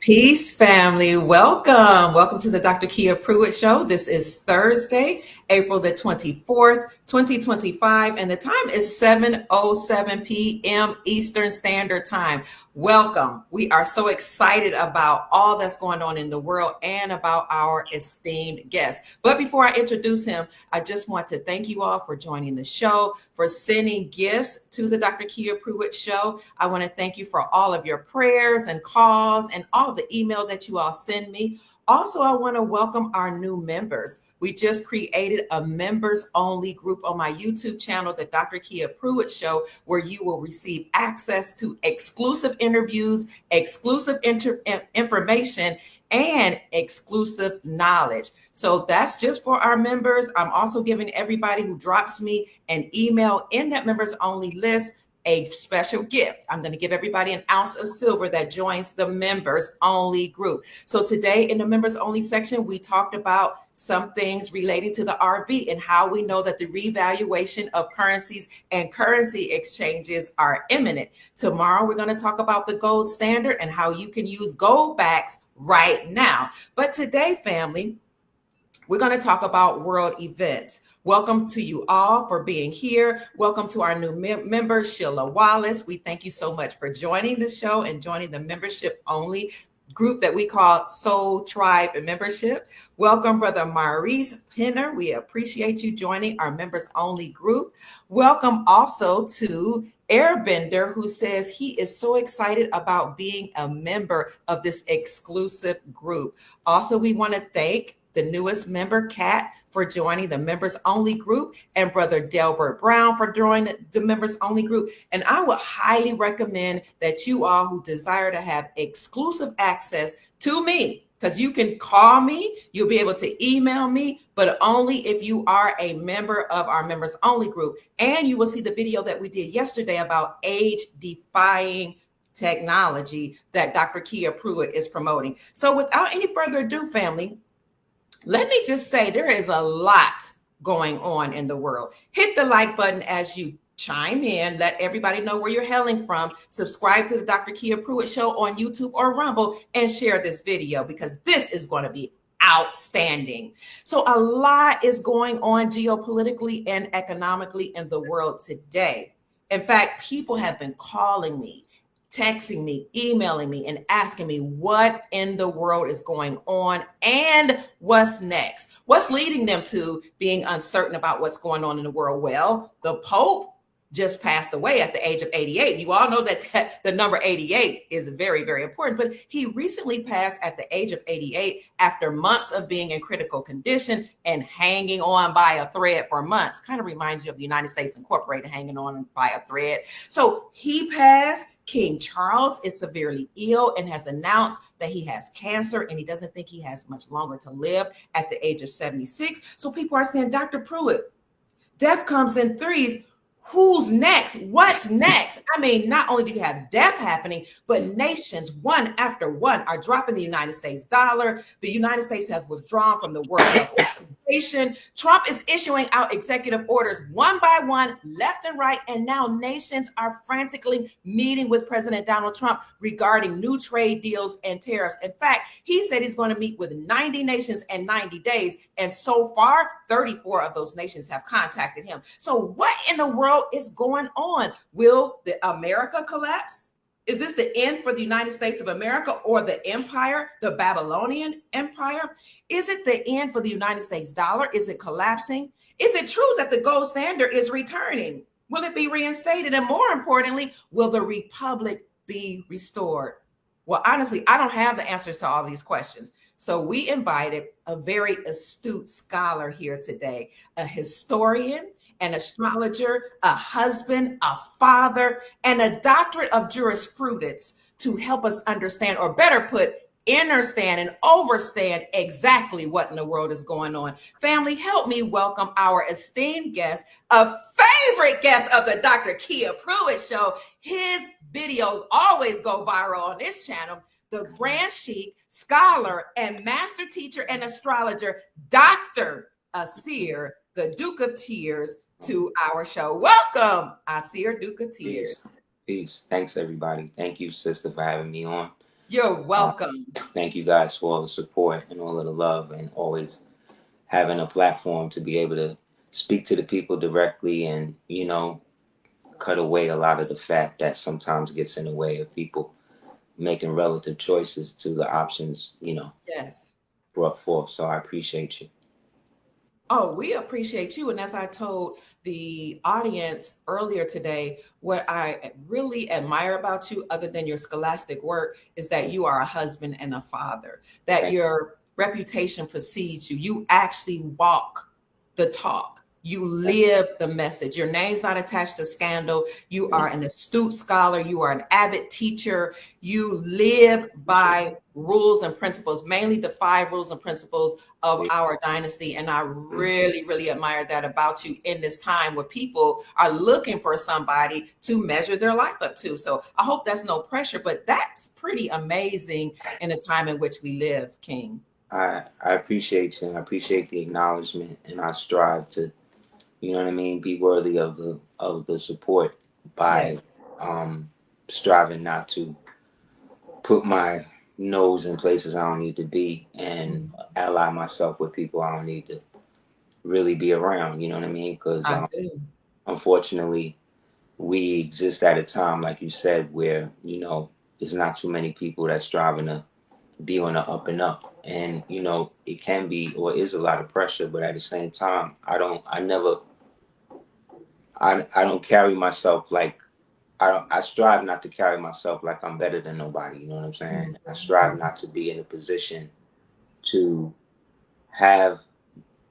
Peace, family. Welcome. Welcome to the Dr. Kia Pruitt Show. This is Thursday, April the 24th, 2025, and the time is 7:07 p.m. Eastern Standard Time. Welcome. We are so excited about all that's going on in the world and about our esteemed guest. But before I introduce him, I just want to thank you all for joining the show, for sending gifts to the Dr. Kia Pruitt Show. I want to thank you for all of your prayers and calls and all of the email that you all send me. Also, I want to welcome our new members. We just created a members only group on my YouTube channel, the Dr. Kia Pruitt Show, where you will receive access to exclusive interviews, exclusive information, and exclusive knowledge. So that's just for our members. I'm also giving everybody who drops me an email in that members only list a special gift. I'm going to give everybody an ounce of silver that joins the members only group. So today in the members only section, we talked about some things relating to the RV and how we know that the revaluation of currencies and currency exchanges are imminent. Tomorrow, we're going to talk about the gold standard and how you can use gold backs right now. But today, family, we're going to talk about world events. Welcome to you all for being here. Welcome to our new member, Sheila Wallace. We thank you so much for joining the show and joining the membership only group that we call Soul Tribe Membership. Welcome, Brother Maurice Penner. We appreciate you joining our members only group. Welcome also to Airbender, who says he is so excited about being a member of this exclusive group. Also, we want to thank the newest member, Kat, for joining the members only group, and Brother Delbert Brown for joining the members only group. And I would highly recommend that you all who desire to have exclusive access to me, because you can call me, you'll be able to email me, but only if you are a member of our members only group. And you will see the video that we did yesterday about age defying technology that Dr. Kia Pruitt is promoting. So without any further ado, family, let me just say there is a lot going on in the world. Hit the like button as you chime in. Let everybody know where you're hailing from. Subscribe to the Dr. Kia Pruitt Show on YouTube or Rumble and share this video because this is going to be outstanding. So a lot is going on geopolitically and economically in the world today. In fact, people have been calling me, texting me, emailing me, and asking me what in the world is going on and what's next. What's leading them to being uncertain about what's going on in the world? Well, the Pope just passed away at the age of 88. You all know that the number 88 is very, very important, but he recently passed at the age of 88 after months of being in critical condition and hanging on by a thread for months. Kind of reminds you of the United States Incorporated hanging on by a thread. So he passed. King Charles is severely ill and has announced that he has cancer and he doesn't think he has much longer to live at the age of 76. So people are saying, Dr. Pruitt, death comes in threes. Who's next? What's next? I mean, not only do you have death happening, but nations, one after one, are dropping the United States dollar. The United States has withdrawn from the World Health Organization. Trump is issuing out executive orders one by one, left and right. And now nations are frantically meeting with President Donald Trump regarding new trade deals and tariffs. In fact, he said he's going to meet with 90 nations in 90 days. And so far, 34 of those nations have contacted him. So what in the world is going on? Will the America collapse? Is this the end for the United States of America or the empire, the Babylonian Empire? Is it the end for the United States dollar? Is it collapsing? Is it true that the gold standard is returning? Will it be reinstated? And more importantly, will the republic be restored? Well, honestly, I don't have the answers to all these questions. So we invited a very astute scholar here today, a historian, an astrologer, a husband, a father, and a doctorate of jurisprudence to help us understand, or better put, understand and overstand exactly what in the world is going on. Family, help me welcome our esteemed guest, a favorite guest of the Dr. Kia Pruitt Show. His videos always go viral on this channel. The Grand Sheik, scholar, and master teacher and astrologer, Dr. Asir, the Duke of Tears, to our show. Welcome, Asir, Duke of Tears. Peace. Thanks, everybody. Thank you, sister, for having me on. You're Um, welcome. Thank you guys for all the support and all of the love, and always having a platform to be able to speak to the people directly, and cut away a lot of the fat that sometimes gets in the way of people making relative choices to the options Yes. brought forth. So I appreciate you. Oh, we appreciate you. And as I told the audience earlier today, what I really admire about you, other than your scholastic work, is that you are a husband and a father, that Thank your reputation precedes you. You actually walk the talk. You live the message. Your name's not attached to scandal. You you. are an astute scholar. You are an avid teacher. You live Appreciate by rules and principles, mainly the five rules and principles of it. our dynasty. And I Mm. really, really admire that about you in this time where people are looking for somebody to measure their life up to. So I hope that's no pressure, but that's pretty amazing in the time in which we live, King. I appreciate you, and I appreciate the acknowledgement, and I strive to, be worthy of the support by Yes. um striving not to put my nose in places I don't need to be, and Mm, ally myself with people I don't need to really be around, you know what I mean? Because I do. unfortunately, we exist at a time, like you said, where, there's not too many people that's striving to be on the up and up. And, it can be or is a lot of pressure, but at the same time, I don't carry myself like, I strive not to carry myself like I'm better than nobody. You know what I'm saying? I strive Mhm. not to be in a position to have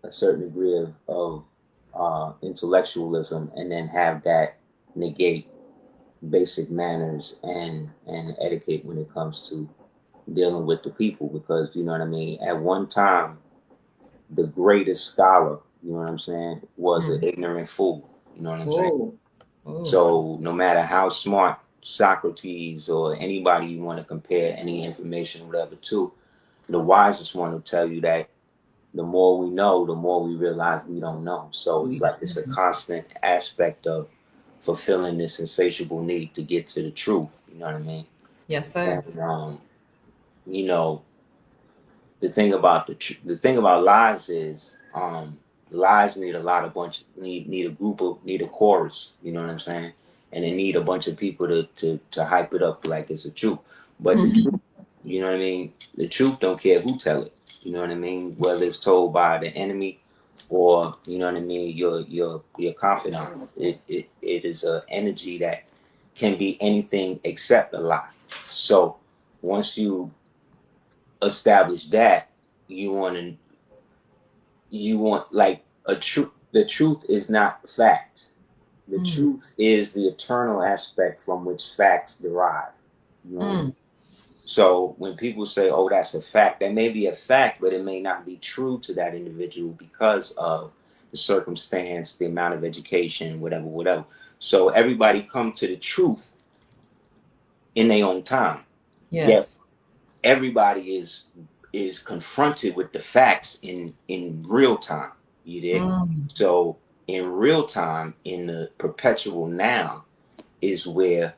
a certain degree of intellectualism and then have that negate basic manners and etiquette when it comes to dealing with the people, because you know what I mean, at one time the greatest scholar, you know what I'm saying, was an Mm. ignorant fool, you know what I'm saying. Oh, oh. So no matter how smart Socrates or anybody you want to compare any information or whatever to, the wisest one will tell you that the more we know, the more we realize we don't know. So it's We like don't. it's a Mhm. constant aspect of fulfilling this insatiable need to get to the truth. You know what I mean? Yes, sir. And you know, the thing about lies is lies need a lot of bunch need a group of need a chorus. You know what I'm saying? And they need a bunch of people to hype it up like it's a truth. But the truth, you know what I mean? The truth don't care who tell it. You know what I mean? Whether it's told by the enemy or you know what I mean, your confidant. It is a energy that can be anything except a lie. So once you establish that, you want to you want like a truth. The truth is not fact. The Mm, truth is the eternal aspect from which facts derive. You know what I mean? mm, So when people say, "Oh, that's a fact," that may be a fact, but it may not be true to that individual because of the circumstance, the amount of education, whatever, whatever. So everybody come to the truth in their own time. Yet yes. everybody is confronted with the facts in real time. You dig? Mm, So in real time, in the perpetual now, is where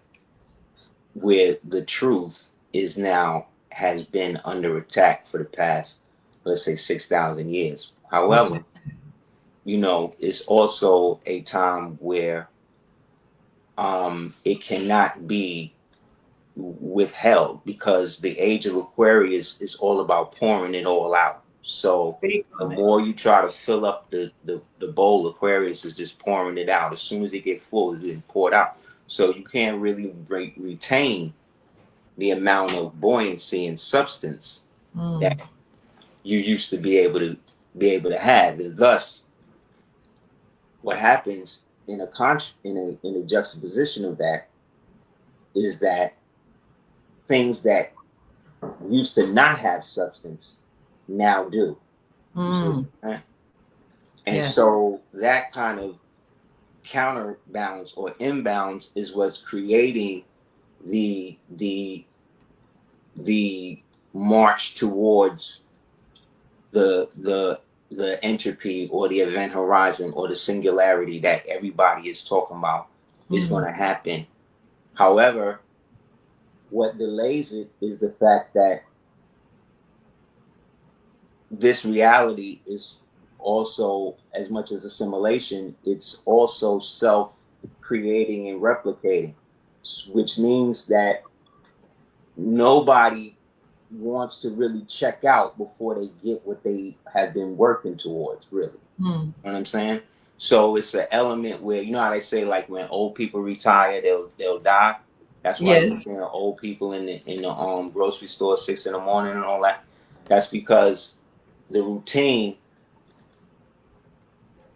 the truth is now has been under attack for the past, let's say, 6,000 years. okay. However, it's also a time where it cannot be withheld, because the age of Aquarius is all about pouring it all out. So Speak the on it. more you try to fill up the bowl, Aquarius is just pouring it out. As soon as it gets full, it's getting poured out. So you can't really retain the amount of buoyancy and substance that Mm, you used to be able to have. And thus, what happens in a juxtaposition of that is that things that used to not have substance now do. You see what mm, I'm saying? And yes. so that kind of counterbalance or imbalance is what's creating the the march towards the entropy or the event horizon or the singularity that everybody is talking about is going Mm, to happen. However, what delays it is the fact that this reality is also, as much as assimilation, it's also self creating and replicating, which means that nobody wants to really check out before they get what they have been working towards, really. Mm. You know what I'm saying? So it's an element where, you know how they say, like, when old people retire, they'll die. That's why you Yes. see old people in the grocery store 6 in the morning and all that. That's because the routine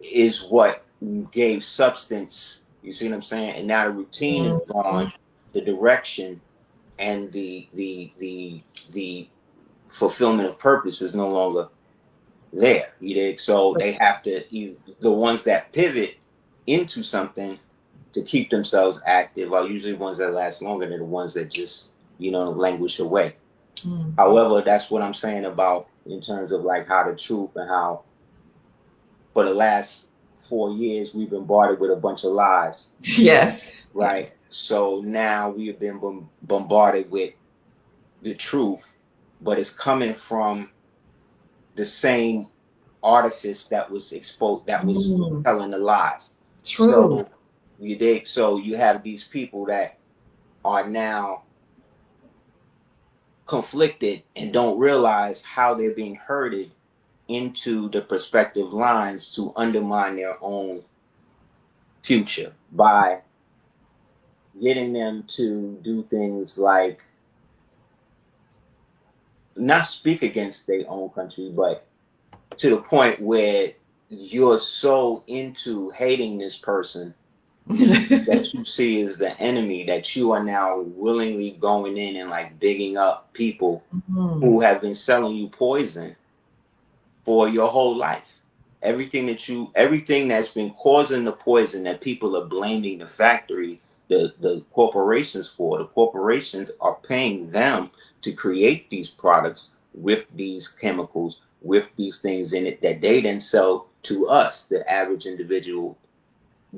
is what gave substance. You see what I'm saying? And now the routine is Mhm. gone, the direction and the fulfillment of purpose is no longer there. You dig? So they have to the ones that pivot into something to keep themselves active are usually ones that last longer than the ones that just, languish away. Mm. However, that's what I'm saying about in terms of like how the truth and how for the last 4 years we've been bombarded with a bunch of lies, Yes. right? Yes. So now we have been bombarded with the truth, but it's coming from the same artifice that was exposed, that was Mm. telling the lies. True. So you have these people that are now conflicted and don't realize how they're being herded into the perspective lines to undermine their own future by getting them to do things like not speak against their own country, but to the point where you're so into hating this person that you see as the enemy that you are now willingly going in and like digging up people Mm. who have been selling you poison for your whole life. Everything that's been causing the poison that people are blaming the factory, the corporations for, the corporations are paying them to create these products with these chemicals, with these things in it that they then sell to us, the average individual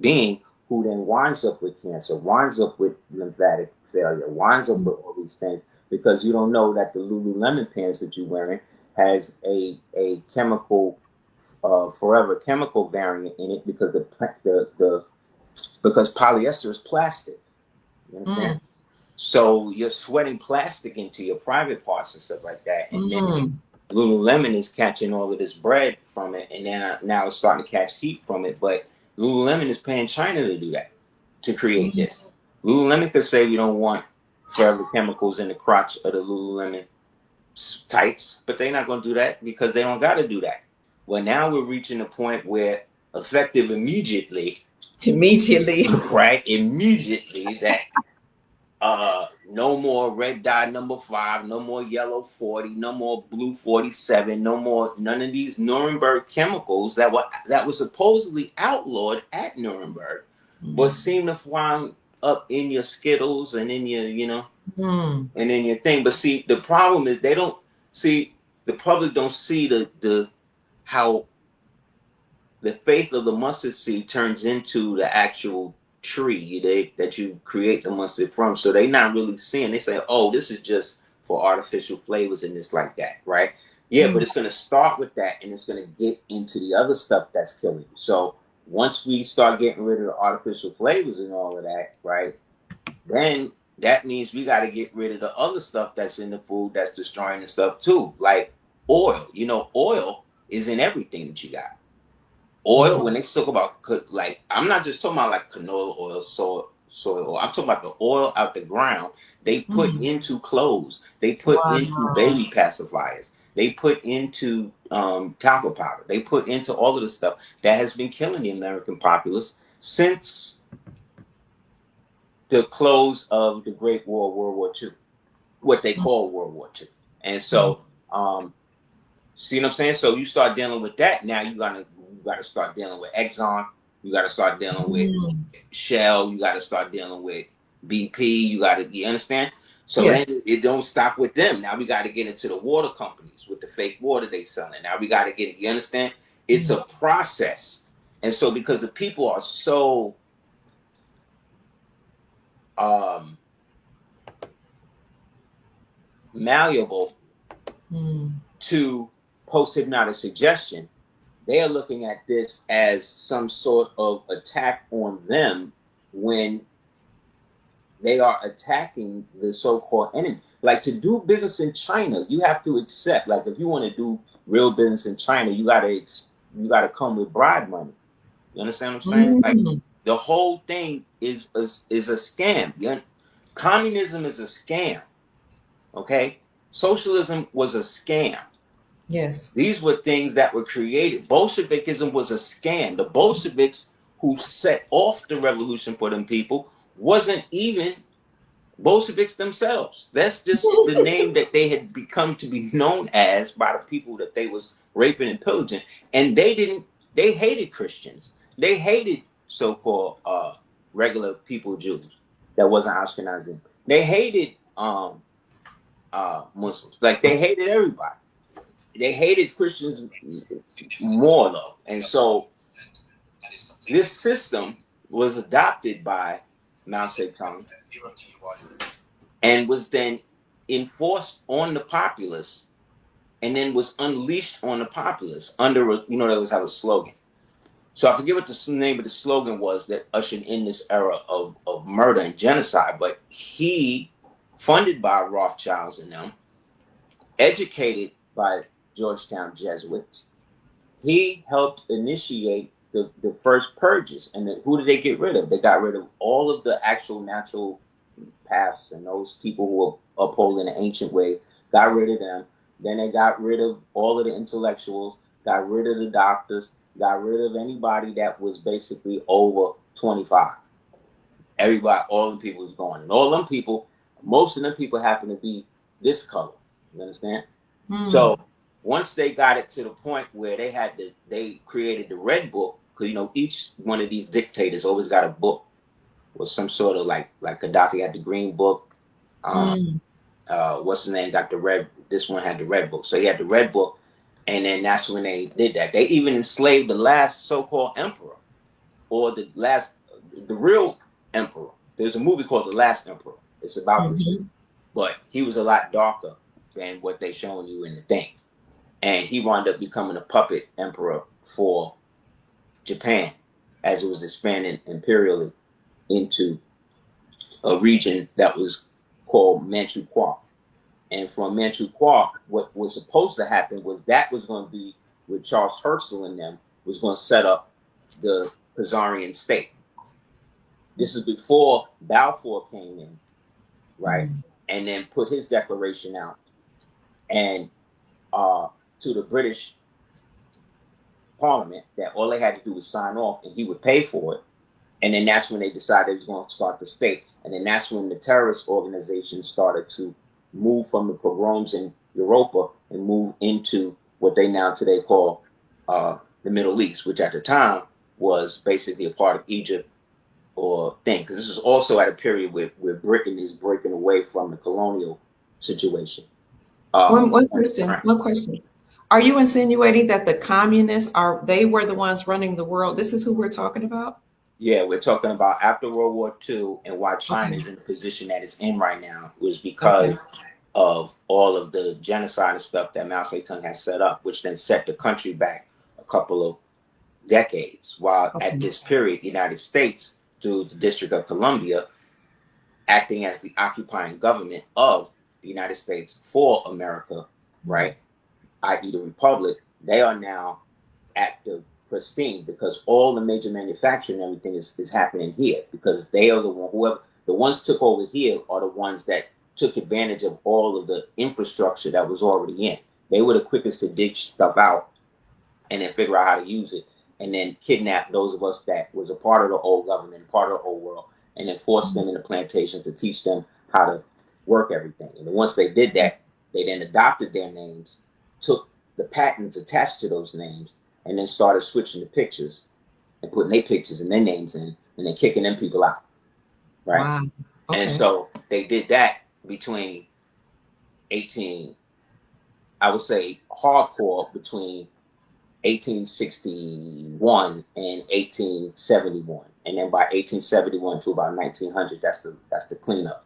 being, who then winds up with cancer, winds up with lymphatic failure, winds up with all these things because you don't know that the Lululemon pants that you're wearing has a chemical, forever chemical variant in it because because polyester is plastic. You understand? Mm. So you're sweating plastic into your private parts and stuff like that, and then Mm. Lululemon is catching all of this bread from it, and then now it's starting to catch heat from it. But Lululemon is paying China to do that, to create Mm. this. Lululemon could say we don't want forever chemicals in the crotch of the Lululemon tights, but they're not going to do that because they don't got to do that. Well, now we're reaching a point where effective immediately, Immediately. right? Immediately that no more red dye number 5, no more yellow 40, no more blue 47, no more none of these Nuremberg chemicals that were supposedly outlawed at Nuremberg, but Mm. seem to find up in your Skittles and in your Mm. and in your thing. But see, the problem is they don't see, the public don't see the how the faith of the mustard seed turns into the actual tree that you create the mustard from. So they not really seeing. They say, "Oh, this is just for artificial flavors and this like that, right?" Yeah, but Mm. it's going to start with that, and it's going to get into the other stuff that's killing you. So once we start getting rid of the artificial flavors and all of that, right? Then that means we got to get rid of the other stuff that's in the food that's destroying the stuff too, like oil. Oil is in everything that you got. Oil, when Mm. they talk about, like, I'm not just talking about like canola oil, soy oil. I'm talking about the oil out the ground they put Mm. into clothes, they put into Wow. baby pacifiers, they put into talcum powder, they put into all of the stuff that has been killing the American populace since the close of the Great War, World War II, what they Mm. call World War II. And Mm. so, see what I'm saying? So you start dealing with that. Now you gotta start dealing with Exxon. You gotta start dealing with Mm. Shell. You gotta start dealing with BP. You understand? So Yeah. then it don't stop with them. Now we gotta get into the water companies with the fake water they selling. Now we gotta get it. You understand? It's Mm. a process. And so because the people are so um malleable to post-hypnotic suggestion, they are looking at this as some sort of attack on them when they are attacking the so-called enemy. Like, to do business in China, you have to accept, like, if you want to do real business in China, you gotta come with bribe money. You understand what I'm saying? Like, the whole thing is a scam. Communism is a scam. Okay? Socialism was a scam. Yes. These were things that were created. Bolshevikism was a scam. The Bolsheviks who set off the revolution for them people wasn't even Bolsheviks themselves. That's just the name that they had become to be known as by the people that they was raping and pillaging. And they hated Christians. They hated so-called regular people, Jews that wasn't Ashkenazim. They hated Muslims. Like, they hated everybody. They hated Christians more though. And so this system was adopted by Mao Zedong and was then enforced on the populace, and then was unleashed on the populace under they always have a slogan. So I forget what the name of the slogan was that ushered in this era of murder and genocide, but he, funded by Rothschilds and them, educated by Georgetown Jesuits, he helped initiate the first purges. And then who did they get rid of? They got rid of all of the actual natural paths and those people who were upholding the ancient way, got rid of them. Then they got rid of all of the intellectuals, got rid of the doctors, got rid of anybody that was basically over 25. Everybody, all the people was gone. And all them people, most of them people happen to be this color. You understand? So once they got it to the point where they created the Red Book, because each one of these dictators always got a book, or some sort of like Gaddafi had the Green Book. What's the name? Got the red. This one had the Red Book. So he had the Red Book, and then that's when they did that. They even enslaved the last so-called emperor, or the real emperor. There's a movie called The Last Emperor. It's about but he was a lot darker than what they showing you in the thing. And he wound up becoming a puppet emperor for Japan as it was expanding imperially into a region that was called Manchukuo. And from Manchukuo, what was supposed to happen was going to be with Charles Herschel and them was going to set up the Khazarian state. This is before Balfour came in, right? And then put his declaration out and to the British Parliament that all they had to do was sign off and he would pay for it. And then that's when they decided they was going to start the state. And then that's when the terrorist organizations started to move from the pogroms in Europa and move into what they now today call the Middle East, which at the time was basically a part of Egypt or thing. Because this is also at a period where Britain is breaking away from the colonial situation. One question. Are you insinuating that the communists they were the ones running the world? This is who we're talking about? Yeah, we're talking about after World War II, and why China is in the position that it's in right now was because of all of the genocide and stuff that Mao Zedong has set up, which then set the country back a couple of decades. While at this period, the United States, through the District of Columbia, acting as the occupying government of the United States for America, right, i.e. the Republic, they are now active pristine because all the major manufacturing and everything is happening here, because they are the ones took over here are the ones that took advantage of all of the infrastructure that was already in. They were the quickest to dig stuff out and then figure out how to use it, and then kidnap those of us that was a part of the old government, part of the old world, and then force them into plantations to teach them how to work everything. And once they did that, they then adopted their names, took the patents attached to those names, and then started switching the pictures and putting their pictures and their names in, and then kicking them people out, right? Wow. Okay. And so they did that between I would say hardcore between 1861 and 1871, and then by 1871 to about 1900, that's the cleanup.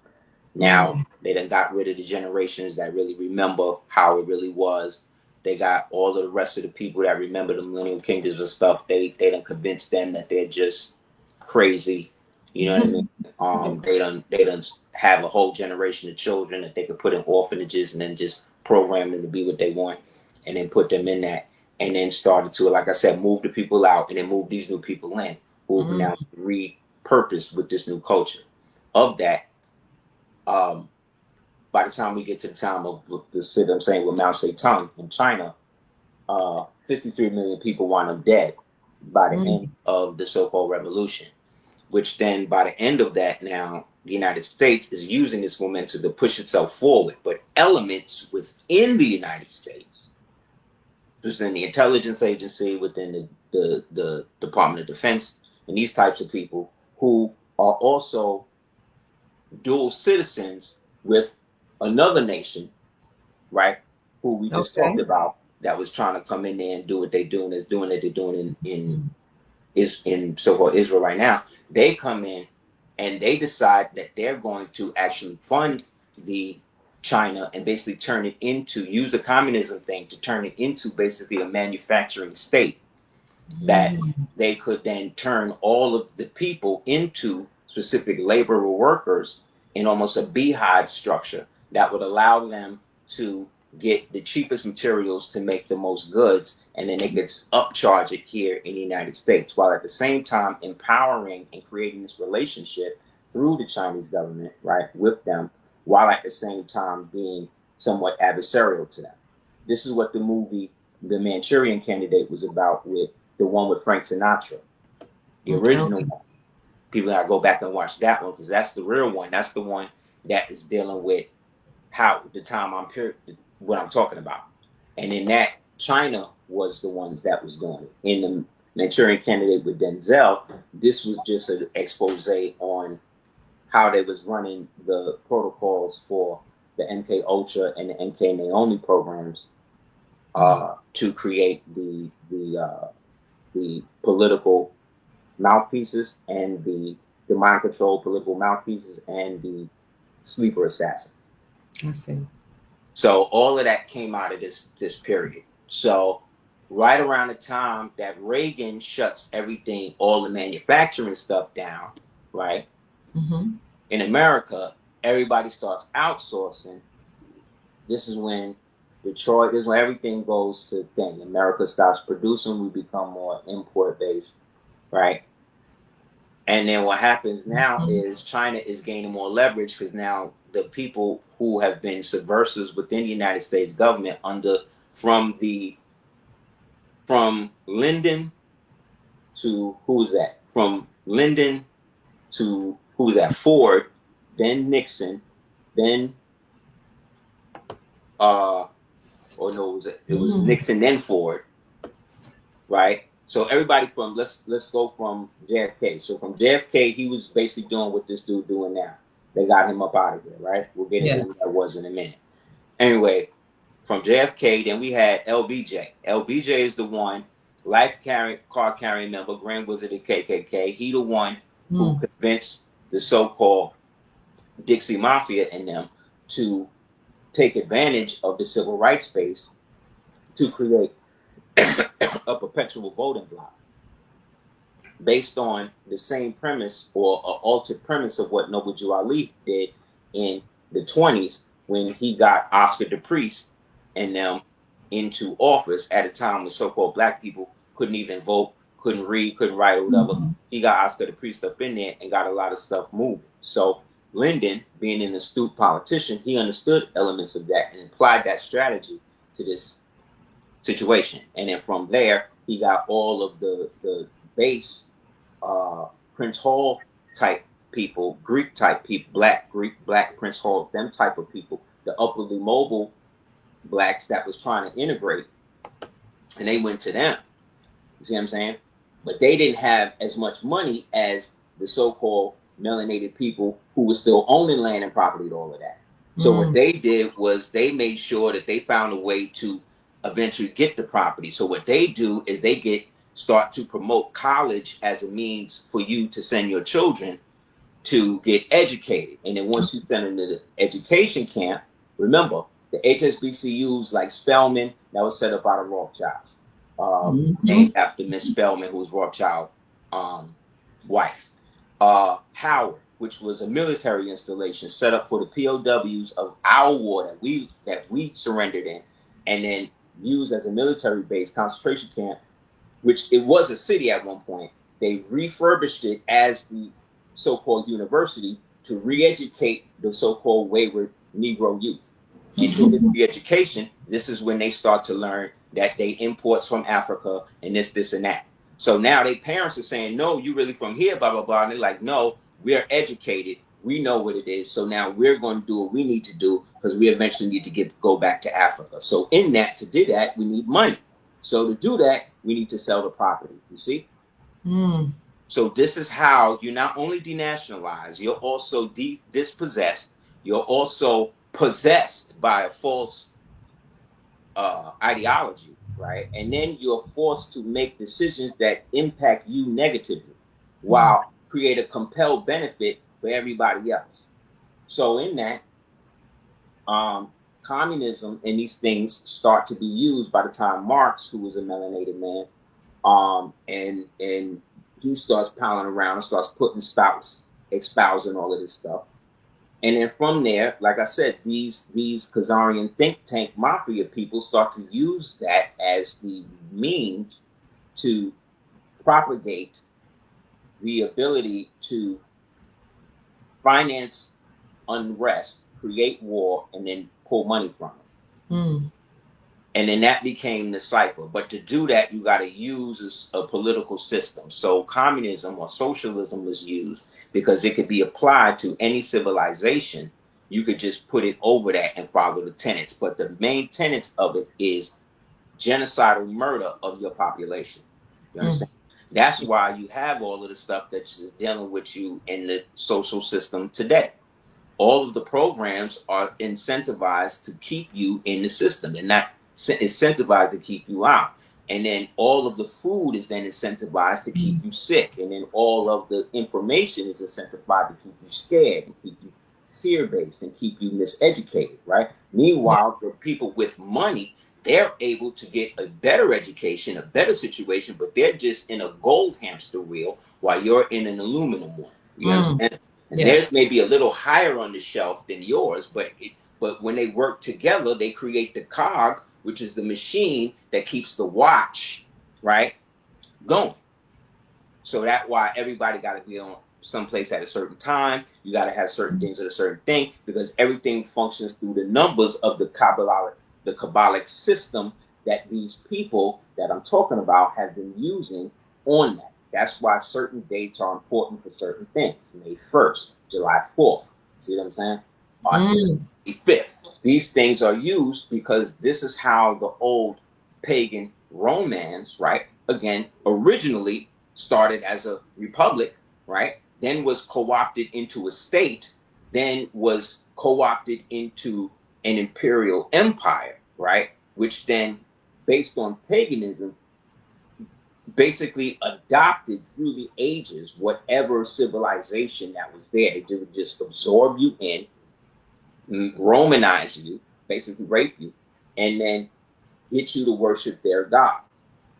Now they done got rid of the generations that really remember how it really was. They got all of the rest of the people that remember the Millennial Kingdoms and stuff. They done convinced them that they're just crazy. You know what I mean? They done have a whole generation of children that they could put in orphanages and then just program them to be what they want, and then put them in that, and then started to, like I said, move the people out and then move these new people in who have now repurposed with this new culture of that. By the time we get to the time of the city, I'm saying with Mao Zedong in China, 53 million people wind up dead by the end of the so-called revolution, which then by the end of that now, the United States is using this momentum to push itself forward. But elements within the United States, within the intelligence agency, within the Department of Defense, and these types of people who are also dual citizens with another nation, right? Who we just talked about, that was trying to come in there and do what they're doing, in so-called Israel right now. They come in and they decide that they're going to actually fund the China and basically use the communism thing to turn it into basically a manufacturing state, that they could then turn all of the people into specific labor workers in almost a beehive structure that would allow them to get the cheapest materials to make the most goods, and then they could upcharge it here in the United States, while at the same time empowering and creating this relationship through the Chinese government, right, with them, while at the same time being somewhat adversarial to them. This is what the movie The Manchurian Candidate was about, with the one with Frank Sinatra, the original one. People gotta go back and watch that one, because that's the real one. That's the one that is dealing with how the time what I'm talking about. And in that, China was the ones that was doing it. In the Manchurian Candidate with Denzel, this was just an expose on how they was running the protocols for the MK Ultra and the MK Naomi programs to create the political mouthpieces and the mind control political mouthpieces and the sleeper assassins. I see. So all of that came out of this period. So right around the time that Reagan shuts everything, all the manufacturing stuff down, right? In America, everybody starts outsourcing. This is when Detroit, this is when everything goes to thing. America starts producing, we become more import based, right? And then what happens now is China is gaining more leverage, because now the people who have been subversives within the United States government from Lyndon to who's that? From Lyndon to who's that? Ford, then Nixon, then it was Nixon then Ford, right? So everybody from let's go from JFK. So from JFK, he was basically doing what this dude doing now. They got him up out of here, right? We'll get into who that was in a minute. Anyway, from JFK, then we had LBJ. LBJ is the one, car carrying member, Grand Wizard of KKK. He the one who convinced the so-called Dixie Mafia and them to take advantage of the civil rights base to create a perpetual voting bloc based on the same premise or an altered premise of what Noble Jew Ali did in the 20s when he got Oscar the Priest and them into office at a time when so-called black people couldn't even vote, couldn't read, couldn't write or whatever. He got Oscar the Priest up in there and got a lot of stuff moving. So Lyndon, being an astute politician, he understood elements of that and applied that strategy to this situation. And then from there, he got all of the base Prince Hall type people, Greek type people, black Prince Hall, them type of people, the upwardly mobile blacks that was trying to integrate, and they went to them. You see what I'm saying? But they didn't have as much money as the so-called melanated people who were still owning land and property and all of that. So what they did was they made sure that they found a way to eventually get the property. So what they do is they start to promote college as a means for you to send your children to get educated. And then once you send them to the education camp, remember the HSBCUs like Spelman, that was set up by the Rothschilds, named after Miss Spelman, who was Rothschild wife. Howard, which was a military installation set up for the POWs of our war that we surrendered in, and then used as a military base concentration camp, which it was a city at one point. They refurbished it as the so-called university to re-educate the so-called wayward Negro youth. And through this re-education, this is when they start to learn that they imports from Africa and this and that. So now their parents are saying, no, you really from here, blah, blah, blah. And they're like, no, we're educated. We know what it is. So now we're going to do what we need to do because we eventually need to go back to Africa. So in that, to do that, we need money. So to do that, we need to sell the property. You see? So this is how you not only denationalize, you're also dispossessed. You're also possessed by a false ideology, right? And then you're forced to make decisions that impact you negatively while create a compelled benefit for everybody else. So in that, communism and these things start to be used by the time Marx, who was a melanated man, and he starts piling around and starts espousing all of this stuff. And then from there, like I said, these Khazarian think tank mafia people start to use that as the means to propagate the ability to finance unrest, create war, and then pull money from it. And then that became the cycle. But to do that, you got to use a political system. So communism or socialism was used because it could be applied to any civilization. You could just put it over that and follow the tenets. But the main tenets of it is genocidal murder of your population. You understand? That's why you have all of the stuff that is dealing with you in the social system today. All of the programs are incentivized to keep you in the system and not incentivized to keep you out. And then all of the food is then incentivized to keep you sick. And then all of the information is incentivized to keep you scared and keep you fear-based and keep you miseducated, right? Meanwhile, for people with money, they're able to get a better education, a better situation, but they're just in a gold hamster wheel while you're in an aluminum one. You understand? And theirs may be a little higher on the shelf than yours, but when they work together, they create the cog, which is the machine that keeps the watch, right, going. So that's why everybody got to be on someplace at a certain time. You got to have certain things at a certain thing because everything functions through the numbers of the Kabbalic system that these people that I'm talking about have been using on that. That's why certain dates are important for certain things. May 1st, July 4th. See what I'm saying? On the 5th. These things are used because this is how the old pagan Romans, right, again, originally started as a republic, right, then was co-opted into a state, then was co-opted into an imperial empire, right, which then, based on paganism, basically adopted through the ages whatever civilization that was there. They would just absorb you in, Romanize you, basically rape you, and then get you to worship their gods.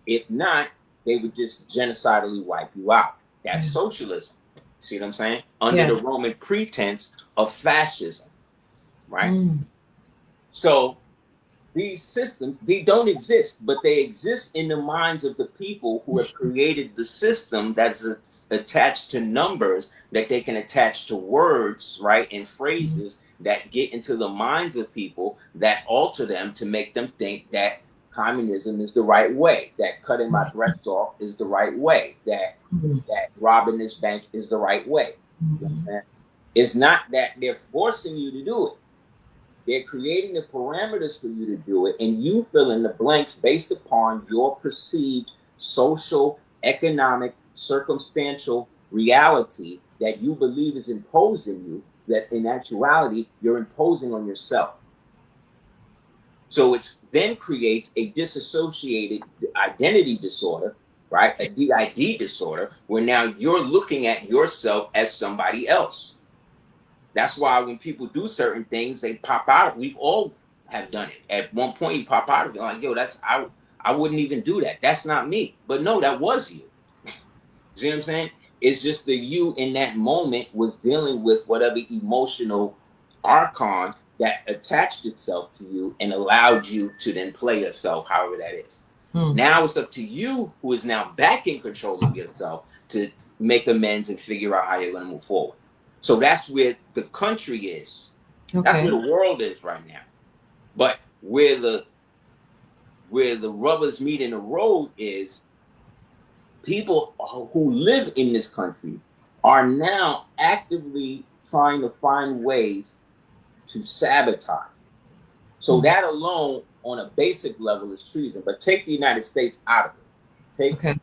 If not, they would just genocidally wipe you out. That's socialism. See what I'm saying? Under the Roman pretense of fascism, right? So these systems, they don't exist, but they exist in the minds of the people who have created the system that's attached to numbers that they can attach to words, right, and phrases that get into the minds of people that alter them to make them think that communism is the right way, that cutting my breasts off is the right way, that robbing this bank is the right way. It's not that they're forcing you to do it. They're creating the parameters for you to do it, and you fill in the blanks based upon your perceived social, economic, circumstantial reality that you believe is imposed in you, that in actuality, you're imposing on yourself. So it then creates a disassociated identity disorder right? A DID disorder, where now you're looking at yourself as somebody else. That's why when people do certain things, they pop out. We've all have done it. At one point, you pop out of it like, yo, I wouldn't even do that. That's not me. But no, that was you. See what I'm saying? It's just the you in that moment was dealing with whatever emotional archon that attached itself to you and allowed you to then play yourself, however that is. Now it's up to you, who is now back in control of yourself, to make amends and figure out how you're going to move forward. So that's where the country is. Okay. That's where the world is right now. But where the rubbers meet in the road is people who live in this country are now actively trying to find ways to sabotage. So that alone, on a basic level, is treason. But take the United States out of it. Okay?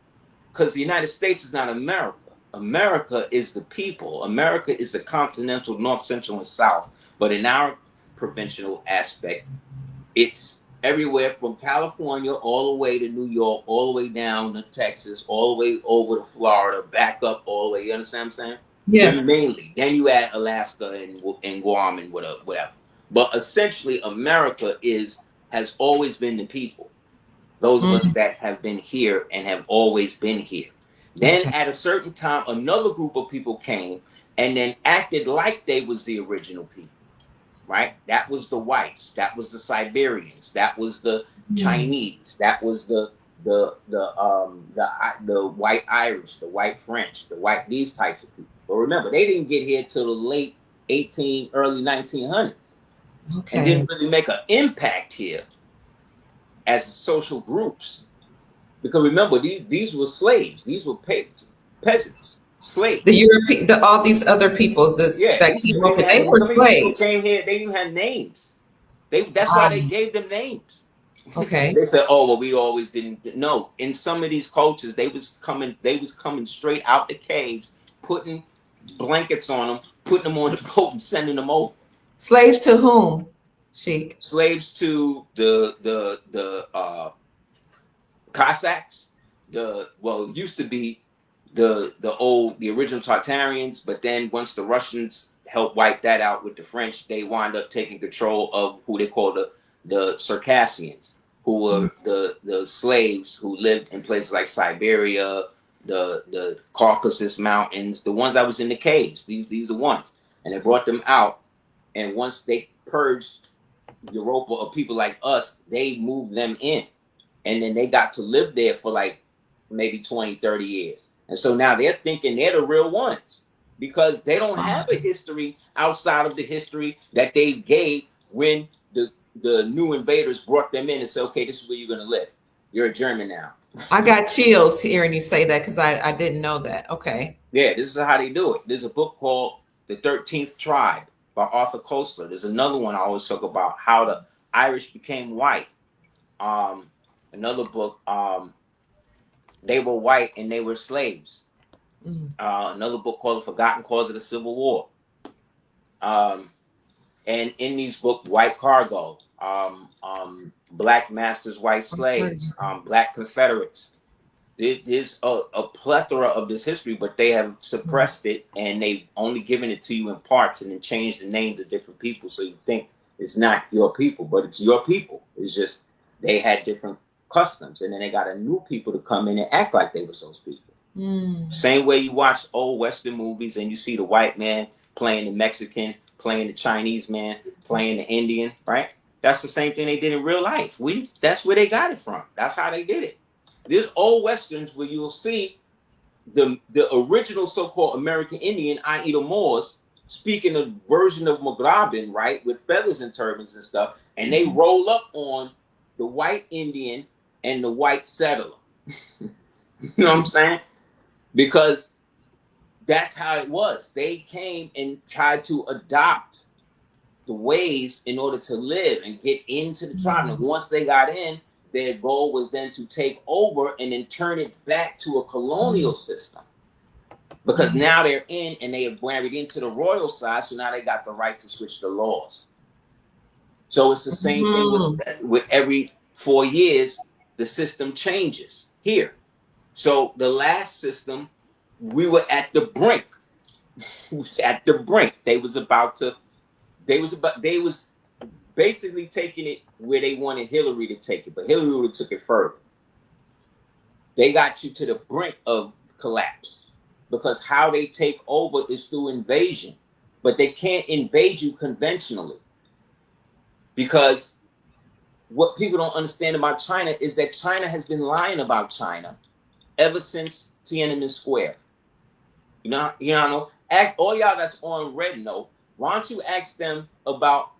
Because the United States is not America. America is the people. America is the continental North, Central, and South. But in our provincial aspect, it's everywhere from California all the way to New York, all the way down to Texas, all the way over to Florida, back up all the way. You understand what I'm saying? Yes. Mainly. Then you add Alaska and Guam and whatever. But essentially, America has always been the people. Those of us that have been here and have always been here. Then at a certain time, another group of people came and then acted like they was the original people. Right? That was the whites. That was the Siberians. That was the Chinese. That was the white Irish, the white French, these types of people. But remember, they didn't get here till the late early 1900s. Okay. And didn't really make an impact here as social groups. Because remember, these were slaves. These were peasants. Slaves. The European, all these other people that came over, they were slaves. Came here, they didn't have names. That's why they gave them names. Okay. They said, "Oh, well, we always didn't." No, in some of these cultures, they was coming straight out the caves, putting blankets on them, putting them on the boat, and sending them over. Slaves to whom, Sheik? Slaves to the Cossacks. It used to be the original Tartarians, but then once the Russians helped wipe that out with the French, they wound up taking control of who they call the Circassians, who were the slaves who lived in places like Siberia, the Caucasus Mountains, the ones that was in the caves. These are the ones, and they brought them out, and once they purged Europa of people like us, they moved them in, and then they got to live there for like maybe 20, 30 years. And so now they're thinking they're the real ones because they don't have a history outside of the history that they gave when the new invaders brought them in and said, okay, this is where you're going to live. You're a German now. I got chills hearing you say that because I didn't know that. Okay. Yeah, this is how they do it. There's a book called The 13th Tribe by Arthur Koestler. There's another one I always talk about, how the Irish became white. Another book, They Were White and They Were Slaves. Another book called The Forgotten Cause of the Civil War. And in these books, White Cargo, Black Masters, White Slaves, Black Confederates. There's a plethora of this history, but they have suppressed it and they've only given it to you in parts and then changed the names of different people. So you think it's not your people, but it's your people. It's just they had different customs, and then they got a new people to come in and act like they were those people. Same way you watch old Western movies and you see the white man playing the Mexican, playing the Chinese man, playing the Indian, right? That's the same thing they did in real life. That's where they got it from. That's how they did it. There's old Westerns where you'll see the original so-called American Indian, i.e. the Moors, speaking a version of Mugrabin, right, with feathers and turbans and stuff, and they roll up on the white Indian and the white settler. You know what I'm saying? Because that's how it was. They came and tried to adopt the ways in order to live and get into the tribe. And once they got in, their goal was then to take over and then turn it back to a colonial system. Because now they're in and they have married into the royal side, so now they got the right to switch the laws. So it's the same thing with every 4 years, the system changes here. So the last system, we were at the brink. We was at the brink. They was basically taking it where they wanted Hillary to take it, but Hillary would have took it further. They got you to the brink of collapse because how they take over is through invasion, but they can't invade you conventionally because what people don't understand about China is that China has been lying about China ever since Tiananmen Square. You know, all y'all that's on Red Note, why don't you ask them about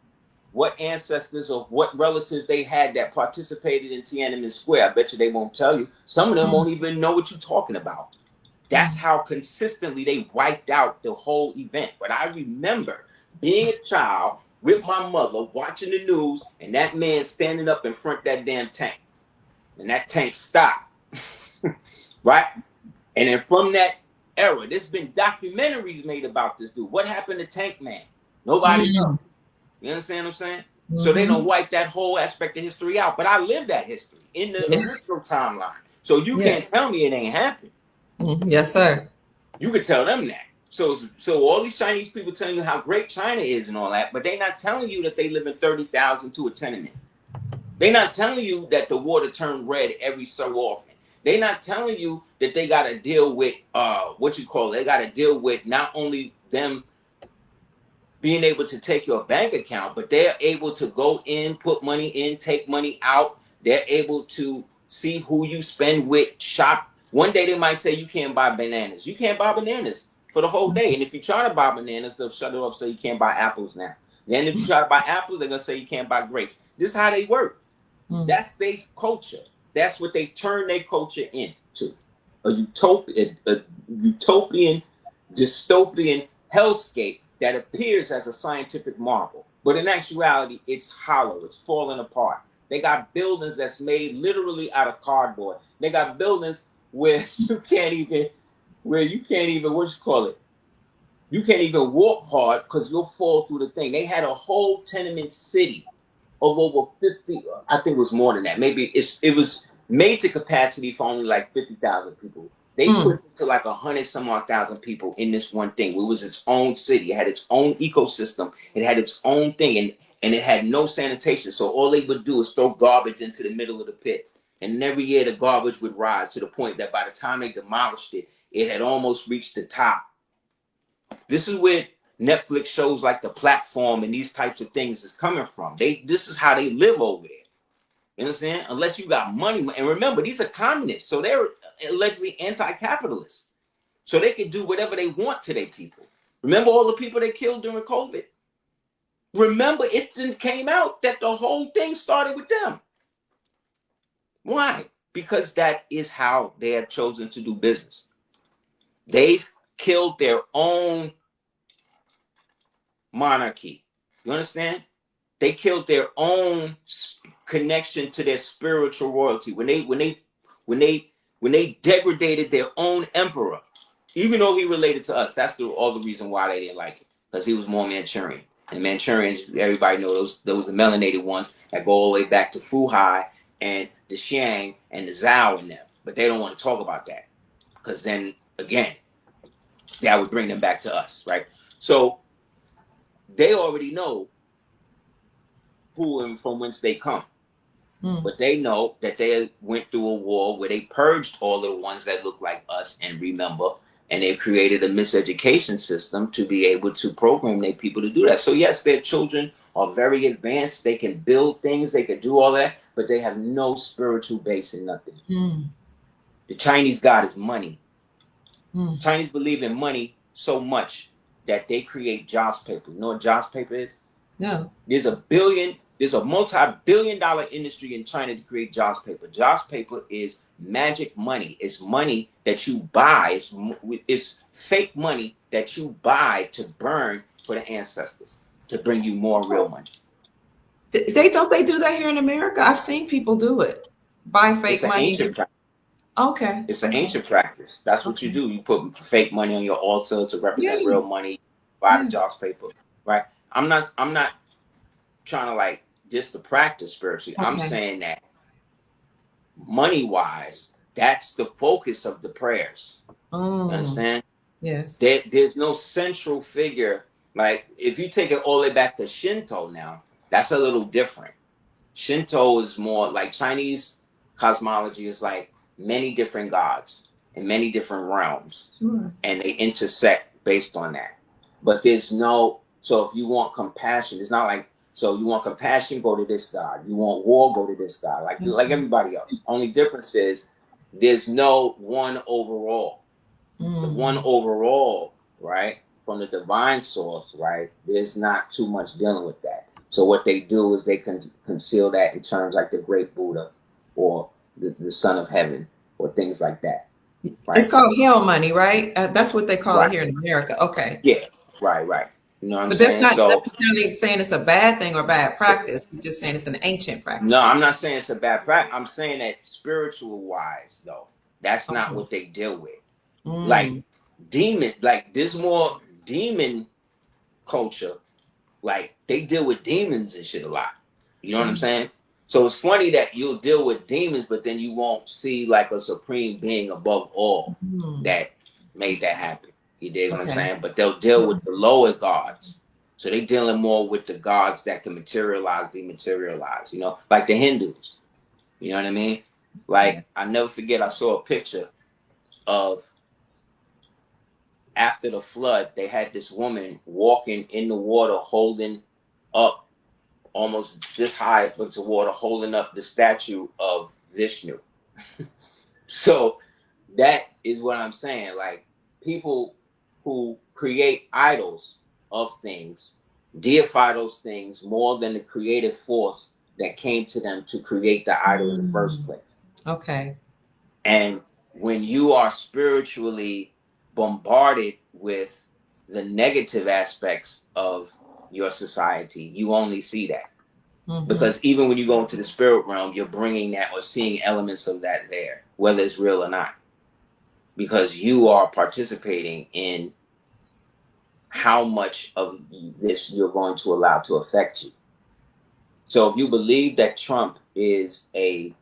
what ancestors or what relatives they had that participated in Tiananmen Square? I bet you they won't tell you. Some of them won't even know what you're talking about. That's how consistently they wiped out the whole event. But I remember being a child with my mother watching the news and that man standing up in front of that damn tank. And that tank stopped. Right? And then from that era, there's been documentaries made about this dude. What happened to Tank Man? Nobody knows. You understand what I'm saying? So they don't wipe that whole aspect of history out. But I lived that history in the original timeline. So you can't tell me it ain't happened. Yes, sir. You could tell them that. So all these Chinese people telling you how great China is and all that, but they're not telling you that they live in 30,000 to a tenement. They're not telling you that the water turned red every so often. They're not telling you that they got to deal with they got to deal with not only them being able to take your bank account, but they're able to go in, put money in, take money out. They're able to see who you spend with, shop. One day they might say you can't buy bananas. You can't buy bananas for the whole day. And if you try to buy bananas, they'll shut it up so you can't buy apples now. Then if you try to buy apples, they're going to say you can't buy grapes. This is how they work. That's their culture. That's what they turn their culture into. A utopian, dystopian hellscape that appears as a scientific marvel. But in actuality, it's hollow. It's falling apart. They got buildings that's made literally out of cardboard. They got buildings where you can't even, you can't even walk hard because you'll fall through the thing. They had a whole tenement city of over 50, I think it was more than that. Maybe it was made to capacity for only like 50,000 people. They pushed it to like 100 some odd thousand people in this one thing. It was its own city. It had its own ecosystem. It had its own thing, and it had no sanitation. So all they would do is throw garbage into the middle of the pit. And every year the garbage would rise to the point that by the time they demolished it, it had almost reached the top. This is where Netflix shows like The Platform and these types of things is coming from. This is how they live over there. You understand? Unless you got money. And remember, these are communists. So they're allegedly anti-capitalist. So they can do whatever they want to their people. Remember all the people they killed during COVID? Remember, it came out that the whole thing started with them. Why? Because that is how they have chosen to do business. They killed their own monarchy. You understand? They killed their own connection to their spiritual royalty when they degraded their own emperor, even though he related to us. That's all the reason why they didn't like it, because he was more Manchurian. And Manchurians, everybody knows those the melanated ones that go all the way back to Fuhai and the Xiang and the Zhao and them. But they don't want to talk about that because then again, that would bring them back to us, right? So they already know who and from whence they come. But they know that they went through a war where they purged all of the ones that look like us and remember, and they created a miseducation system to be able to program their people to do that. So yes, their children are very advanced. They can build things. They can do all that, but they have no spiritual base in nothing. The Chinese God is money. Chinese believe in money so much that they create Joss paper. You know what Joss paper is? No. There's a multi-billion-dollar industry in China to create Joss paper. Joss paper is magic money. It's money that you buy. It's fake money that you buy to burn for the ancestors to bring you more real money. Don't they do that here in America? I've seen people do it. Buy fake money. Ancient practice. Okay. It's an ancient practice. That's what you do. You put fake money on your altar to represent real money. Buy the Joss paper, right? I'm not trying to like just to practice spiritually. I'm saying that money wise, That's the focus of the prayers. You Mm, understand? yes. There's no central figure. Like if you take it all the way back to Shinto now, that's a little different. Shinto is more like Chinese cosmology is like many different gods in many different realms, Sure. and they intersect based on that. But there's no, so if you want compassion, it's not like, so you want compassion, go to this god. You want war, go to this god. Like Mhm. everybody else. Only difference is there's no one overall. The one Mm, overall, right, from the divine source, right, there's not too much dealing with that. So what they do is they can conceal that in terms like the great Buddha or the Son of Heaven or things like that, it's right? called hell money, right? That's what they call it Right. here in America. Okay. Yeah. Right. Right. You know what I'm But that's saying? not So necessarily saying it's a bad thing or bad practice. You're just saying it's an ancient no, practice. I'm not saying it's a bad fact. I'm saying that spiritual wise, though, that's not Okay. what they deal with. Like Mm, demon, like there's more demon culture. Like they deal with demons and shit a lot. You know what I'm mm, saying? So it's funny that you'll deal with demons, but then you won't see like a supreme being above all mm. that made that happen. You dig what I'm Okay. saying? But they'll deal with the lower gods. So they dealing more with the gods that can materialize, dematerialize, you know, like the Hindus. You know what I mean? Yeah. Like I never forget I saw a picture of after the flood, they had this woman walking in the water holding up almost this high into water, holding up the statue of Vishnu. So that is what I'm saying. Like people who create idols of things deify those things more than the creative force that came to them to create the idol in the first Mm, place. okay. And when you are spiritually bombarded with the negative aspects of your society, you only see that. Hmm. Because even when you go into the spirit realm, you're bringing that or seeing elements of that there, whether it's real or not, because you are participating in how much of this you're going to allow to affect you. So if you believe that Trump is a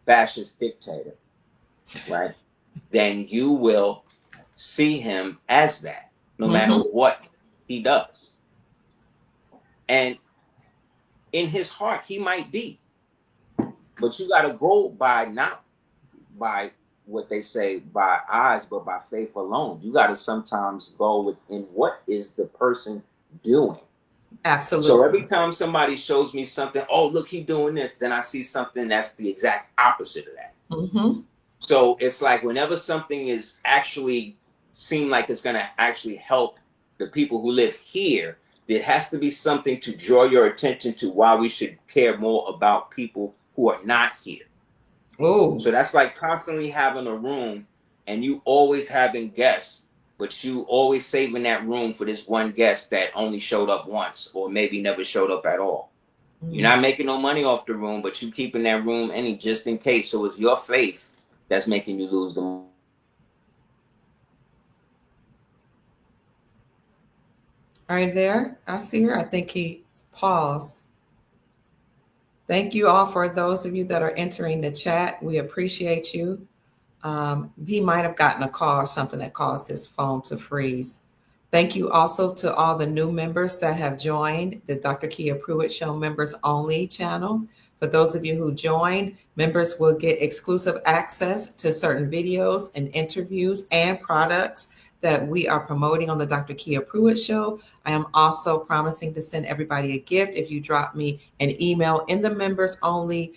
fascist dictator, right, then you will see him as that, no matter Hmm. what he does. And in his heart, he might be, but you got to go by not by what they say by eyes, but by faith alone. You got to sometimes go within what is the person doing. So Absolutely. every time somebody shows me something, oh look, he doing this, then I see something that's the exact opposite of that. Hmm. So it's like whenever something is actually seem like it's going to actually help the people who live here, there has to be something to draw your attention to why we should care more about people who are not here. Oh, So that's like constantly having a room and you always having guests, but you always saving that room for this one guest that only showed up once or maybe never showed up at all. You're mm. not making no money off the room, but you keeping that room any just in case. So it's your faith that's making you lose the money. Are you there? I see her. I think he paused. Thank you all for those of you that are entering the chat. We appreciate you. He might have gotten a call or something that caused his phone to freeze. Thank you also to all the new members that have joined the Dr. Kia Pruitt Show members only channel. For those of you who joined, members will get exclusive access to certain videos and interviews and products that we are promoting on the Dr. Kia Pruitt Show. I am also promising to send everybody a gift if you drop me an email in the members only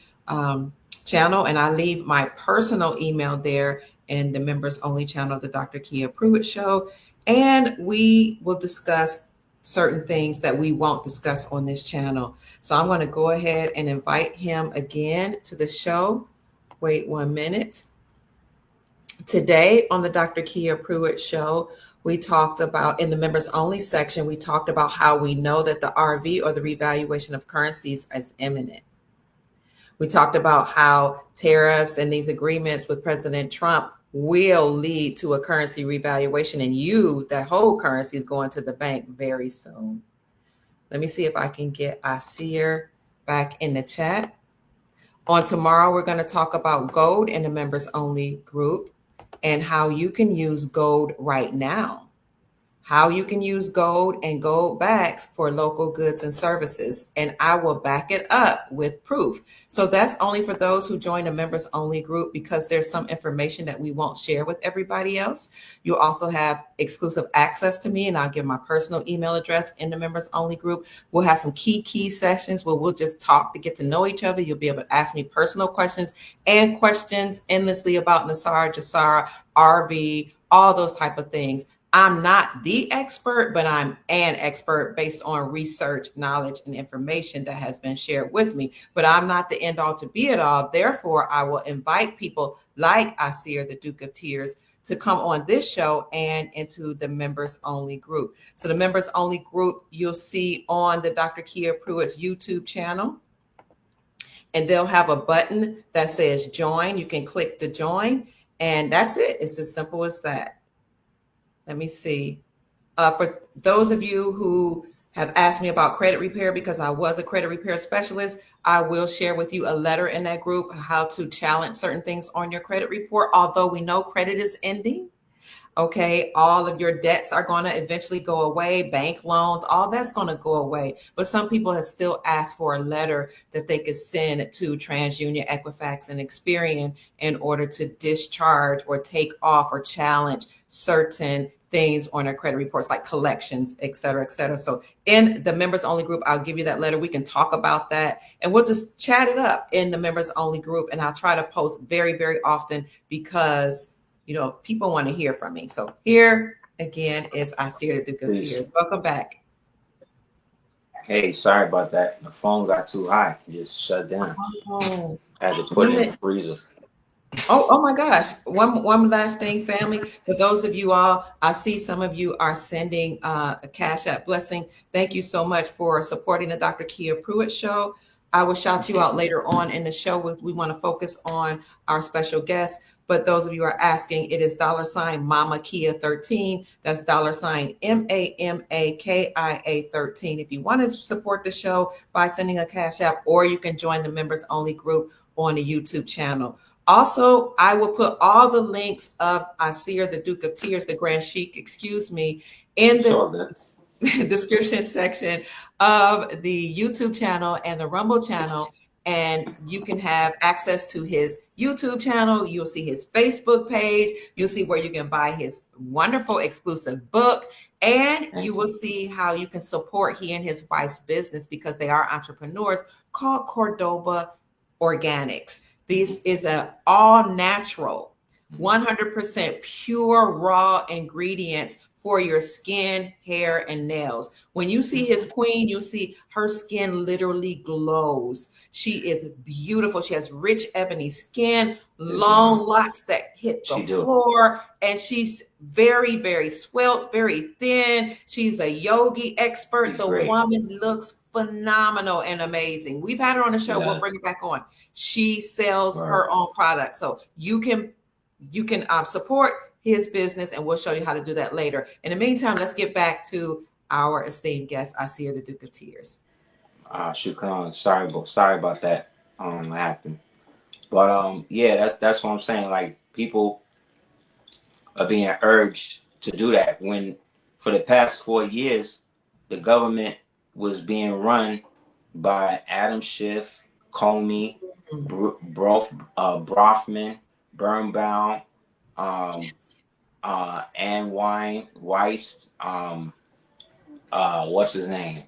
channel, and I leave my personal email there in the members only channel of the Dr. Kia Pruitt Show. And we will discuss certain things that we won't discuss on this channel. So I'm going to go ahead and invite him again to the show. Wait 1 minute. Today on the Dr. Kia Pruitt Show, we talked about, in the members only section, we talked about how we know that the RV or the revaluation of currencies is imminent. We talked about how tariffs and these agreements with President Trump will lead to a currency revaluation, and that whole currency is going to the bank very soon. Let me see if I can get Asir back in the chat. On tomorrow, we're going to talk about gold in the members only group and how you can use gold right now. How you can use gold and gold backs for local goods and services. And I will back it up with proof. So that's only for those who join the members only group, because there's some information that we won't share with everybody else. You'll also have exclusive access to me, and I'll give my personal email address in the members only group. We'll have some key sessions where we'll just talk to get to know each other. You'll be able to ask me personal questions and questions endlessly about Nassar, Jassara, RV, all those type of things. I'm not the expert, but I'm an expert based on research, knowledge, and information that has been shared with me. But I'm not the end all to be it all. Therefore, I will invite people like Asir, the Duke of Tears, to come on this show and into the members only group. So the members only group you'll see on the Dr. Kia Pruitt's YouTube channel. And they'll have a button that says join. You can click to join. And that's it. It's as simple as that. Let me see. For those of you who have asked me about credit repair, because I was a credit repair specialist, I will share with you a letter in that group, how to challenge certain things on your credit report. Although we know credit is ending, okay, all of your debts are going to eventually go away, bank loans, all that's going to go away. But some people have still asked for a letter that they could send to TransUnion, Equifax, and Experian in order to discharge or take off or challenge certain things on their credit reports, like collections, et cetera, et cetera. So in the members only group, I'll give you that letter. We can talk about that, and we'll just chat it up in the members only group. And I'll try to post very, very often, because people want to hear from me. So here again is Asir, the Duke of Tears. Welcome back. Hey, sorry about that. The phone got too hot. It just shut down. Oh. Had to put it in the freezer. Oh my gosh. One last thing, family. For those of you all, I see some of you are sending a Cash App blessing. Thank you so much for supporting the Dr. Kia Pruitt Show. I will shout you out later on in the show. We want to focus on our special guest. But those of you are asking, it is $ Mama Kia 13. That's $ MAMAKIA 13. If you want to support the show by sending a Cash App, or you can join the members only group on the YouTube channel. Also, I will put all the links of Asir, the Duke of Tears, the Grand Sheik, in the description section of the YouTube channel and the Rumble channel. And you can have access to his YouTube channel. You'll see his Facebook page. You'll see where you can buy his wonderful exclusive book. And you will see how you can support he and his wife's business, because they are entrepreneurs, called Cordoba Organics. This is an all natural, 100% pure raw ingredients for your skin, hair, and nails. When you see his queen, you'll see her skin literally glows. She is beautiful. She has rich ebony skin, long locks that hit the floor, and she's very, very svelte, very thin. She's a yogi expert. The woman looks phenomenal and amazing. We've had her on the show. We'll bring her back on. She sells her own product. So you can support his business, and we'll show you how to do that later. In the meantime, let's get back to our esteemed guest, Asir, the Duke of Tears. Shukran. Sorry about that. Happened. But that's what I'm saying. Like, people are being urged to do that, when for the past 4 years, the government was being run by Adam Schiff, Comey, Brofman, Birnbaum, Ann Weiss, what's his name?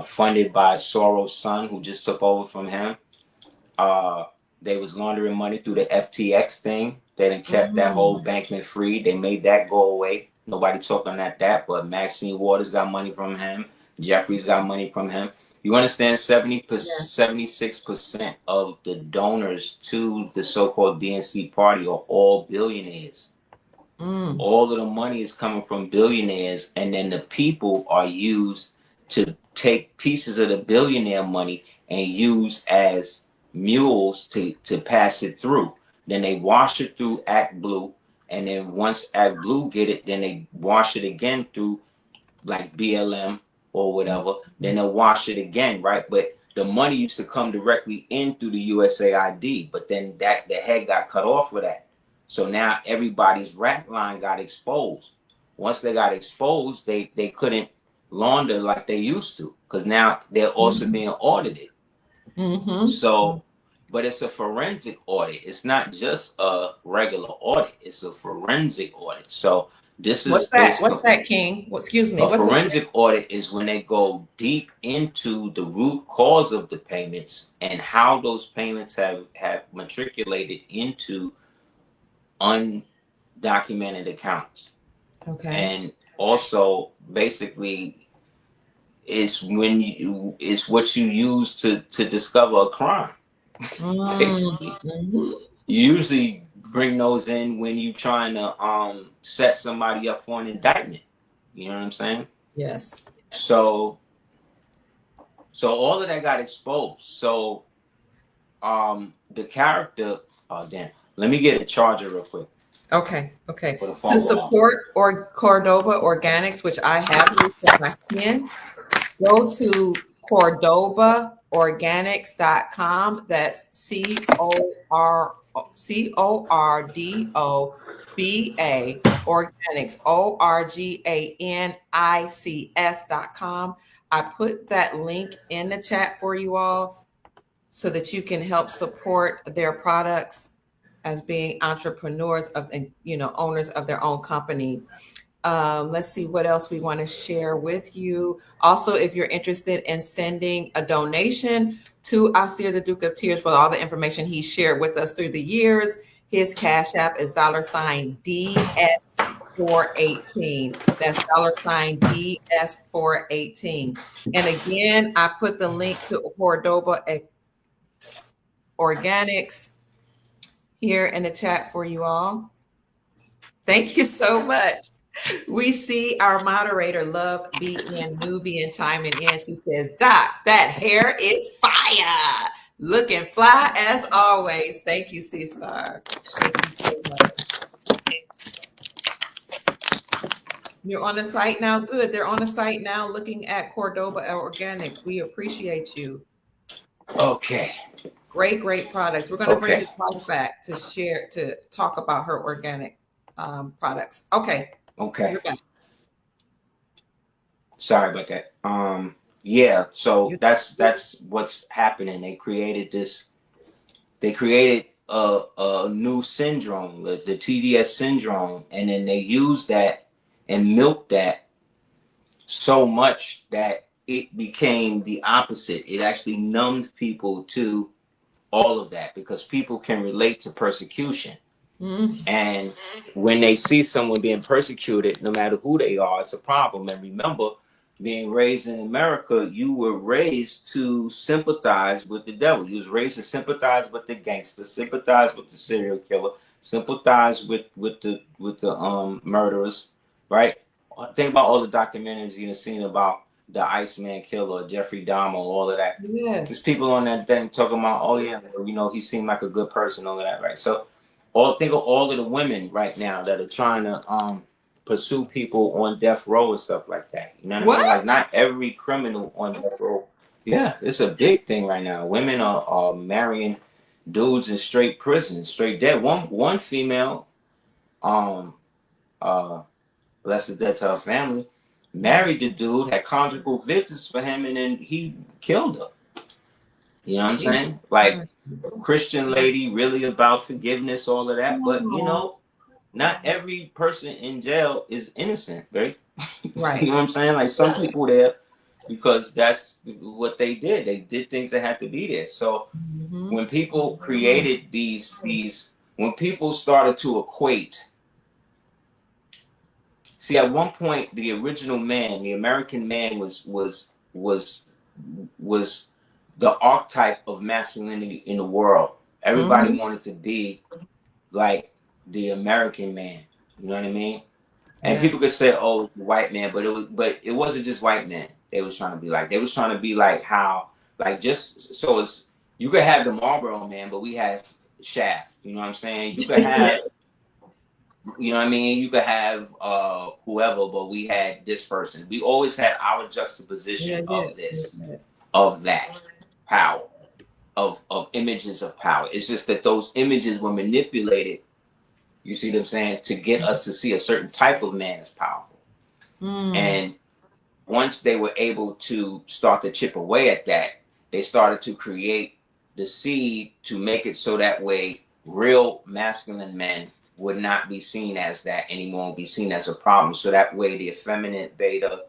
Funded by Soros' son, who just took over from him. They was laundering money through the FTX thing. They done kept that whole Bankman free. They made that go away. Nobody talking at that, but Maxine Waters got money from him. Jeffries got money from him. You understand, 76% of the donors to the so-called DNC party are all billionaires. All of the money is coming from billionaires, and then the people are used to take pieces of the billionaire money and use as mules to pass it through. Then they wash it through Act Blue, and then once Act Blue get it, then they wash it again through like BLM or whatever. Then they'll wash it again, right? But the money used to come directly in through the USAID, but then the head got cut off for that. So now everybody's rat line got exposed. Once they got exposed, they couldn't launder like they used to, because now they're also being audited. So, but it's a forensic audit. It's not just a regular audit. It's a forensic audit. So this What's is that? What's that, King? Excuse me. a forensic audit is when they go deep into the root cause of the payments and how those payments have matriculated into undocumented accounts. Okay. And also, basically, it's what you use to discover a crime. Basically, you usually bring those in when you're trying to set somebody up for an indictment. You know what I'm saying? Yes. So all of that got exposed. So the character, oh damn, let me get a charger real quick. Okay. To support Cordoba Organics, which I have used for my skin, go to CordobaOrganics.com. That's CordoBa Organics, Organics.com. I put that link in the chat for you all so that you can help support their products as being entrepreneurs of, owners of their own company. Let's see what else we want to share with you. Also, if you're interested in sending a donation to Asir, the Duke of Tears, for all the information he shared with us through the years, his Cash App is $DS418. That's $DS418. And again, I put the link to Cordoba Organics here in the chat for you all. Thank you so much. We see our moderator, Love BN Nubian, chiming in. She says, Doc, that hair is fire. Looking fly as always. Thank you, C-Star. Thank you so much. You're on the site now? Good. They're on the site now looking at Cordoba Organics. We appreciate you. Okay. Great products. We're going to bring his wife back to talk about her organic products. Okay. You're back. Sorry about that. Yeah, so that's what's happening. They created a new syndrome, the TDS syndrome, and then they used that and milked that so much that it became the opposite. It actually numbed people to all of that, because people can relate to persecution. And when they see someone being persecuted, no matter who they are, it's a problem. And remember, being raised in America, you were raised to sympathize with the devil. You was raised to sympathize with the gangster, sympathize with the serial killer, sympathize with the murderers, right? Think about all the documentaries you've seen about the Iceman killer, Jeffrey Dahmer, all of that. Yes. There's people on that thing talking about, oh yeah, he seemed like a good person, all of that, right? So think of all of the women right now that are trying to pursue people on death row and stuff like that. You know what I mean? Like, not every criminal on death row. Yeah, it's a big thing right now. Women are marrying dudes in straight prison, straight dead. One female, blessed the death to her family, married the dude, had conjugal visits for him, and then he killed her. You know what I'm saying? Like, Christian lady, really about forgiveness, all of that. But, not every person in jail is innocent, right? Right. You know what I'm saying? Like, some people there, because that's what they did. They did things that had to be there. So when people created when people started to equate, see, at one point, the original man, the American man, was the archetype of masculinity in the world. Everybody wanted to be like the American man. You know what I mean? And people could say, "Oh, white man," but it wasn't just white men. They was trying to be like how, like, just so it's, you could have the Marlboro man, but we have Shaft. You know what I'm saying? You could have, you know what I mean? You could have whoever, but we had this person. We always had our juxtaposition of this, of that. power, of images of power. It's just that those images were manipulated, you see what I'm saying, to get us to see a certain type of man as powerful. Mm. And once they were able to start to chip away at that, they started to create the seed to make it so that way real masculine men would not be seen as that anymore, be seen as a problem. So that way the effeminate beta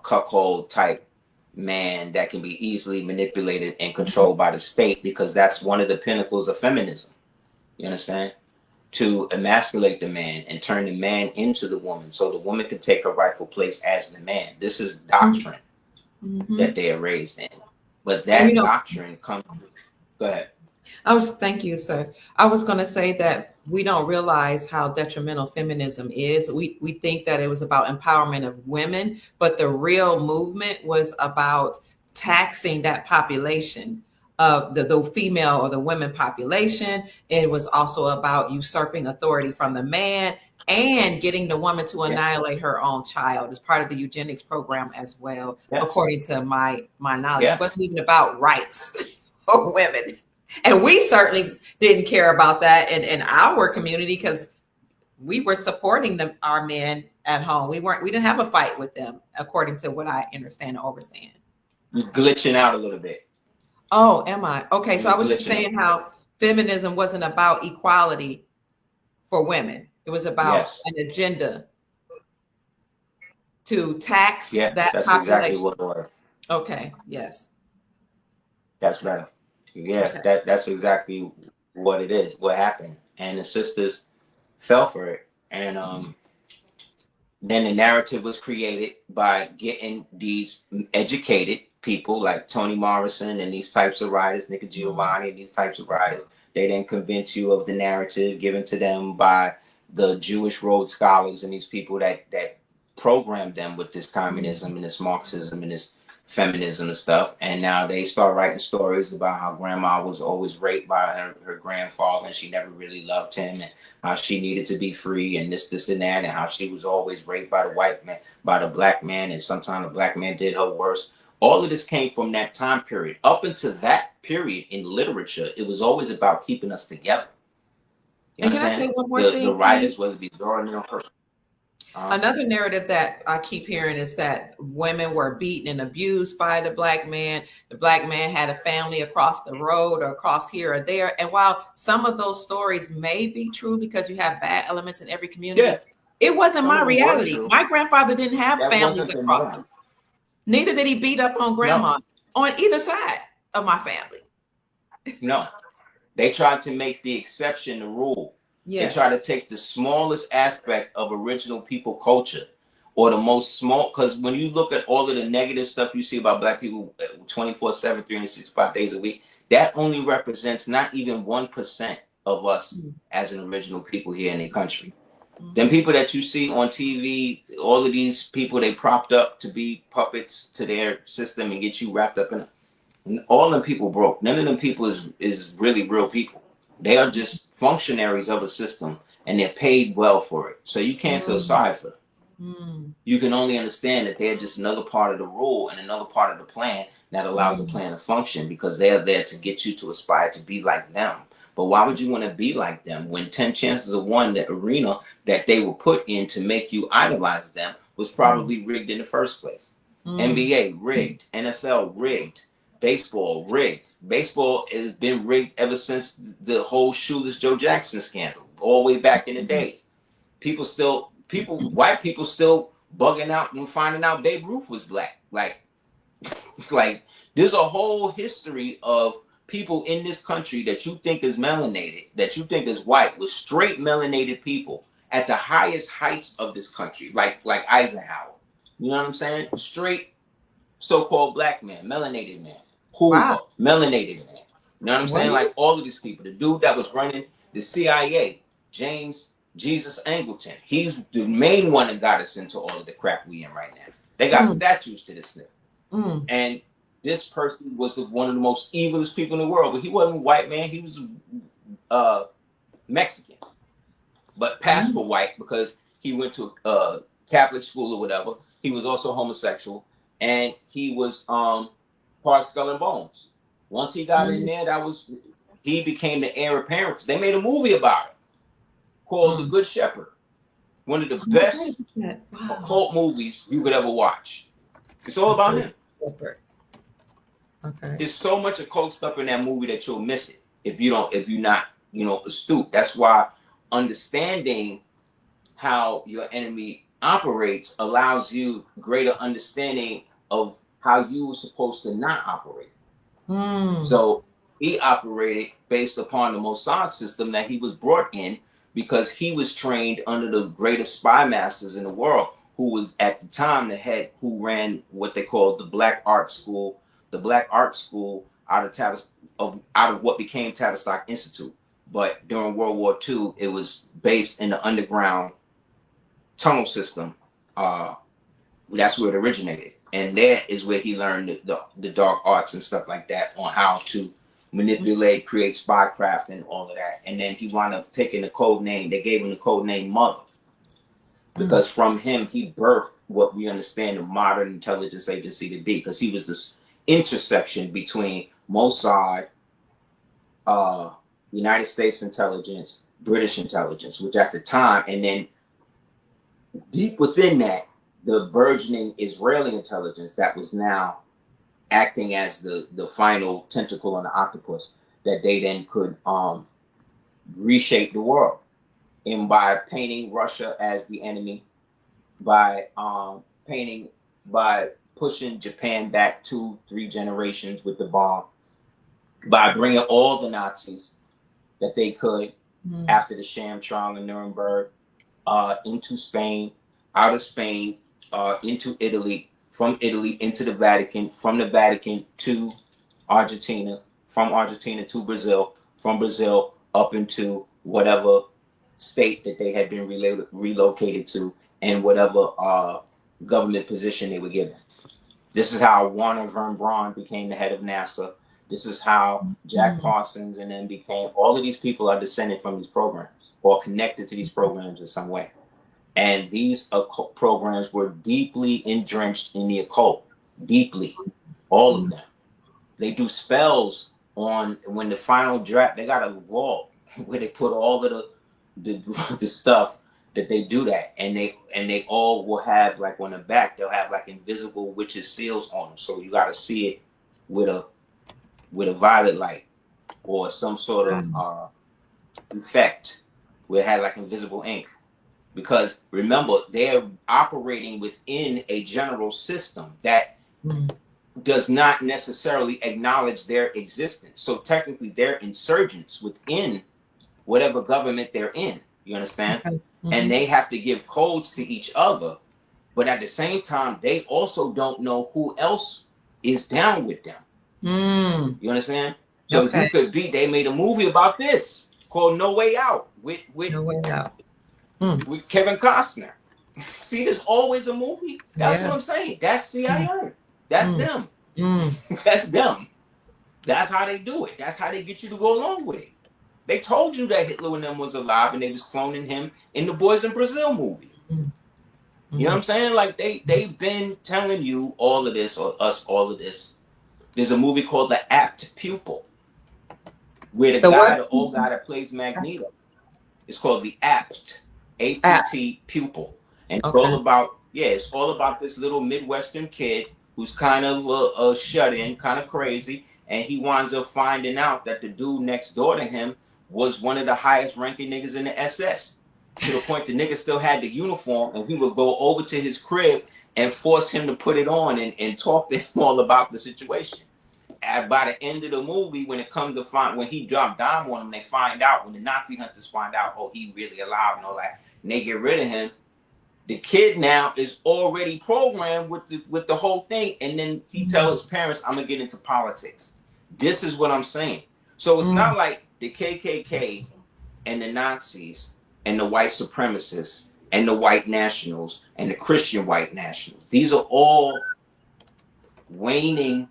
cuckold type man that can be easily manipulated and controlled by the state, because that's one of the pinnacles of feminism. You understand? To emasculate the man and turn the man into the woman so the woman can take her rightful place as the man. This is doctrine Mm-hmm. that they are raised in. But And that doctrine comes. Go ahead. thank you, sir. I was going to say that we don't realize how detrimental feminism is. We think that it was about empowerment of women, but the real movement was about taxing that population of the female or the women population. It was also about usurping authority from the man and getting the woman to annihilate her own child as part of the eugenics program as well, Yes. according to my knowledge. Yes. It wasn't even about rights for women. And we certainly didn't care about that in our community because we were supporting our men at home. We didn't have a fight with them, according to what I understand and understand. You're glitching out a little bit. Oh, am I? Okay, so You're I was just glitching saying out. how feminism wasn't about equality for women. It was about an agenda to tax that that's population. exactly what it was. Okay, yes. That's better. Yeah, Okay. that's exactly what it is, what happened. And the sisters fell for it. And then the narrative was created by getting these educated people like Toni Morrison and these types of writers, Nick Giovanni, and these types of writers. They then convince you of the narrative given to them by the Jewish Rhodes Scholars and these people that programmed them with this communism and this Marxism and this feminism and stuff. And now they start writing stories about how grandma was always raped by her grandfather and she never really loved him, and how she needed to be free, and this and that, and how she was always raped by the white man, by the black man, and sometimes the black man did her worse. All of this came from that time period. Up until that period in literature, it was always about keeping us together. You And can I understand? say one more thing? The writers, whether it be Zora Neale Hurston. Another narrative that I keep hearing is that women were beaten and abused by the black man. The black man had a family across the road or across here or there. And while some of those stories may be true because you have bad elements in every community, it wasn't my reality. My grandfather didn't have families across the road. Neither did he beat up on grandma on either side of my family. No. They tried to make the exception the rule. Yes. They try to take the smallest aspect of original people culture, or the most small, because when you look at all of the negative stuff you see about black people 24/7, 365 days a week, that only represents not even 1% of us as an original people here in the country. Them people that you see on TV, all of these people they propped up to be puppets to their system and get you wrapped up in it. All them people broke. None of them people is really real people. They are just functionaries of a system, and they're paid well for it. So you can't feel sorry for them. You can only understand that they're just another part of the rule and another part of the plan that allows the plan to function, because they're there to get you to aspire to be like them. But why would you want to be like them when 10 chances of 1 the arena that they were put in to make you idolize them was probably rigged in the first place? NBA rigged, NFL rigged, baseball rigged. Baseball has been rigged ever since the whole Shoeless Joe Jackson scandal, all the way back in the days. White people still bugging out and finding out Babe Ruth was black. Like there's a whole history of people in this country that you think is melanated, that you think is white, with straight melanated people at the highest heights of this country, like Eisenhower. You know what I'm saying? Straight so-called black man, melanated man. Hoover, melanated man. You know what I'm saying? Like all of these people. The dude that was running the CIA, James Jesus Angleton. He's the main one that got us into all of the crap we in right now. They got statues to this nigga. And this person was one of the most evilest people in the world. But he wasn't a white man. He was Mexican. But passed for white because he went to Catholic school or whatever. He was also homosexual. And he was part Skull and Bones. Once he got in there, he became the heir apparent. They made a movie about it called The Good Shepherd. One of the best occult movies you could ever watch. It's all about him. Okay. There's so much occult stuff in that movie that you'll miss it if you're not, astute. That's why understanding how your enemy operates allows you greater understanding of how you were supposed to not operate. So he operated based upon the Mossad system that he was brought in because he was trained under the greatest spy masters in the world, who was at the time the head who ran what they called the Black Art School out of what became Tavistock Institute. But during World War II, it was based in the underground tunnel system. That's where it originated. And that is where he learned the dark arts and stuff like that on how to manipulate, create spycraft and all of that. And then he wound up taking the code name. They gave him the code name Mother. Because from him, he birthed what we understand the modern intelligence agency to be. Because he was this intersection between Mossad, United States intelligence, British intelligence, which at the time, and then deep within that, the burgeoning Israeli intelligence that was now acting as the final tentacle on the octopus, that they then could reshape the world. And by painting Russia as the enemy, by pushing Japan back 2-3 generations with the bomb, by bringing all the Nazis that they could after the Shamtrong and Nuremberg into Spain, out of Spain, into Italy, from Italy into the Vatican, from the Vatican to Argentina, from Argentina to Brazil, from Brazil up into whatever state that they had been relocated to, and whatever government position they were given. This is how Warner Von Braun became the head of NASA. This is how Jack Parsons and then became, all of these people are descended from these programs or connected to these programs in some way. And these occult programs were deeply entrenched in the occult, deeply, all of them. They do spells on, when the final draft, they got a vault where they put all of the stuff that they do that. And they all will have, like on the back, they'll have like invisible witches seals on them. So you got to see it with a violet light or some sort of effect where it had like invisible ink. Because remember, they're operating within a general system that does not necessarily acknowledge their existence. So technically, they're insurgents within whatever government they're in. You understand? And they have to give codes to each other. But at the same time, they also don't know who else is down with them. You understand? So you could be, they made a movie about this called No Way Out with Kevin Costner. See, there's always a movie. That's what I'm saying. That's CIA. That's them. That's them. That's how they do it. That's how they get you to go along with it. They told you that Hitler and them was alive and they was cloning him in the Boys in Brazil movie. You know what I'm saying? Like they've been telling you all of this, or us all of this. There's a movie called The Apt Pupil, where the old guy that plays Magneto. It's called The Apt, A-P-T, Pupil. And it's all about this little Midwestern kid who's kind of a shut-in, kind of crazy, and he winds up finding out that the dude next door to him was one of the highest ranking niggas in the SS. To the point the nigga still had the uniform, and he would go over to his crib and force him to put it on and talk to him all about the situation. And by the end of the movie, when he dropped dime on him, they find out, when the Nazi hunters find out, oh, he really alive and all that, and they get rid of him. The kid now is already programmed with the whole thing, and then he tells his parents, I'm gonna get into politics. This is what I'm saying. So it's not like the KKK and the Nazis and the white supremacists and the white nationals and the Christian white nationals. These are all waning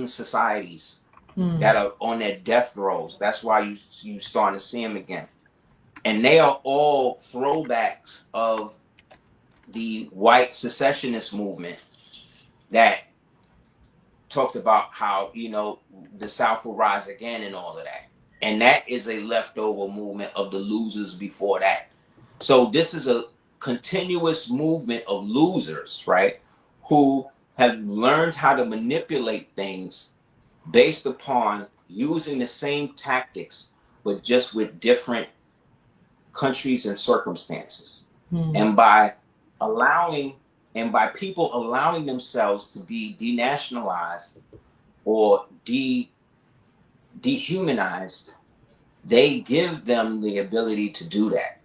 societies that are on their death throes. That's why you starting to see them again. And they are all throwbacks of the white secessionist movement that talked about how, you know, the South will rise again and all of that. And that is a leftover movement of the losers before that. So this is a continuous movement of losers, right? Who have learned how to manipulate things based upon using the same tactics, but just with different countries and circumstances. And by allowing, and by people allowing themselves to be denationalized or dehumanized, they give them the ability to do that.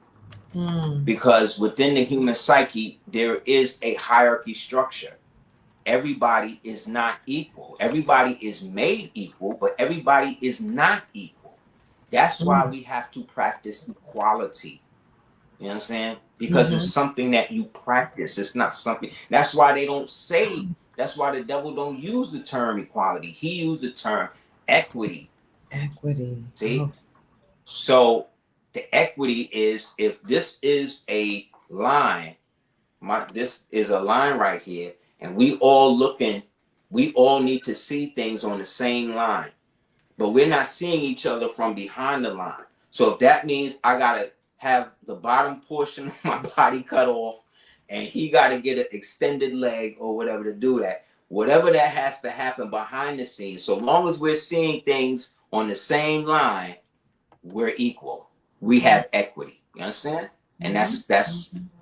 Because within the human psyche, there is a hierarchy structure. Everybody is not equal. Everybody is made equal, but everybody is not equal. That's why we have to practice equality. You know what I'm saying? Because it's something that you practice. It's not something. That's why they don't say. That's why the devil don't use the term equality. He used the term equity. Equity. See? So the equity is, if this is a line, this is a line right here, and we all need to see things on the same line, but we're not seeing each other from behind the line. So if that means I gotta have the bottom portion of my body cut off, and he gotta get an extended leg or whatever to do that, whatever that has to happen behind the scenes, so long as we're seeing things on the same line, we're equal. We have equity. You understand? And that's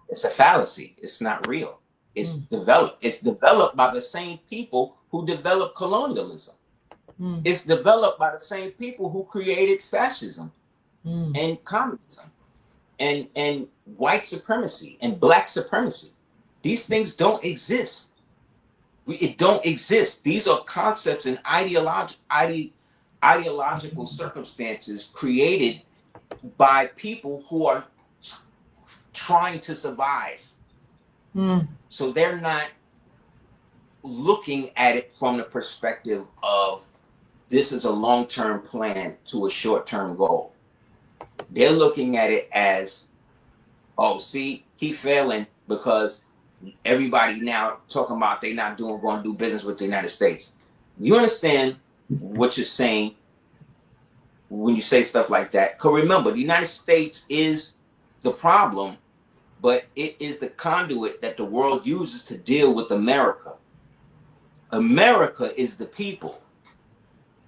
it's a fallacy. It's not real. It's developed. It's developed by the same people who developed colonialism. It's developed by the same people who created fascism and communism and white supremacy and black supremacy. These things don't exist. It don't exist. These are concepts and ideological circumstances created by people who are trying to survive. So they're not looking at it from the perspective of this is a long-term plan to a short-term goal. They're looking at it as, oh, see, he failing because everybody now talking about they not going to do business with the United States. You understand what you're saying when you say stuff like that? Because remember, the United States is the problem, but it is the conduit that the world uses to deal with America. America is the people.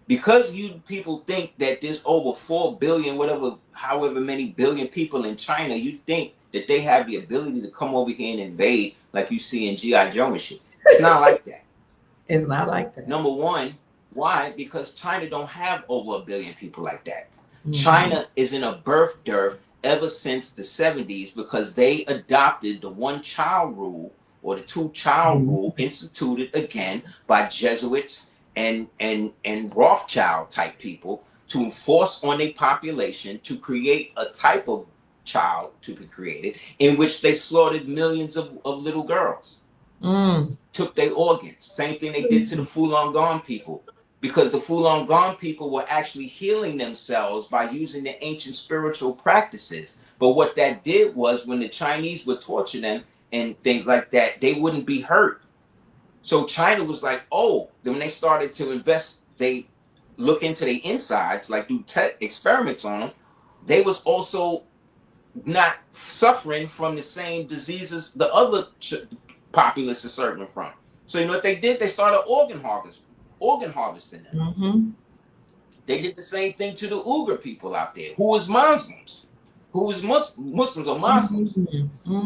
Because you people think that there's over 4 billion, however many billion people in China, you think that they have the ability to come over here and invade like you see in G.I. Joe and shit. It's not like that. It's not like that. Number one, why? Because China don't have over 1 billion people like that. China is in a birth dearth ever since the 70s because they adopted the one-child rule or the two-child rule instituted again by Jesuits and Rothschild type people to enforce on a population to create a type of child to be created in which they slaughtered millions of little girls, took their organs. Same thing they did to the Falun Gong people, because the Falun Gong people were actually healing themselves by using the ancient spiritual practices. But what that did was when the Chinese would torture them and things like that, they wouldn't be hurt. So China was like, oh, then when they started to invest, they look into their insides, like do experiments on them. They was also not suffering from the same diseases the other populace is suffering from. So you know what they did? They started organ harvesting them. They did the same thing to the Uyghur people out there, who was Muslims, Muslims or Muslims.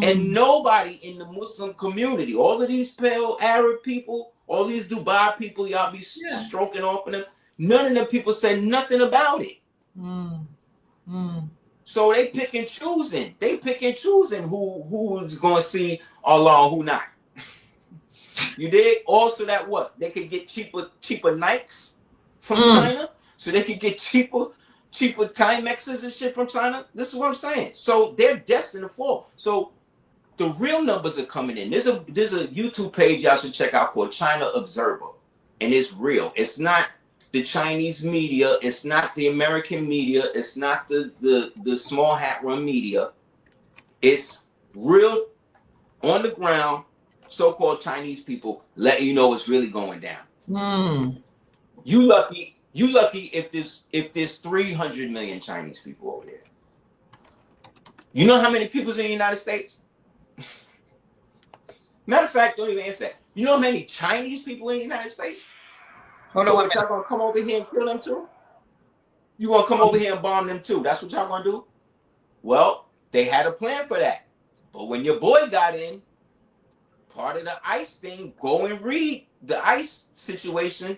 And nobody in the Muslim community, all of these pale Arab people, all these Dubai people, y'all be stroking off of them, none of them people said nothing about it. So they pick and choosing. Who's going to see Allah, who not. You dig? Also that what? They could get cheaper Nikes from China, so they could get cheaper Timexes and shit from China. This is what I'm saying. So they're destined to fall. So the real numbers are coming in. There's a YouTube page y'all should check out called China Observer, and it's real. It's not the Chinese media. It's not the American media. It's not the small hat run media. It's real on the ground. So-called Chinese people letting you know what's really going down. Mm. You lucky. You lucky if there's 300 million Chinese people over there. You know how many people's in the United States? Matter of fact, don't even answer that. You know how many Chinese people in the United States? Hold on So one what y'all minute. gonna come over here and kill them too? You gonna come over here and bomb them too? That's what y'all gonna do? Well, they had a plan for that. But when your boy got in, part of the ICE thing, go and read the ICE situation,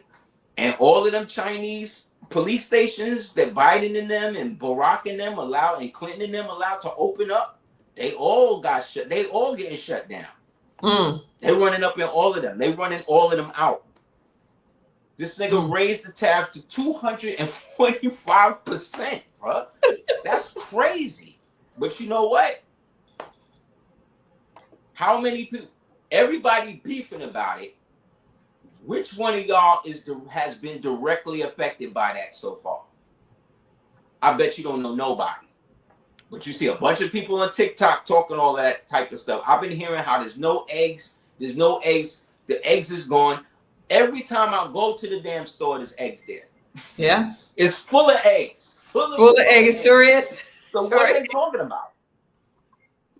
and all of them Chinese police stations that Biden and them and Barack and them allowed and Clinton and them allowed to open up, they all got shut. They all getting shut down. Mm. They running up in all of them. They running all of them out. This nigga raised the tariffs to 245%, bro. That's crazy. But you know what? How many people? Everybody beefing about it. Which one of y'all has been directly affected by that so far? I bet you don't know nobody. But you see a bunch of people on TikTok talking all that type of stuff. I've been hearing how there's no eggs. There's no eggs. The eggs is gone. Every time I go to the damn store, there's eggs there. Yeah. It's full of eggs. Full of eggs. Sure is. So what are they talking about?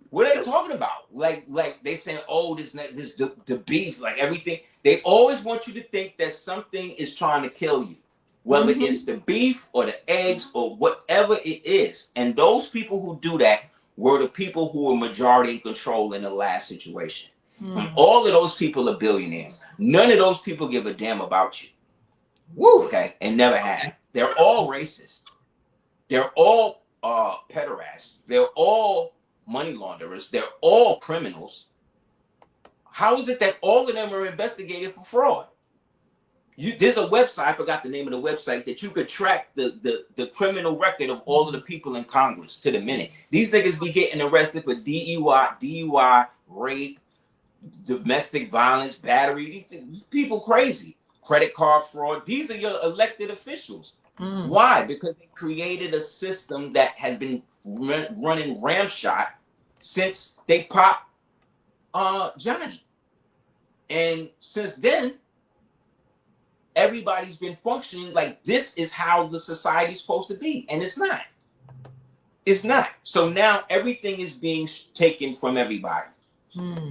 What are they talking about? Like they saying, oh, this the beef, like everything. They always want you to think that something is trying to kill you, whether it's the beef or the eggs or whatever it is. And those people who do that were the people who were majority in control in the last situation. And all of those people are billionaires. None of those people give a damn about you. Woo. Okay, and never have. They're all racist. They're all pederasts. They're all money launderers. They're all criminals. How is it that all of them are investigated for fraud? There's a website, I forgot the name of the website, that you could track the criminal record of all of the people in Congress to the minute. These niggas be getting arrested for DUI, rape, domestic violence, battery. These people crazy. Credit card fraud. These are your elected officials. Why? Because they created a system that had been running ramshot since they popped Johnny. And since then, everybody's been functioning like this is how the society's supposed to be. And it's not. It's not. So now everything is being taken from everybody.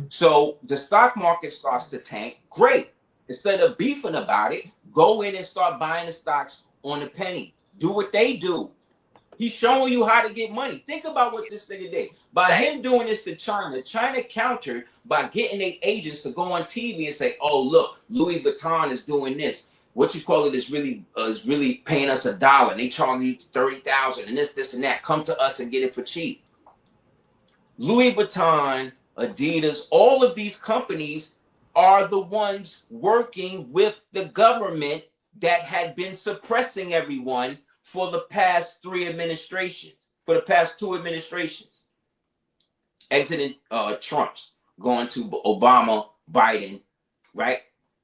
So the stock market starts to tank. Great. Instead of beefing about it, go in and start buying the stocks on the penny. Do what they do. He's showing you how to get money. Think about what this nigga did. By him doing this to China, China countered by getting their agents to go on TV and say, oh, look, Louis Vuitton is doing this. What you call it is really paying us $1. And they charge you $30,000 and this, and that. Come to us and get it for cheap. Louis Vuitton, Adidas, all of these companies are the ones working with the government that had been suppressing everyone for the past 2 administrations. Exiting Trump's, going to Obama, Biden, right?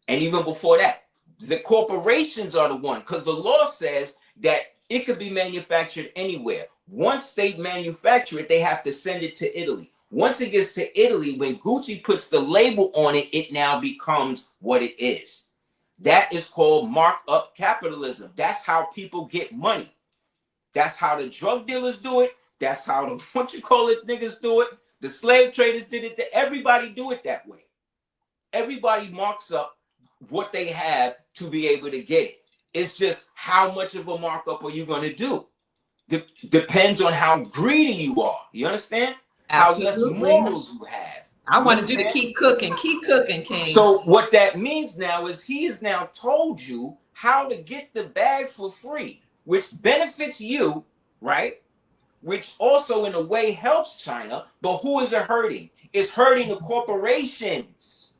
And even before that, the corporations are the one, because the law says that it could be manufactured anywhere. Once they manufacture it, they have to send it to Italy. Once it gets to Italy, when Gucci puts the label on it, it now becomes what it is. That is called markup capitalism. That's how people get money. That's how the drug dealers do it. That's how the niggas do it. The slave traders did it. Everybody do it that way. Everybody marks up what they have to be able to get it. It's just how much of a markup are you going to do? Depends on how greedy you are. You understand? Absolutely. How less morals you have. I wanted you to keep cooking, King. So what that means now is he has now told you how to get the bag for free, which benefits you, right? Which also in a way helps China, but who is it hurting? It's hurting the corporations.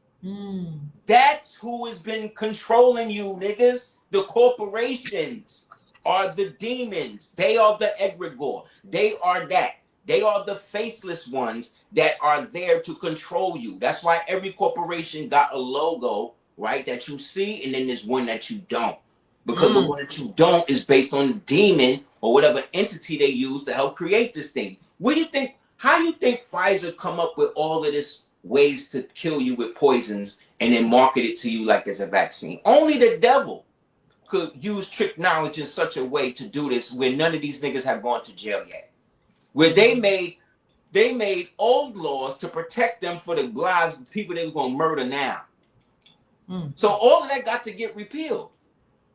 That's who has been controlling you, niggas. The corporations are the demons. They are the egregore. They are that. They are the faceless ones that are there to control you. That's why every corporation got a logo, right, that you see, and then there's one that you don't. Because the one that you don't is based on the demon or whatever entity they use to help create this thing. What do you think? How do you think Pfizer come up with all of this ways to kill you with poisons and then market it to you like it's a vaccine. Only the devil could use trick knowledge in such a way to do this where none of these niggas have gone to jail yet. Where they made old laws to protect them for the lives of people they were going to murder now. So all of that got to get repealed.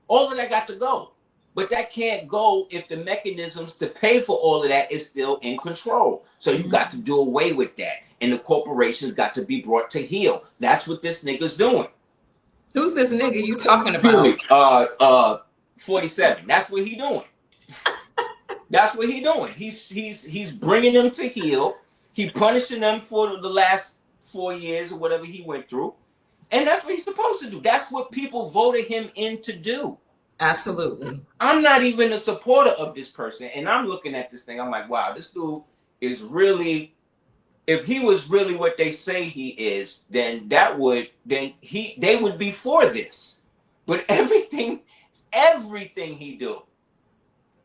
All of that got to go. But that can't go if the mechanisms to pay for all of that is still in control. So you got to do away with that. And the corporations got to be brought to heel. That's what this nigga's doing. Who's this nigga you talking about? 47. That's what he doing. That's what he doing. He's bringing them to heel. He punishing them for the last 4 years or whatever he went through. And that's what he's supposed to do. That's what people voted him in to do. Absolutely. I'm not even a supporter of this person. And I'm looking at this thing. I'm like, wow, this dude is really, if he was really what they say he is, then they would be for this. But everything he do,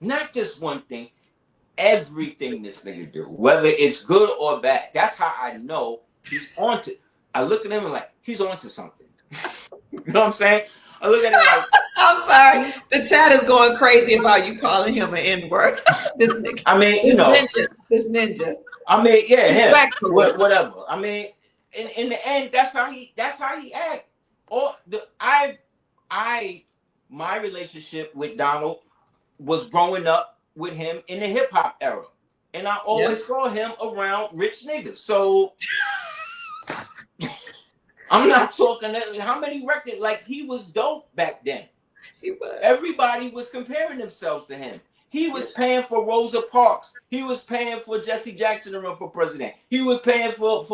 not just one thing, everything this nigga do, whether it's good or bad, that's how I know he's onto. I look at him and like, he's onto something. You know what I'm saying? I look at him like, I'm sorry. The chat is going crazy about you calling him an N-word. This nigga. I mean, this ninja. I mean, yeah, him, Respectfully. whatever. I mean, in the end, that's how he act. My relationship with Donald was growing up with him in the hip hop era, and I always saw him around rich niggas. So I'm not talking how many records, like he was dope back then. He was. Everybody was comparing themselves to him. He was paying for Rosa Parks. He was paying for Jesse Jackson to run for president. He was paying for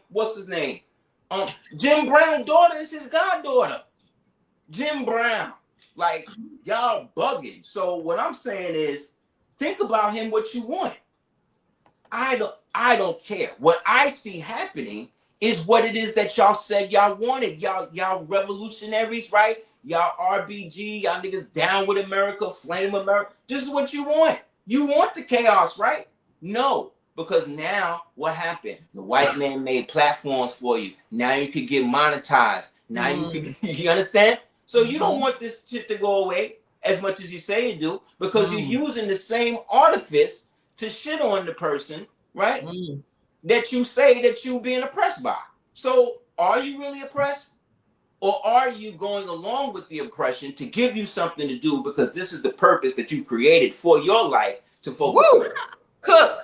what's his name? Jim Brown's daughter is his goddaughter. Jim Brown. Like, y'all bugging. So what I'm saying is, think about him what you want. I don't care. What I see happening is what it is that y'all said y'all wanted. Y'all revolutionaries, right? Y'all RBG, y'all niggas down with America, flame America. This is what you want. You want the chaos, right? No, because now what happened? The white man made platforms for you. Now you can get monetized. Now you understand? So you don't want this shit to go away as much as you say you do, because you're using the same artifice to shit on the person, right? That you say that you're being oppressed by. So are you really oppressed? Or are you going along with the oppression to give you something to do because this is the purpose that you've created for your life to focus on? Cook.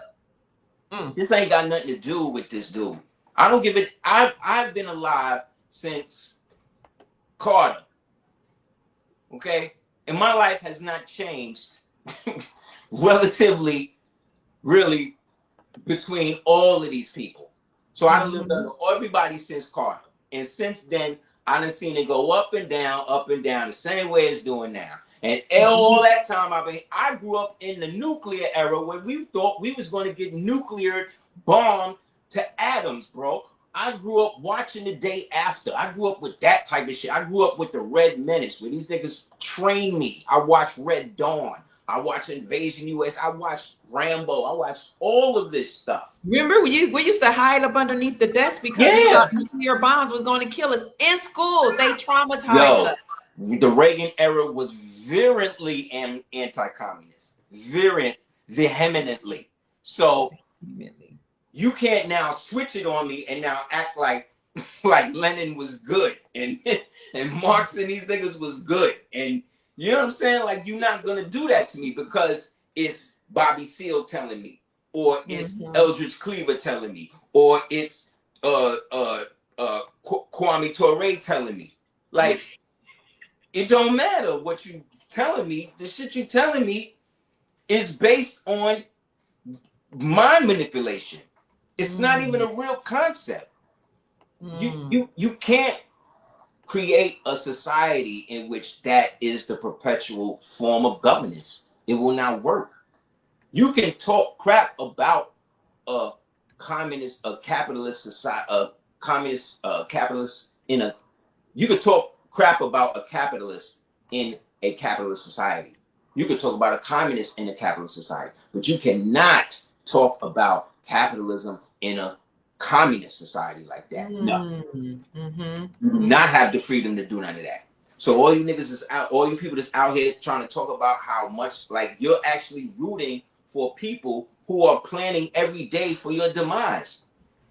This ain't got nothing to do with this dude. I don't give it. I've been alive since Carter. Okay? And my life has not changed relatively, really, between all of these people. So I done lived under everybody since Carter. And since then, I done seen it go up and down, the same way it's doing now. And all that time I grew up in the nuclear era where we thought we was going to get nuclear bombed to atoms, bro. I grew up watching The Day After. I grew up with that type of shit. I grew up with the Red Menace, where these niggas trained me. I watched Red Dawn. I watched Invasion US. I watched Rambo. I watched all of this stuff. Remember, we used to hide up underneath the desk because we thought nuclear bombs was going to kill us. In school, they traumatized us. The Reagan era was virulently anti-communist. Vehemently. So you can't now switch it on me and now act like Lenin was good and Marx and these niggas was good. And you know what I'm saying? Like, you're not going to do that to me because it's Bobby Seale telling me, or it's Eldridge Cleaver telling me, or it's Kwame Ture telling me. Like, it don't matter what you telling me. The shit you telling me is based on mind manipulation. It's not even a real concept. You can't create a society in which that is the perpetual form of governance. It will not work. You can talk crap about a communist, a capitalist society, you could talk crap about a capitalist in a capitalist society. You could talk about a communist in a capitalist society, but you cannot talk about capitalism in a communist society like that. No. Mm-hmm. You do not have the freedom to do none of that. So all you niggas is out, all you people that's out here trying to talk about how much, like, you're actually rooting for people who are planning every day for your demise.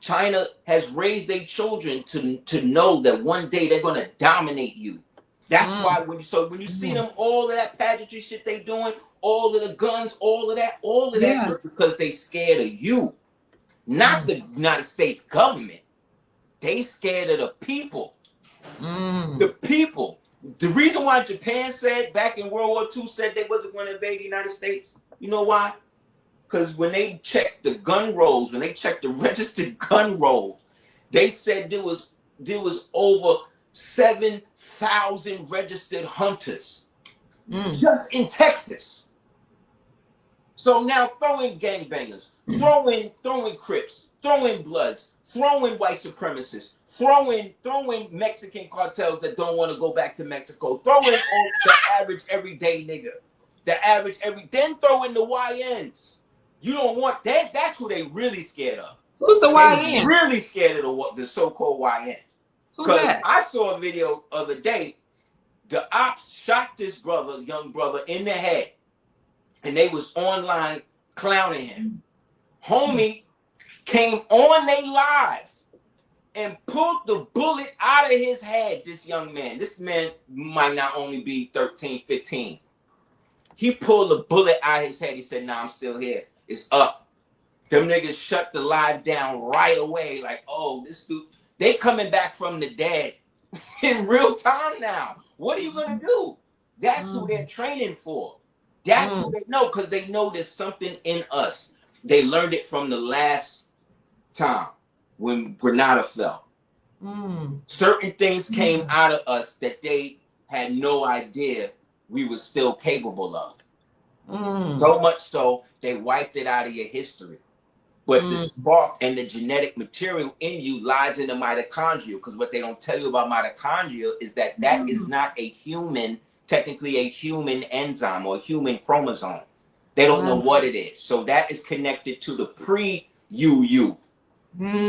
China has raised their children to know that one day they're gonna dominate you. That's why when you see them, all of that pageantry shit they doing, all of the guns, all of that Yeah. is because they scared of you, not the United States government. They scared of the people. The people. The reason why Japan said back in World War II said they wasn't going to invade the United States, you know why? Because when they checked the gun rolls, when they checked the registered gun rolls, they said there was over 7,000 registered hunters just in Texas. So now throw in gangbangers, throw in Crips, throw in Bloods, throw in white supremacists, throw in Mexican cartels that don't want to go back to Mexico, throw in the average everyday nigga, then throw in the YNs. You don't want that. That's who they really scared of. Who's the YN? Really scared of the so-called YNs. Who's that? I saw a video the other day. The ops shot this young brother in the head. And they was online clowning him. Homie came on they live and pulled the bullet out of his head, this young man. This man might not only be 13, 15. He pulled the bullet out of his head. He said, nah, I'm still here. It's up. Them niggas shut the live down right away. Like, oh, this dude, they coming back from the dead in real time now. What are you going to do? That's who they're training for. That's who they know, because they know there's something in us. They learned it from the last time when Grenada fell. Certain things came out of us that they had no idea we were still capable of. So much so, they wiped it out of your history. But the spark and the genetic material in you lies in the mitochondria, because what they don't tell you about mitochondria is that is not a human, technically a human enzyme or a human chromosome. They don't know what it is. So that is connected to the pre-you.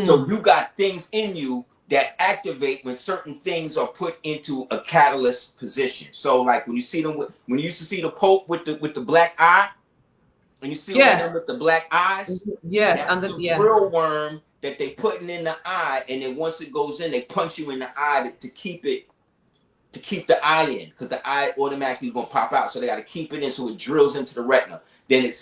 So you got things in you that activate when certain things are put into a catalyst position. So like when you see them, when you used to see the Pope with the black eye, and you see them with the black eyes, that's the real worm that they putting in the eye, and then once it goes in, they punch you in the eye to keep the eye in, because the eye automatically is going to pop out. So they got to keep it in so it drills into the retina. Then it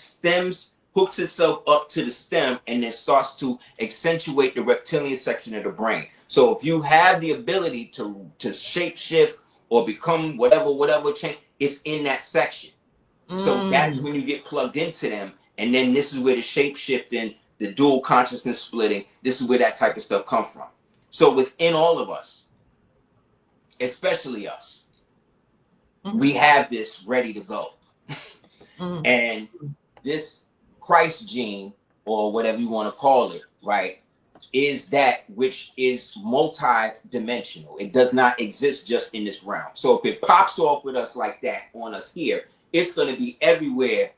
hooks itself up to the stem, and then starts to accentuate the reptilian section of the brain. So if you have the ability to shape shift or become whatever change, it's in that section. So that's when you get plugged into them. And then this is where the shape shifting, the dual consciousness splitting, this is where that type of stuff comes from. So within all of us, especially us, we have this ready to go. And this Christ gene, or whatever you want to call it, right, is that which is multi-dimensional. It does not exist just in this realm. So if it pops off with us like that on us here, it's going to be everywhere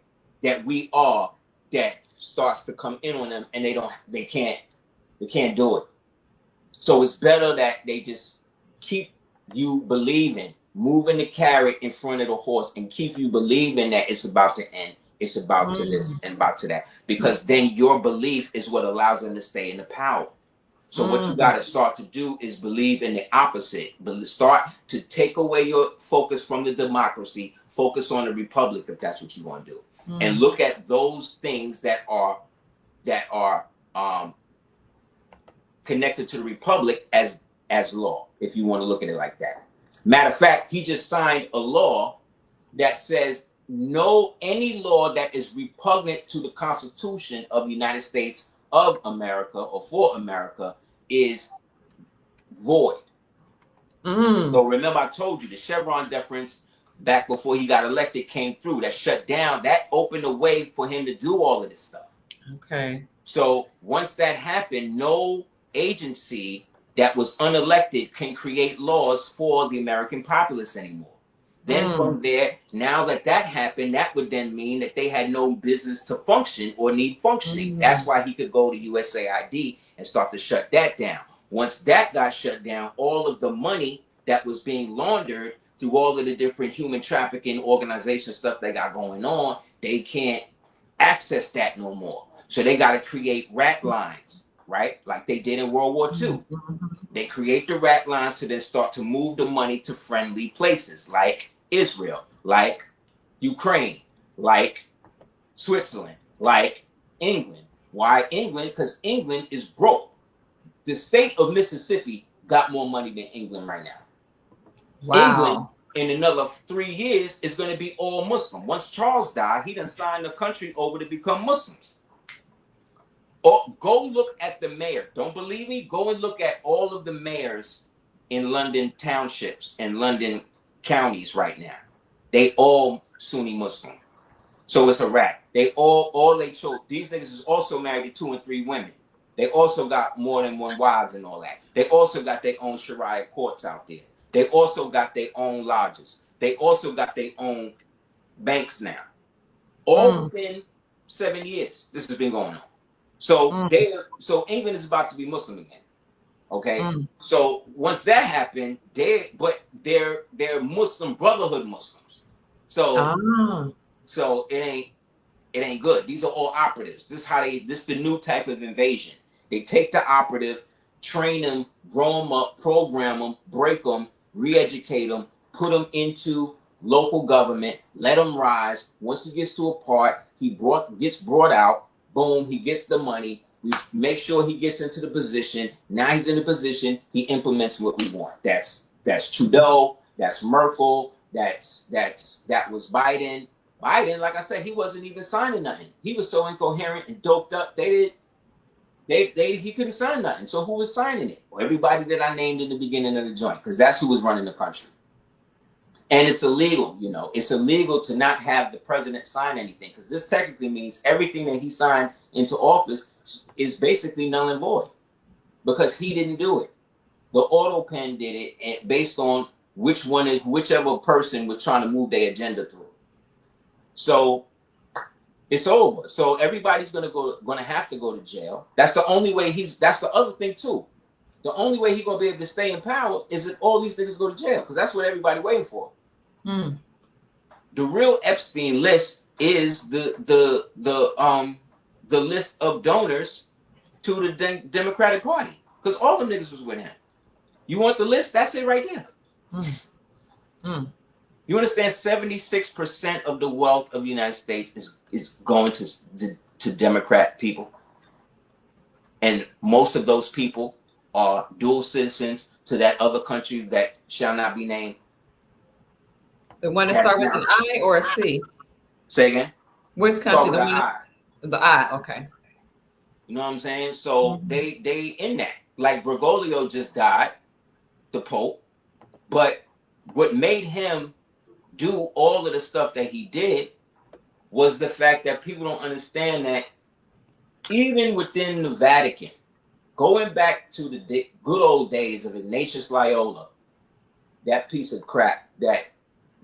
that we are, that starts to come in on them, and they can't do it. So it's better that they just keep you believing, moving the carrot in front of the horse, and keep you believing that it's about to end. It's about to this and about to that, because then your belief is what allows them to stay in the power. So what you got to start to do is believe in the opposite. But start to take away your focus from the democracy, focus on the republic, if that's what you want to do, and look at those things that are connected to the republic as law, if you want to look at it like that. Matter of fact, he just signed a law that says any law that is repugnant to the Constitution of the United States of America or for America is void. So remember, I told you the Chevron deference back before he got elected came through. That shut down, that opened the way for him to do all of this stuff. Okay. So once that happened, no agency that was unelected can create laws for the American populace anymore. Then from there, now that happened, that would then mean that they had no business to function or need functioning. That's why he could go to USAID and start to shut that down. Once that got shut down, all of the money that was being laundered through all of the different human trafficking organization stuff they got going on, they can't access that no more. So they got to create rat lines, right? Like they did in World War II. They create the rat lines to then start to move the money to friendly places like Israel, like Ukraine, like Switzerland, like England. Why England? Because England is broke. The state of Mississippi got more money than England right now. Wow. England, in another 3 years, is going to be all Muslim. Once Charles died, he done signed the country over to become Muslims. Or go look at the mayor. Don't believe me? Go and look at all of the mayors in London townships and London counties right now. They all Sunni Muslim. So it's a wrap. They all they chose. These niggas is also married to 2 and 3 women. They also got more than one wives and all that. They also got their own Sharia courts out there. They also got their own lodges. They also got their own banks now. All within 7 years, this has been going on. So so England is about to be Muslim again. Okay. So once that happened, they're Muslim Brotherhood Muslims. So so it ain't good. These are all operatives. This is the new type of invasion. They take the operative, train them, grow them up, program them, break them, re-educate them, put them into local government, let him rise. Once he gets to a part, gets brought out. Boom, he gets the money. We make sure he gets into the position. Now he's in the position. He implements what we want. That's Trudeau. That's Merkel. That was Biden. Biden, like I said, he wasn't even signing nothing. He was so incoherent and doped up. He couldn't sign nothing. So who was signing it? Well, everybody that I named in the beginning of the joint, because that's who was running the country. And it's illegal, It's illegal to not have the president sign anything, because this technically means everything that he signed into office is basically null and void, because he didn't do it. The auto pen did it, and based on whichever person was trying to move their agenda through. So it's over. So everybody's gonna have to go to jail. That's the only way that's the other thing too. The only way he's gonna be able to stay in power is if all these niggas go to jail, because that's what everybody's waiting for. The real Epstein list is the list of donors to the Democratic Party, because all the niggas was with him. You want the list? That's it right there. You understand? 76% of the wealth of the United States is going to Democrat people, and most of those people are dual citizens to that other country that shall not be named. The one that starts with an I or a C? Say again? Which country? The I. The I, okay. You know what I'm saying? So they in that. Like Bergoglio just died, the Pope. But what made him do all of the stuff that he did was the fact that people don't understand that even within the Vatican, going back to the good old days of Ignatius Loyola, that piece of crap that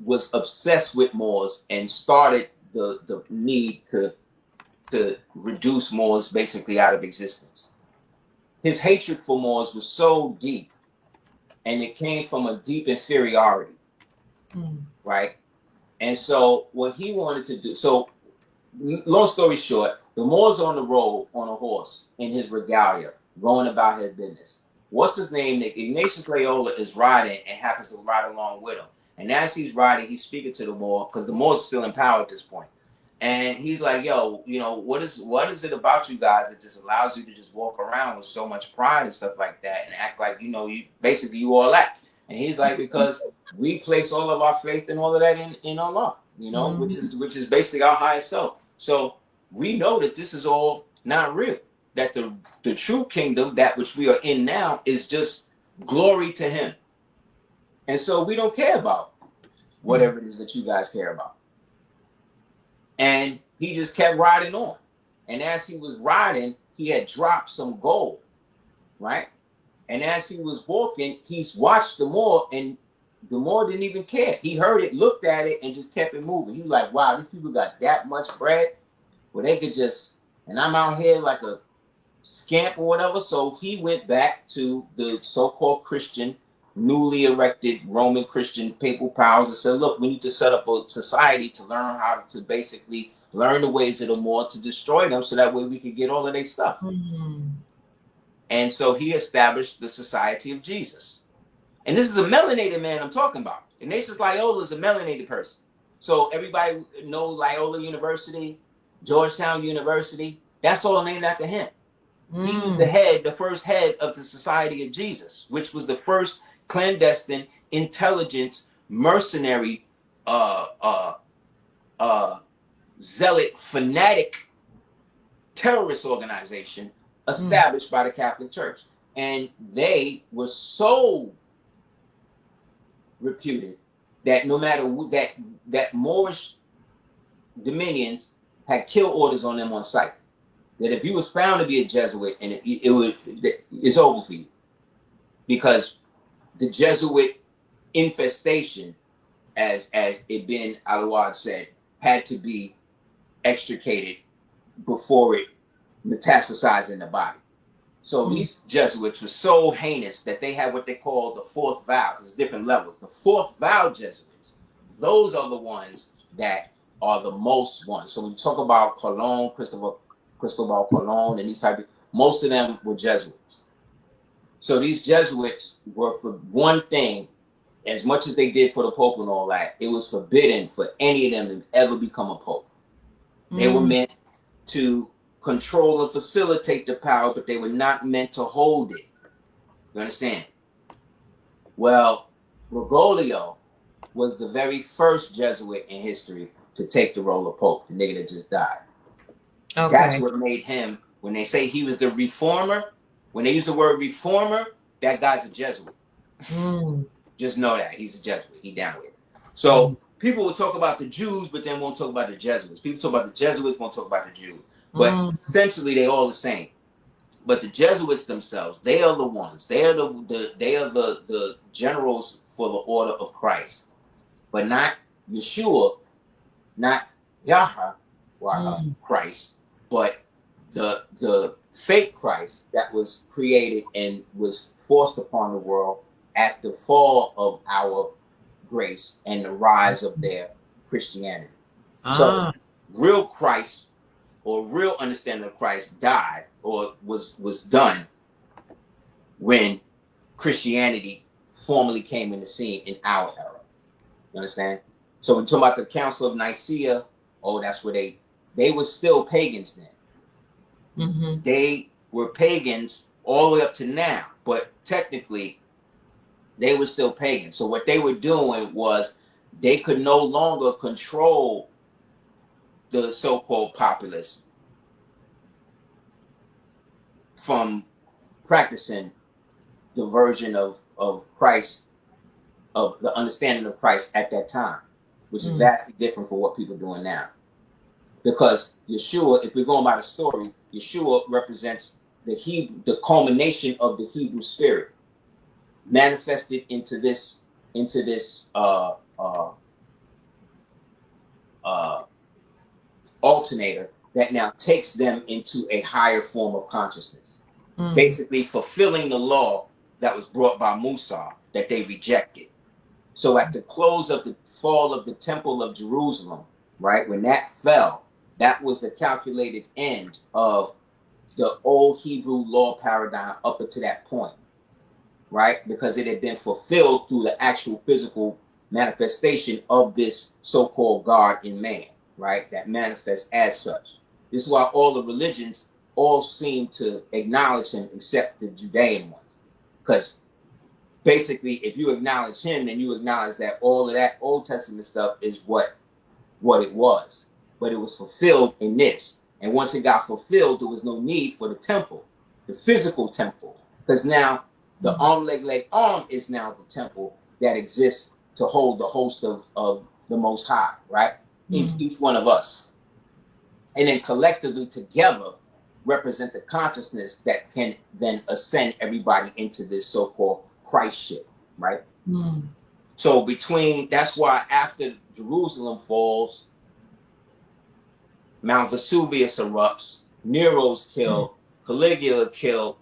was obsessed with Moors and started the need to reduce Moors basically out of existence. His hatred for Moors was so deep, and it came from a deep inferiority, right? And so what he wanted to do, so long story short, the Moors on the road on a horse in his regalia, going about his business. What's his name? Ignatius Loyola is riding and happens to ride along with him. And as he's riding, he's speaking to the Moor, because the Moor's still in power at this point. And he's like, yo, what is it about you guys that just allows you to just walk around with so much pride and stuff like that and act like, you basically all that. And he's like, because we place all of our faith and all of that in Allah, which is basically our highest self. So we know that this is all not real, that the true kingdom, that which we are in now, is just glory to him. And so we don't care about whatever it is that you guys care about. And he just kept riding on. And as he was riding, he had dropped some gold, right? And as he was walking, he's watched the Moor, and the Moor didn't even care. He heard it, looked at it, and just kept it moving. He was like, wow, these people got that much bread where they could just, and I'm out here like a scamp or whatever. So he went back to the so-called Christian, newly erected Roman Christian papal powers and said, look, we need to set up a society to learn how to basically learn the ways of the more to destroy them so that way we could get all of their stuff. Mm. And so he established the Society of Jesus. And this is a melanated man I'm talking about. Ignatius Loyola is a melanated person. So everybody know Loyola University, Georgetown University. That's all named after him. Mm. He was the first head of the Society of Jesus, which was the first clandestine intelligence mercenary zealot fanatic terrorist organization established by the Catholic Church. And they were so reputed that no matter that Moorish dominions had kill orders on them on sight. That if you was found to be a Jesuit, and it's over for you, because the Jesuit infestation, as Ibn Alawad said, had to be extricated before it metastasized in the body. So these Jesuits were so heinous that they had what they call the fourth vow, because it's different levels. The fourth vow Jesuits, those are the ones that are the most ones. So when you talk about Cologne, Cristobal Colon, and these type of, most of them were Jesuits. So these Jesuits were, for one thing, as much as they did for the Pope and all that, it was forbidden for any of them to ever become a Pope. They were meant to control and facilitate the power, but they were not meant to hold it. You understand? Well, Bergoglio was the very first Jesuit in history to take the role of Pope, the nigga that just died. Okay. That's what made him, when they say he was the reformer, when they use the word reformer, that guy's a Jesuit. Just know that. He's a Jesuit. He down with it. So people will talk about the Jews, but then won't talk about the Jesuits. People talk about the Jesuits, won't talk about the Jews. But essentially, they all the same. But the Jesuits themselves, they are the ones. They are the generals for the order of Christ, but not Yeshua, not Yahweh Christ, but the fake Christ that was created and was forced upon the world at the fall of our grace and the rise of their Christianity. So real Christ, or real understanding of Christ, died or was done when Christianity formally came in the scene in our era. You understand? So when we talk about the Council of Nicaea, that's where they were still pagans then. They were pagans all the way up to now, but technically they were still pagans. So what they were doing was they could no longer control the so-called populace from practicing the version of Christ, of the understanding of Christ at that time, which is vastly different from what people are doing now. Because Yeshua, if we're going by the story, Yeshua represents the culmination of the Hebrew spirit manifested into this alternator that now takes them into a higher form of consciousness, basically fulfilling the law that was brought by Musa that they rejected. So at the close of the fall of the Temple of Jerusalem, right, when that fell, that was the calculated end of the old Hebrew law paradigm up until that point, right? Because it had been fulfilled through the actual physical manifestation of this so-called God in man, right? That manifests as such. This is why all the religions all seem to acknowledge him except the Judean ones. Because basically, if you acknowledge him, then you acknowledge that all of that Old Testament stuff is what it was. But it was fulfilled in this. And once it got fulfilled, there was no need for the temple, the physical temple. Because now the arm, leg, arm is now the temple that exists to hold the host of the Most High, right? Each one of us. And then collectively together represent the consciousness that can then ascend everybody into this so-called Christship, right? So that's why after Jerusalem falls, Mount Vesuvius erupts, Nero's killed, Caligula killed.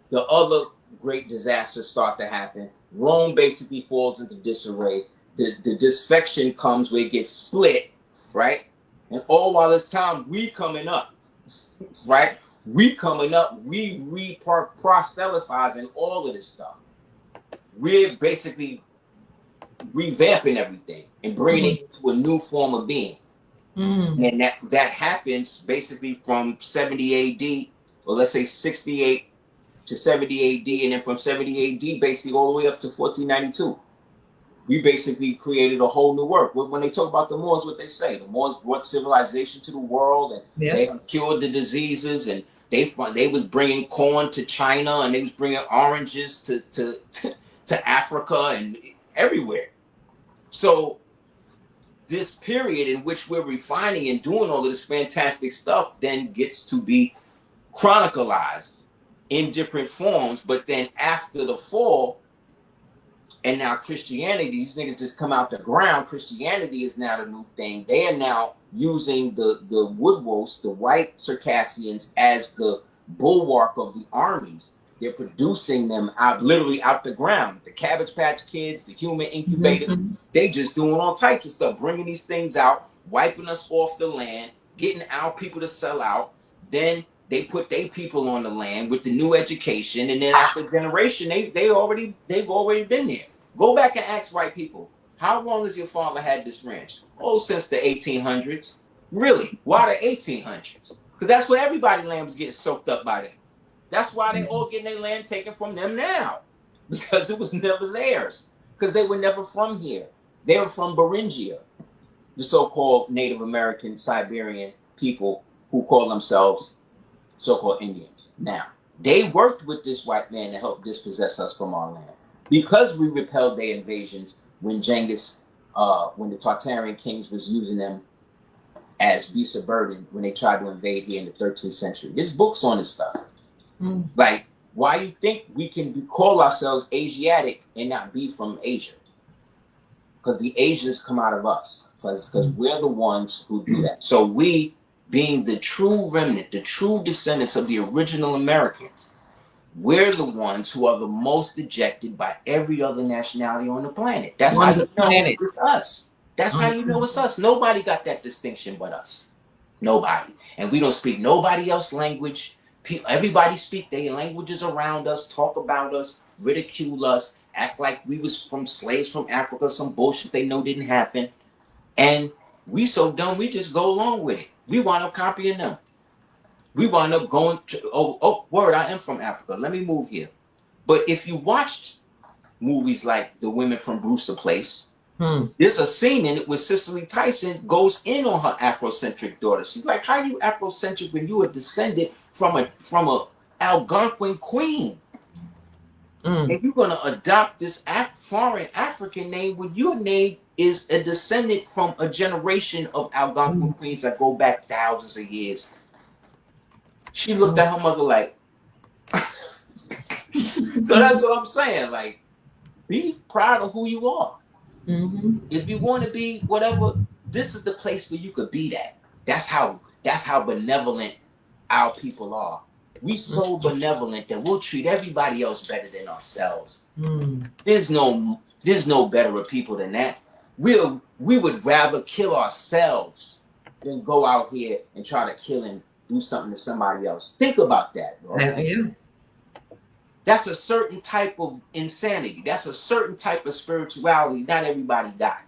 The other great disasters start to happen. Rome basically falls into disarray. The disfection comes where it gets split, right? And all while this time, we coming up, right? We coming up, we proselytizing all of this stuff. We're basically revamping everything and bringing it into a new form of being. And that happens basically from 70 AD, or let's say 68 to 70 AD, and then from 70 AD basically all the way up to 1492. We basically created a whole new work. When they talk about the Moors, what they say, the Moors brought civilization to the world, and they cured the diseases, and they was bringing corn to China, and they was bringing oranges to Africa and everywhere. So this period in which we're refining and doing all of this fantastic stuff then gets to be chronicalized in different forms. But then after the fall, and now Christianity, these niggas just come out the ground. Christianity is now the new thing. They are now using the Woodwolves, the white Circassians, as the bulwark of the armies. They're producing them literally out the ground. The Cabbage Patch Kids, the human incubators, they just doing all types of stuff, bringing these things out, wiping us off the land, getting our people to sell out. Then they put their people on the land with the new education, and then after generation, they've already been there. Go back and ask white people, how long has your father had this ranch? Oh, since the 1800s. Really? Why the 1800s? Because that's where everybody's land was getting soaked up by them. That's why they all getting their land taken from them now, because it was never theirs, because they were never from here. They were from Beringia, the so-called Native American Siberian people who call themselves so-called Indians. Now, they worked with this white man to help dispossess us from our land, because we repelled their invasions when Genghis, when the Tartarian kings was using them as beasts of burden when they tried to invade here in the 13th century. There's books on this stuff. Like, why you think we can call ourselves Asiatic and not be from Asia? Because the Asians come out of us, because we're the ones who do that. So we, being the true remnant, the true descendants of the original Americans, we're the ones who are the most ejected by every other nationality on the planet. That's how you know it's us. That's how you know it's us. Nobody got that distinction but us. Nobody. And we don't speak nobody else's language. Everybody speak their languages around us, talk about us, ridicule us, act like we was from slaves from Africa, some bullshit they know didn't happen. And we so dumb, we just go along with it. We wind up copying them. We wind up going to, word, I am from Africa. Let me move here. But if you watched movies like The Women from Brewster Place, there's a scene in it where Cicely Tyson goes in on her Afrocentric daughter. She's like, how are you Afrocentric when you are descended from a Algonquin queen? And you're going to adopt this foreign African name when your name is a descendant from a generation of Algonquin queens that go back thousands of years. She looked at her mother like, so that's what I'm saying. Like, be proud of who you are. If you want to be whatever, this is the place where you could be that. That's how benevolent our people are. We so benevolent that we'll treat everybody else better than ourselves. There's no betterer people than that. We would rather kill ourselves than go out here and try to kill and do something to somebody else. Think about that, bro. That's a certain type of insanity. That's a certain type of spirituality not everybody got.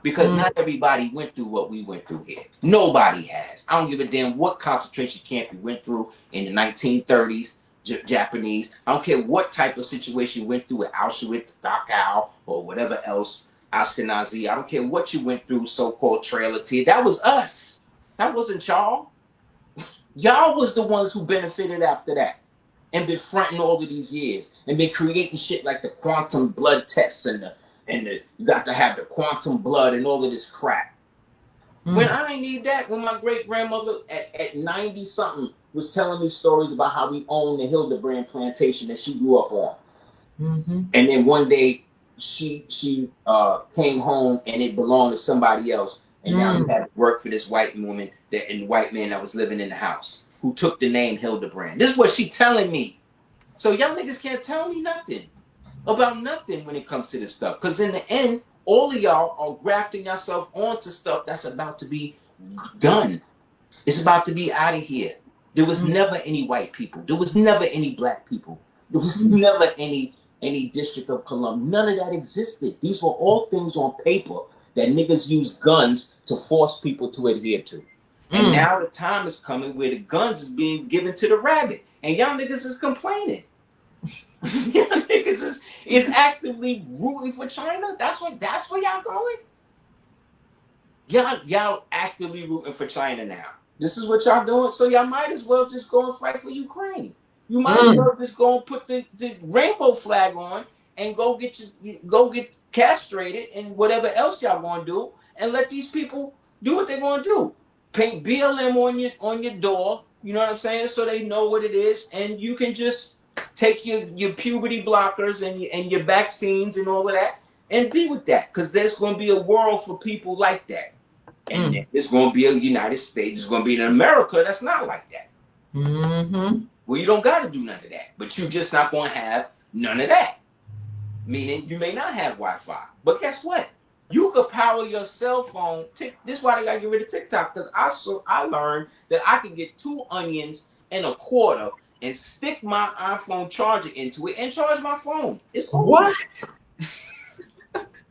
Because not everybody went through what we went through here. Nobody has. I don't give a damn what concentration camp you went through in the 1930s, Japanese. I don't care what type of situation you went through at Auschwitz, Dachau, or whatever else, Ashkenazi. I don't care what you went through, so-called Trail of Tears. That was us. That wasn't y'all. Y'all was the ones who benefited after that. And been fronting all of these years. And been creating shit like the quantum blood tests and you got to have the quantum blood and all of this crap. When I ain't need that, when my great grandmother at 90 something was telling me stories about how we owned the Hildebrand plantation that she grew up on. And then one day she came home and it belonged to somebody else. And now we had to work for this white woman and the white man that was living in the house. who took the name Hildebrand. This is what she telling me. So y'all niggas can't tell me nothing about nothing when it comes to this stuff. Because in the end, all of y'all are grafting yourself onto stuff that's about to be done. It's about to be out of here. There was never any white people. There was never any black people. There was never any District of Columbia. None of that existed. These were all things on paper that niggas used guns to force people to adhere to. And now the time is coming where the guns is being given to the rabbit. And y'all niggas is complaining. Y'all niggas is actively rooting for China. That's where y'all going? Y'all actively rooting for China now. This is what y'all doing. So y'all might as well just go and fight for Ukraine. You might as well just go and put the rainbow flag on and go get castrated and whatever else y'all gonna do, and let these people do what they're gonna do. Paint BLM on your door, you know what I'm saying, so they know what it is, and you can just take your puberty blockers and your vaccines and all of that and be with that, because there's going to be a world for people like that. And there's going to be a United States, there's going to be an America that's not like that. Well, you don't got to do none of that, but you're just not going to have none of that. Meaning you may not have Wi-Fi, but guess what? You could power your cell phone. This is why they got to get rid of TikTok, because I learned that I can get 2 onions and a quarter and stick my iPhone charger into it and charge my phone. It's over. What?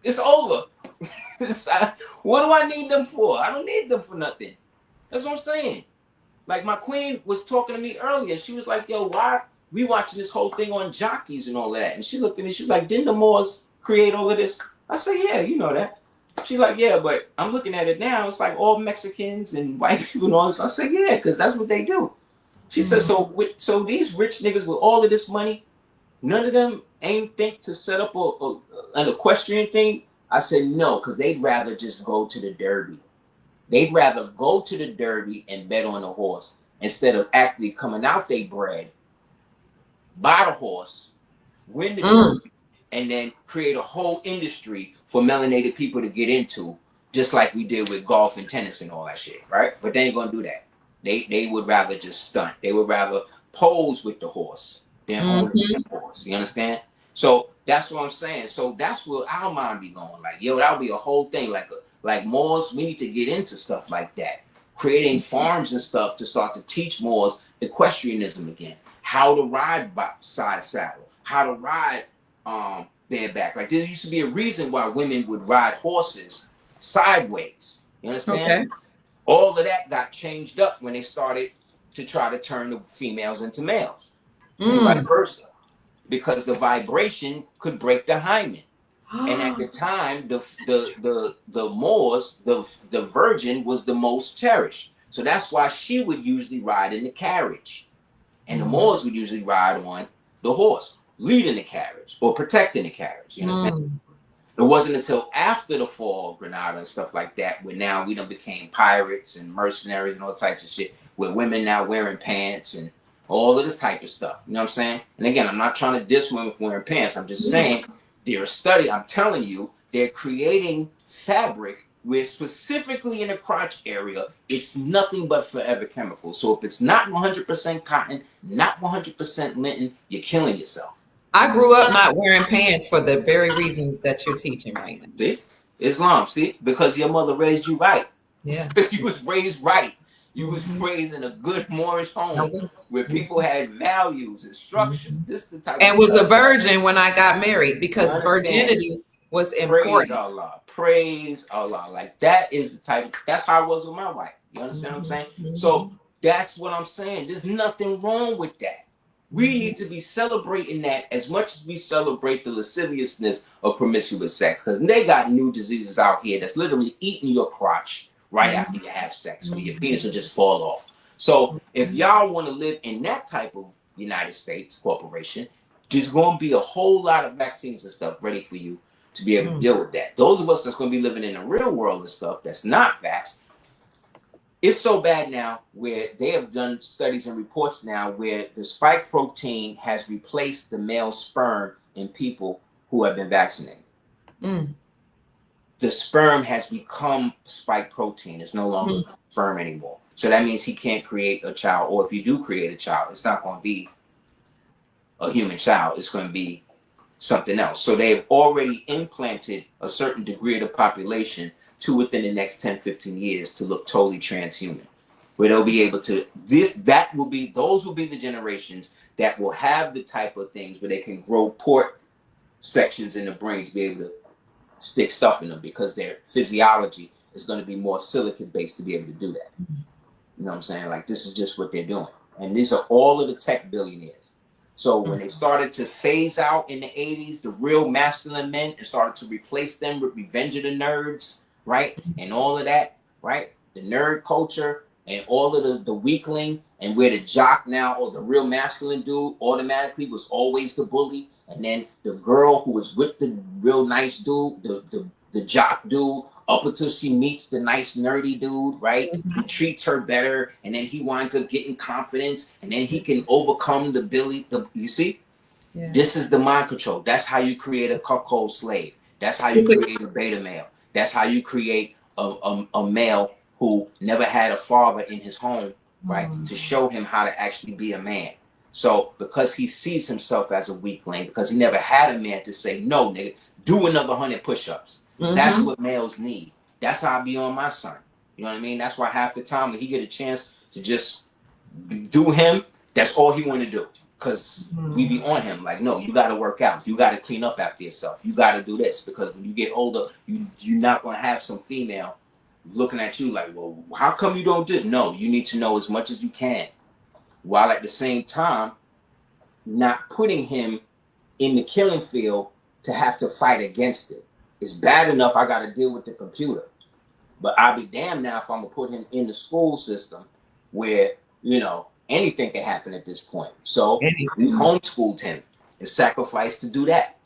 It's over. What do I need them for? I don't need them for nothing. That's what I'm saying. Like my queen was talking to me earlier. She was like, yo, why we watching this whole thing on jockeys and all that? And she looked at me, she was like, didn't the Moors create all of this? I said, yeah, you know that. She's like, yeah, but I'm looking at it now. It's like all Mexicans and white people and all this. I said, yeah, because that's what they do. She said, so these rich niggas with all of this money, none of them ain't think to set up an equestrian thing? I said, no, because they'd rather just go to the Derby. They'd rather go to the Derby and bet on a horse instead of actually coming out they bread, buy the horse, win the Derby, and then create a whole industry for melanated people to get into, just like we did with golf and tennis and all that shit, right? But they ain't gonna do that. They would rather just stunt. They would rather pose with the horse than own the horse. You understand? So that's what I'm saying. So that's where our mind be going. Like, yo, that'll be a whole thing. Like Moors, we need to get into stuff like that. Creating farms and stuff to start to teach Moors equestrianism again. How to ride side saddle. How to ride bareback. Like there used to be a reason why women would ride horses sideways. You understand? Okay. All of that got changed up when they started to try to turn the females into males. And vice versa. Because the vibration could break the hymen. And at the time, the Moors, the virgin was the most cherished. So that's why she would usually ride in the carriage. And the Moors would usually ride on the horse, leading the carriage or protecting the carriage. You understand? It wasn't until after the fall of Granada and stuff like that, where now we done became pirates and mercenaries and all types of shit, where women now wearing pants and all of this type of stuff. You know what I'm saying? And again, I'm not trying to diss women for wearing pants. I'm just saying they're studying. I'm telling you, they're creating fabric where specifically in the crotch area, it's nothing but forever chemicals. So if it's not 100% cotton, not 100% linen, you're killing yourself. I grew up not wearing pants for the very reason that you're teaching right now. See? Islam, see? Because your mother raised you right. Yeah. You was raised right. You was raised in a good Moorish home where people had values and structure. This is the type and was a virgin when I got married because virginity was important. Praise Allah. Praise Allah. Like that is the type, that's how I was with my wife. You understand what I'm saying? So that's what I'm saying. There's nothing wrong with that. We need to be celebrating that as much as we celebrate the lasciviousness of promiscuous sex, because they got new diseases out here that's literally eating your crotch right after you have sex, where your penis will just fall off. So if y'all want to live in that type of United States corporation, there's going to be a whole lot of vaccines and stuff ready for you to be able to deal with that. Those of us that's going to be living in the real world and stuff that's not vaxxed, it's so bad now where they have done studies and reports now where the spike protein has replaced the male sperm in people who have been vaccinated. The sperm has become spike protein. It's no longer sperm anymore. So that means he can't create a child, or if you do create a child, it's not going to be a human child. It's going to be something else. So they've already implanted a certain degree of the population to within the next 10, 15 years to look totally transhuman, where they'll be able to, those will be the generations that will have the type of things where they can grow port sections in the brain to be able to stick stuff in them, because their physiology is going to be more silicon based to be able to do that. You know what I'm saying? Like, this is just what they're doing. And these are all of the tech billionaires. So when they started to phase out in the 80s, the real masculine men, and started to replace them with Revenge of the Nerds, right? And all of that, right? The nerd culture and all of the weakling, and where the jock now, or the real masculine dude, automatically was always the bully. And then the girl who was with the real nice dude, the jock dude, up until she meets the nice nerdy dude, right? He treats her better, and then he winds up getting confidence, and then he can overcome the Billy. You see, this is the mind control. That's how you create a cuckold slave. That's how you create a beta male. That's how you create a male who never had a father in his home, right? To show him how to actually be a man. So because he sees himself as a weakling, because he never had a man to say, no, nigga, do another 100 push-ups. That's what males need. That's how I be on my son. You know what I mean? That's why half the time when he get a chance to just do him, that's all he want to do. Because we be on him like, no, you got to work out. You got to clean up after yourself. You got to do this, because when you get older, you're not going to have some female looking at you like, well, how come you don't do it? No, you need to know as much as you can, while at the same time not putting him in the killing field to have to fight against it. It's bad enough I got to deal with the computer, but I'll be damned now if I'm going to put him in the school system where, you know, anything can happen at this point. So we homeschooled him and sacrificed to do that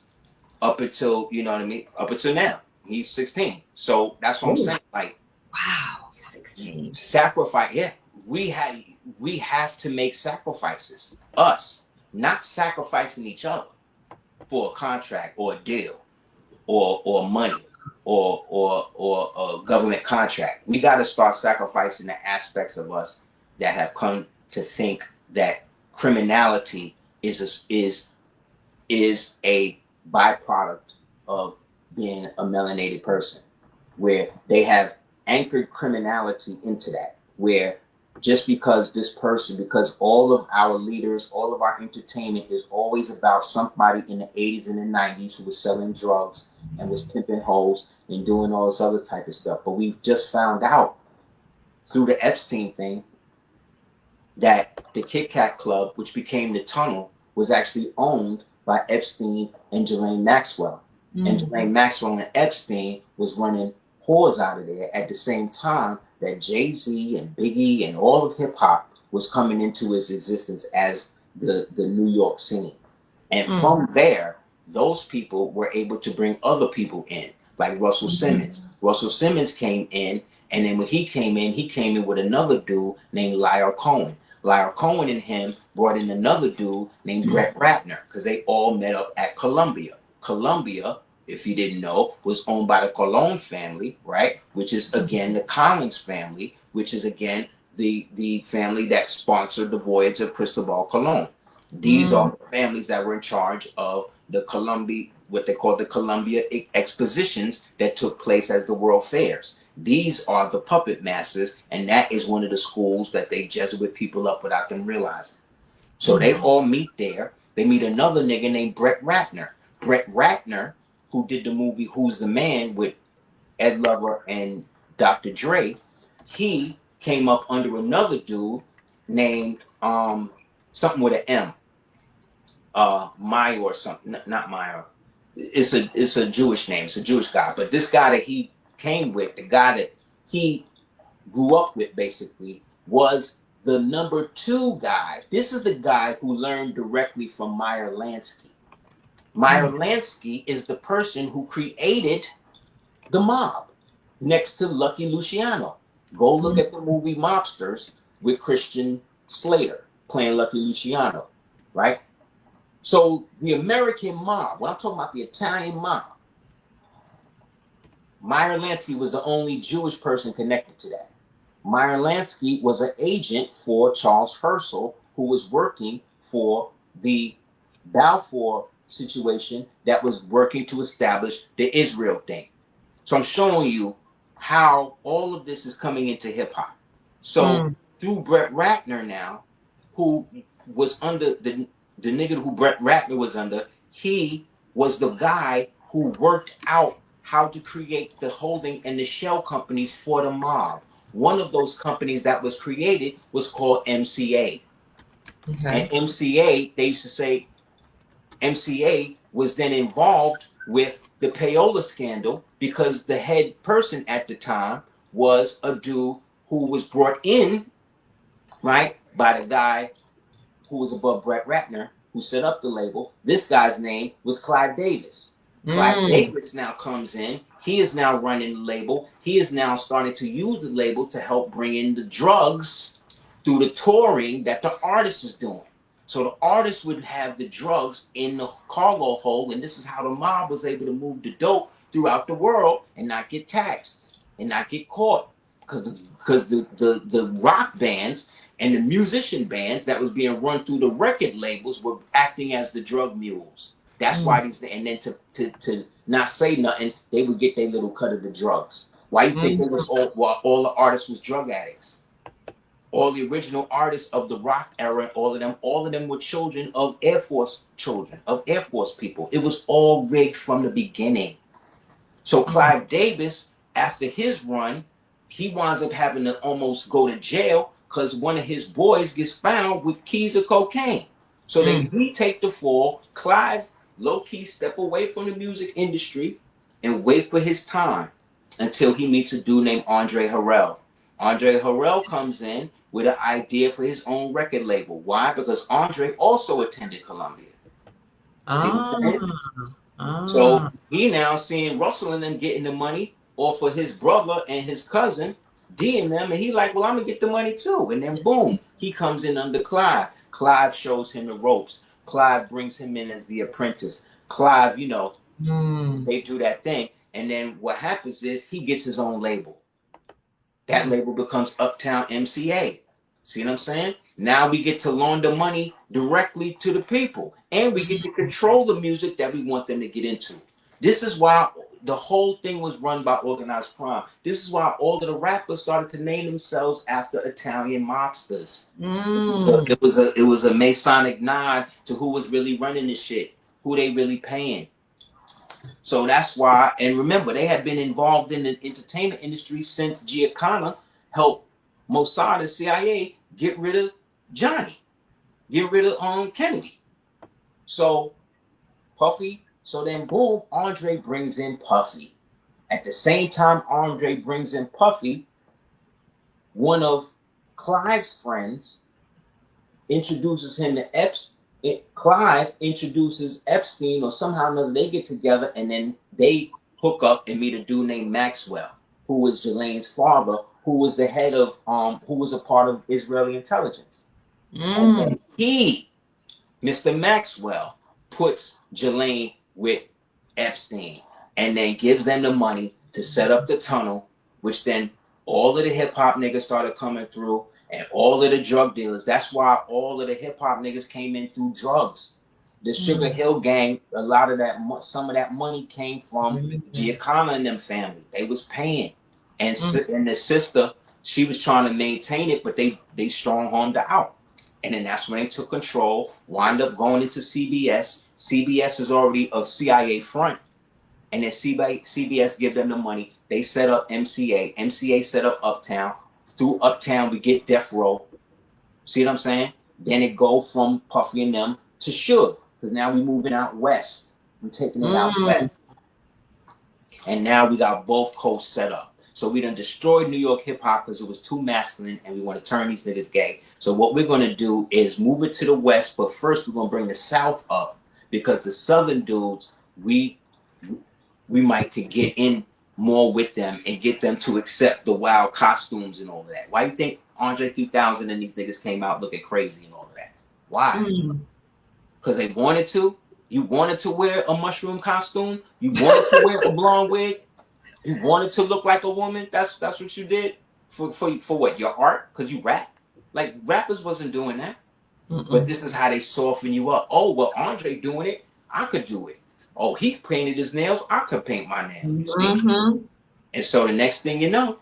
up until, you know what I mean, up until now. He's 16. So that's what I'm saying. Like, wow, 16. Sacrifice. Yeah, we have to make sacrifices. Us, not sacrificing each other for a contract or a deal or money or a government contract. We got to start sacrificing the aspects of us that have come to think that criminality is a byproduct of being a melanated person, where they have anchored criminality into that, where just because this person, because all of our leaders, all of our entertainment is always about somebody in the 80s and the 90s who was selling drugs and was pimping hoes and doing all this other type of stuff. But we've just found out through the Epstein thing that the Kit Kat Club, which became the Tunnel, was actually owned by Epstein and Ghislaine Maxwell. And Ghislaine Maxwell and Epstein was running whores out of there at the same time that Jay-Z and Biggie and all of hip hop was coming into its existence as the New York scene. And from there, those people were able to bring other people in, like Russell Simmons. Russell Simmons came in, and then when he came in with another dude named Lyle Cohen. Lyle Cohen and him brought in another dude named Brett Ratner, because they all met up at Columbia. Columbia, if you didn't know, was owned by the Colon family, right? Which is, again, the Collins family, which is, again, the family that sponsored the voyage of Cristobal Colon. These are the families that were in charge of the Columbia, what they call the Columbia expositions that took place as the World Fairs. These are the puppet masters, and that is one of the schools that they Jesuit people up without them realizing. So they all meet there. They meet another nigga named Brett Ratner. Brett Ratner, who did the movie Who's the Man with Ed Lover and Dr. Dre, he came up under another dude named something with an M. Meyer or something. Not Meyer. It's a Jewish name. It's a Jewish guy. But this guy that he came with, the guy that he grew up with basically, was the number 2 guy. This is the guy who learned directly from Meyer Lansky. Meyer Lansky is the person who created the mob next to Lucky Luciano. Go look at the movie Mobsters with Christian Slater playing Lucky Luciano, right? So the American mob, when I'm talking about the Italian mob, Meyer Lansky was the only Jewish person connected to that. Meyer Lansky was an agent for Charles Herschel, who was working for the Balfour situation that was working to establish the Israel thing. So I'm showing you how all of this is coming into hip hop. So through Brett Ratner now, who was under the nigga who Brett Ratner was under, he was the guy who worked out how to create the holding and the shell companies for the mob. One of those companies that was created was called MCA. Okay. And MCA, they used to say MCA was then involved with the payola scandal because the head person at the time was a dude who was brought in, right, by the guy who was above Brett Ratner, who set up the label. This guy's name was Clive Davis. Clive Davis now comes in. He is now running the label. He is now starting to use the label to help bring in the drugs through the touring that the artist is doing. So the artist would have the drugs in the cargo hold, and this is how the mob was able to move the dope throughout the world and not get taxed and not get caught. Because the rock bands and the musician bands that was being run through the record labels were acting as the drug mules. That's why these, and then to not say nothing, they would get their little cut of the drugs. Why you think it was all the artists was drug addicts? All the original artists of the rock era, all of them were children of Air Force children, of Air Force people. It was all rigged from the beginning. So Clive Davis, after his run, he winds up having to almost go to jail because one of his boys gets found with keys of cocaine. So then he take the fall. Clive low-key step away from the music industry and wait for his time until he meets a dude named Andre Harrell. Andre Harrell comes in with an idea for his own record label. Why? Because Andre also attended Columbia. So he now seeing Russell and them getting the money off of his brother and his cousin, D and them, and he like, well, I'm gonna get the money too. And then boom, he comes in under Clive. Clive shows him the ropes. Clive brings him in as the apprentice. Clive, you know, they do that thing. And then what happens is he gets his own label. That label becomes Uptown MCA. See what I'm saying? Now we get to launder money directly to the people. And we get to control the music that we want them to get into. This is why the whole thing was run by organized crime. This is why all of the rappers started to name themselves after Italian mobsters. So it was a Masonic nod to who was really running this shit, who they really paying. So that's why, and remember, they had been involved in the entertainment industry since Giancana helped Mossad and CIA get rid of Johnny, get rid of Kennedy. So Puffy, so then boom, Andre brings in Puffy. At the same time Andre brings in Puffy, one of Clive's friends introduces him to Epstein. Clive introduces Epstein, or somehow or another they get together, and then they hook up and meet a dude named Maxwell, who was Jelane's father, who was the head of who was a part of Israeli intelligence. And then he, Mr. Maxwell, puts Jelane with Epstein and then gives them the money to set up the tunnel, which then all of the hip hop niggas started coming through. And all of the drug dealers. That's why all of the hip hop niggas came in through drugs. The Sugar Hill Gang, a lot of that, some of that money came from Giancana and them family. They was paying, and the sister, she was trying to maintain it, but they strong-armed her out. And then that's when they took control. Wind up going into CBS. CBS is already a CIA front, and then CBS give them the money. They set up MCA. MCA set up Uptown. Through Uptown, we get Death Row. See what I'm saying? Then it go from Puffy and them to Suge, because now we moving out west. We're taking it out west. And now we got both coasts set up. So we done destroyed New York hip hop because it was too masculine, and we want to turn these niggas gay. So what we're going to do is move it to the west, but first we're going to bring the south up, because the southern dudes, we might could get in more with them and get them to accept the wild costumes and all of that. Why do you think Andre 3000 and these niggas came out looking crazy and all of that? Why? Because they wanted to. You wanted to wear a mushroom costume. You wanted to wear a blonde wig. You wanted to look like a woman. That's what you did. For what? Your art? Because you rap? Like, rappers wasn't doing that. But Mm-mm. this is how they soften you up. Oh, well, Andre doing it, I could do it. Oh, he painted his nails, I could paint my nails. You see? Mm-hmm. And so the next thing you know,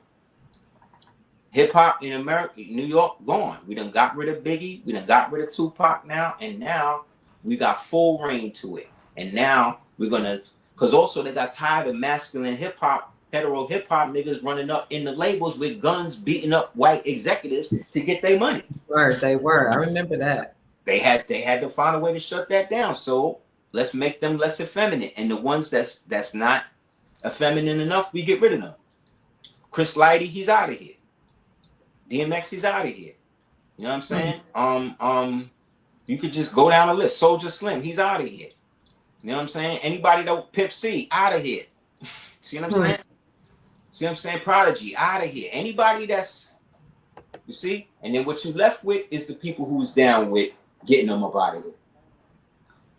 hip hop in America, New York, gone. We done got rid of Biggie. We done got rid of Tupac now. And now we got full reign to it. And now we're going to, because also they got tired of masculine hip hop, hetero hip hop niggas running up in the labels with guns, beating up white executives to get their money. They were. I remember that. They had to find a way to shut that down. So let's make them less effeminate. And the ones that's not effeminate enough, we get rid of them. Chris Lighty, he's out of here. DMX, he's out of here. You know what I'm saying? You could just go down the list. Soldier Slim, he's out of here. You know what I'm saying? Anybody that Pip C, out of here. See what I'm saying? See what I'm saying? Prodigy, out of here. Anybody that's, you see? And then what you left with is the people who's down with getting them up out of here.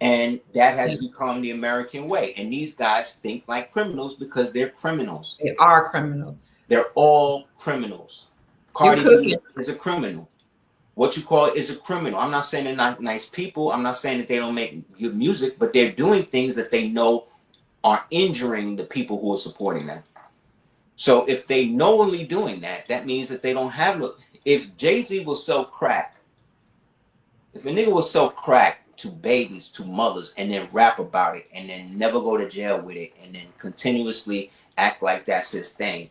And that has become the American way. And these guys think like criminals because they're criminals. They are criminals. They're all criminals. Cardi B is a criminal. What you call it is a criminal. I'm not saying they're not nice people. I'm not saying that they don't make good music, but they're doing things that they know are injuring the people who are supporting them. So if they knowingly doing that, that means that they don't have no. If Jay-Z will sell crack, if a nigga will sell crack to babies, to mothers, and then rap about it, and then never go to jail with it, and then continuously act like that's his thing,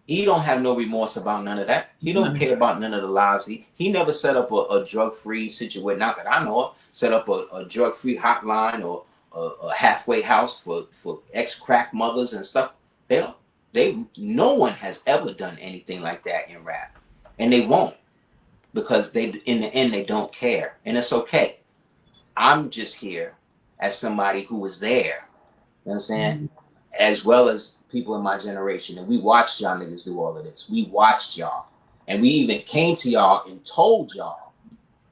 he don't have no remorse about none of that. He don't care about none of the lives. He never set up a drug-free situation, not that I know of, set up a drug-free hotline or a halfway house for ex-crack mothers and stuff. No one has ever done anything like that in rap. And they won't. Because in the end, they don't care. And it's okay. I'm just here as somebody who was there. You know what I'm saying? As well as people in my generation. And we watched y'all niggas do all of this. We watched y'all. And we even came to y'all and told y'all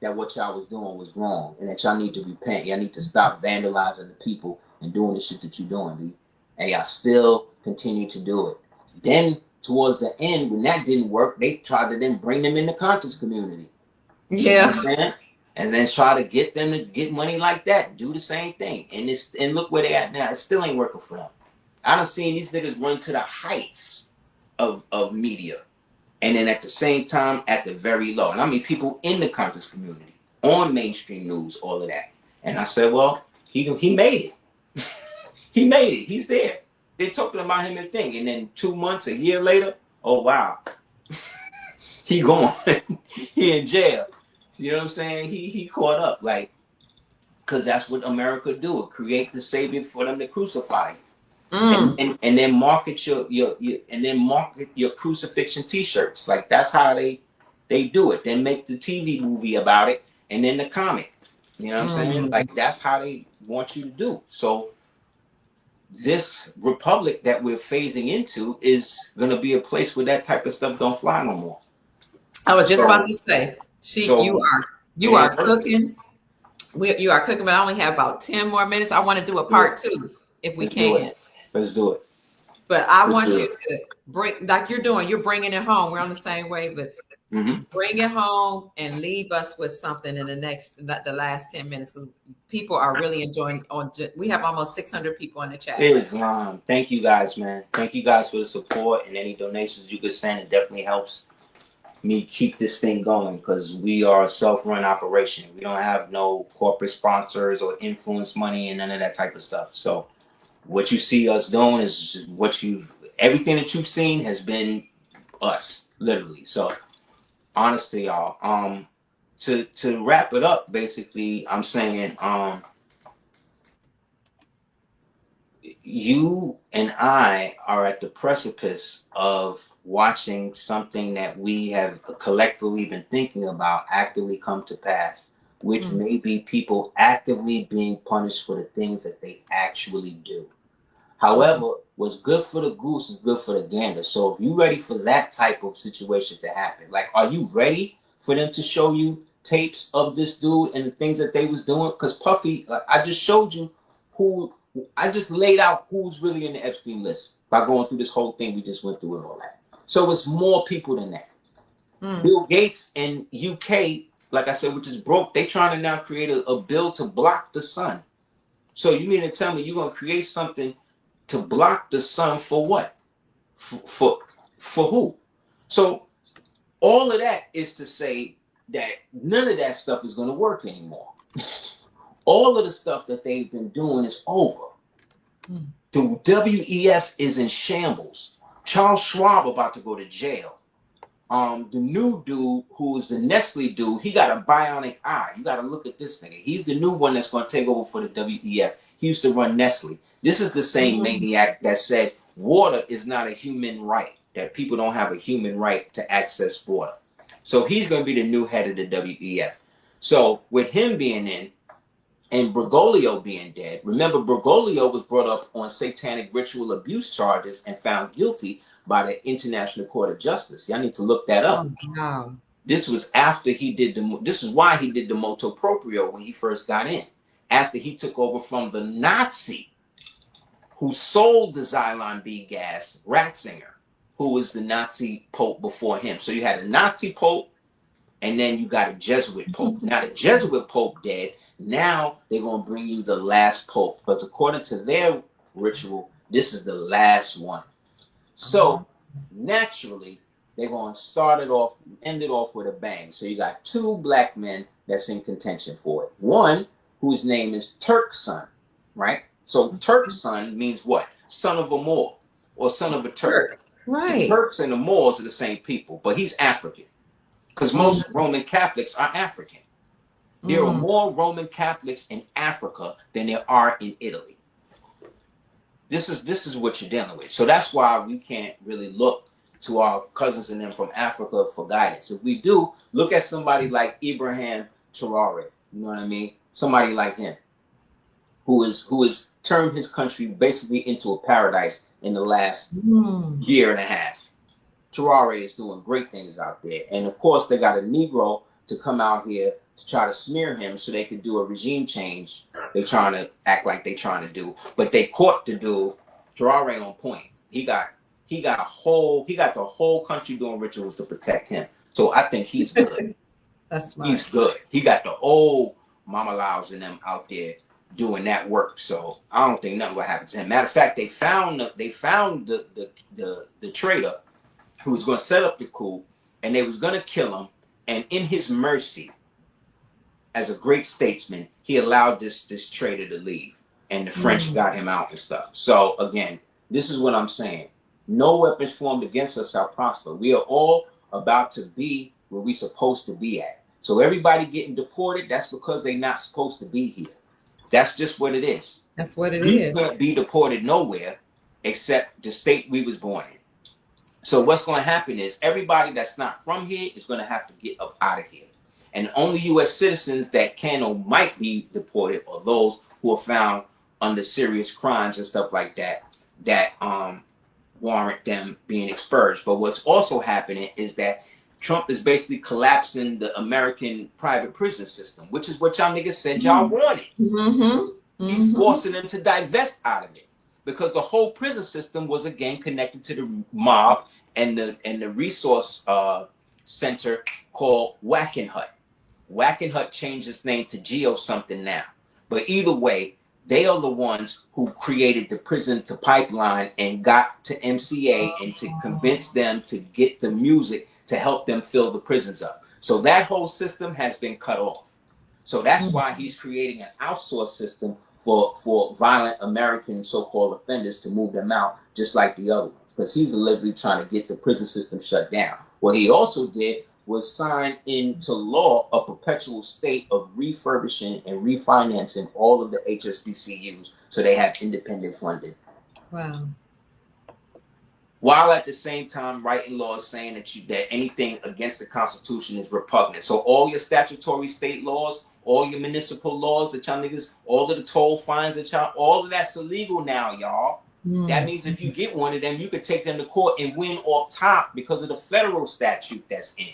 that what y'all was doing was wrong. And that y'all need to repent. Y'all need to stop vandalizing the people and doing the shit that you're doing, B. And y'all still continue to do it. Then towards the end, when that didn't work, they tried to then bring them in the conscious community. Yeah. You know, and then try to get them to get money like that, do the same thing. And look where they at now. It still ain't working for them. I done seen these niggas run to the heights of media. And then at the same time, at the very low. And I mean people in the conscious community, on mainstream news, all of that. And I said, well, he made it. He made it. He's there. They're talking about him and thing. And then 2 months, a year later, oh, wow. He gone. He in jail. You know what I'm saying? He caught up. Like, because that's what America do. It create the savior for them to crucify. And then market your crucifixion t-shirts. Like, that's how they do it. Then make the TV movie about it. And then the comic. You know what I'm saying? Like, that's how they want you to do. So this republic that we're phasing into is going to be a place where that type of stuff don't fly no more. I was just about to say, you are cooking. You are cooking, but I only have about 10 more minutes. I want to do a part 2 if we can. Let's do it. But I want you to bring, like you're bringing it home. We're on the same wave, but bring it home and leave us with something in the last 10 minutes, because people are really enjoying. We have almost 600 people in the chat. Thank you guys, man. Thank you guys for the support and any donations you could send. It definitely helps me keep this thing going, because we are a self-run operation. We don't have no corporate sponsors or influence money and none of that type of stuff. So what you see us doing is everything that you've seen has been us, literally. So honest to y'all, to wrap it up, basically, I'm saying, you and I are at the precipice of watching something that we have collectively been thinking about actively come to pass, which may be people actively being punished for the things that they actually do. However, what's good for the goose is good for the gander. So if you're ready for that type of situation to happen, like, are you ready for them to show you tapes of this dude and the things that they was doing? Because Puffy, like, I just showed you I just laid out who's really in the Epstein list by going through this whole thing we just went through and all that. So it's more people than that. Bill Gates in UK, like I said, which is broke, they trying to now create a bill to block the sun. So you mean to tell me you're going to create something to block the sun for what? For who? So all of that is to say that none of that stuff is going to work anymore. All of the stuff that they've been doing is over. The WEF is in shambles. Charles Schwab about to go to jail. The new dude, who is the Nestle dude, he got a bionic eye. You got to look at this nigga. He's the new one that's going to take over for the WEF. He used to run Nestle. This is the same maniac that said water is not a human right, that people don't have a human right to access water. So he's going to be the new head of the WEF. So with him being in and Bergoglio being dead, remember Bergoglio was brought up on satanic ritual abuse charges and found guilty by the International Court of Justice. Y'all need to look that up. Oh, wow. This was after he did this is why he did the motu proprio when he first got in. After he took over from the Nazi who sold the Xylon B gas, Ratzinger, who was the Nazi Pope before him. So you had a Nazi Pope, and then you got a Jesuit Pope. Now the Jesuit Pope dead. Now they're going to bring you the last Pope, because according to their ritual, this is the last one. So naturally, they're going to start it off, end it off with a bang. So you got two black men that's in contention for it. One, whose name is Turk's son, right? So Turk's son means what? Son of a Moor, or son of a Turk. Right. The Turks and the Moors are the same people, but he's African, because most Roman Catholics are African. There are more Roman Catholics in Africa than there are in Italy. This is what you're dealing with. So that's why we can't really look to our cousins and them from Africa for guidance. If we do, look at somebody like Ibrahim Traore. You know what I mean? Somebody like him, who has turned his country basically into a paradise in the last year and a half. Traore is doing great things out there. And of course, they got a Negro to come out here to try to smear him so they could do a regime change. They're trying to act like they're trying to do, but they caught the dude. Traore on point. He got the whole country doing rituals to protect him. So I think he's good. That's smart. He's good. He got the old Mama Laos and them out there doing that work. So I don't think nothing will happen to him. Matter of fact, they found the traitor who was going to set up the coup, and they was going to kill him. And in his mercy, as a great statesman, he allowed this traitor to leave, and the French got him out and stuff. So again, this is what I'm saying. No weapons formed against us shall prosper. We are all about to be where we're supposed to be at. So everybody getting deported, that's because they're not supposed to be here. That's just what it is. That's what it is. We can't be deported nowhere except the state we was born in. So what's going to happen is everybody that's not from here is going to have to get up out of here. And only U.S. citizens that can or might be deported are those who are found under serious crimes and stuff like that warrant them being expurged. But what's also happening is that Trump is basically collapsing the American private prison system, which is what y'all niggas said y'all wanted. He's forcing them to divest out of it, because the whole prison system was again connected to the mob and the resource center called Wackenhut. Wackenhut changed its name to Geo something now. But either way, they are the ones who created the prison to pipeline and got to MCA and to convince them to get the music to help them fill the prisons up. So that whole system has been cut off. So that's why he's creating an outsourced system for violent American so-called offenders to move them out, just like the other ones, because he's literally trying to get the prison system shut down. What he also did was sign into law a perpetual state of refurbishing and refinancing all of the HSBCUs so they have independent funding. Wow. While at the same time writing laws saying that anything against the Constitution is repugnant. So all your statutory state laws, all your municipal laws that y'all niggas, all of the toll fines that y'all, all of that's illegal now, y'all. That means if you get one of them, you could take them to court and win off top because of the federal statute that's in.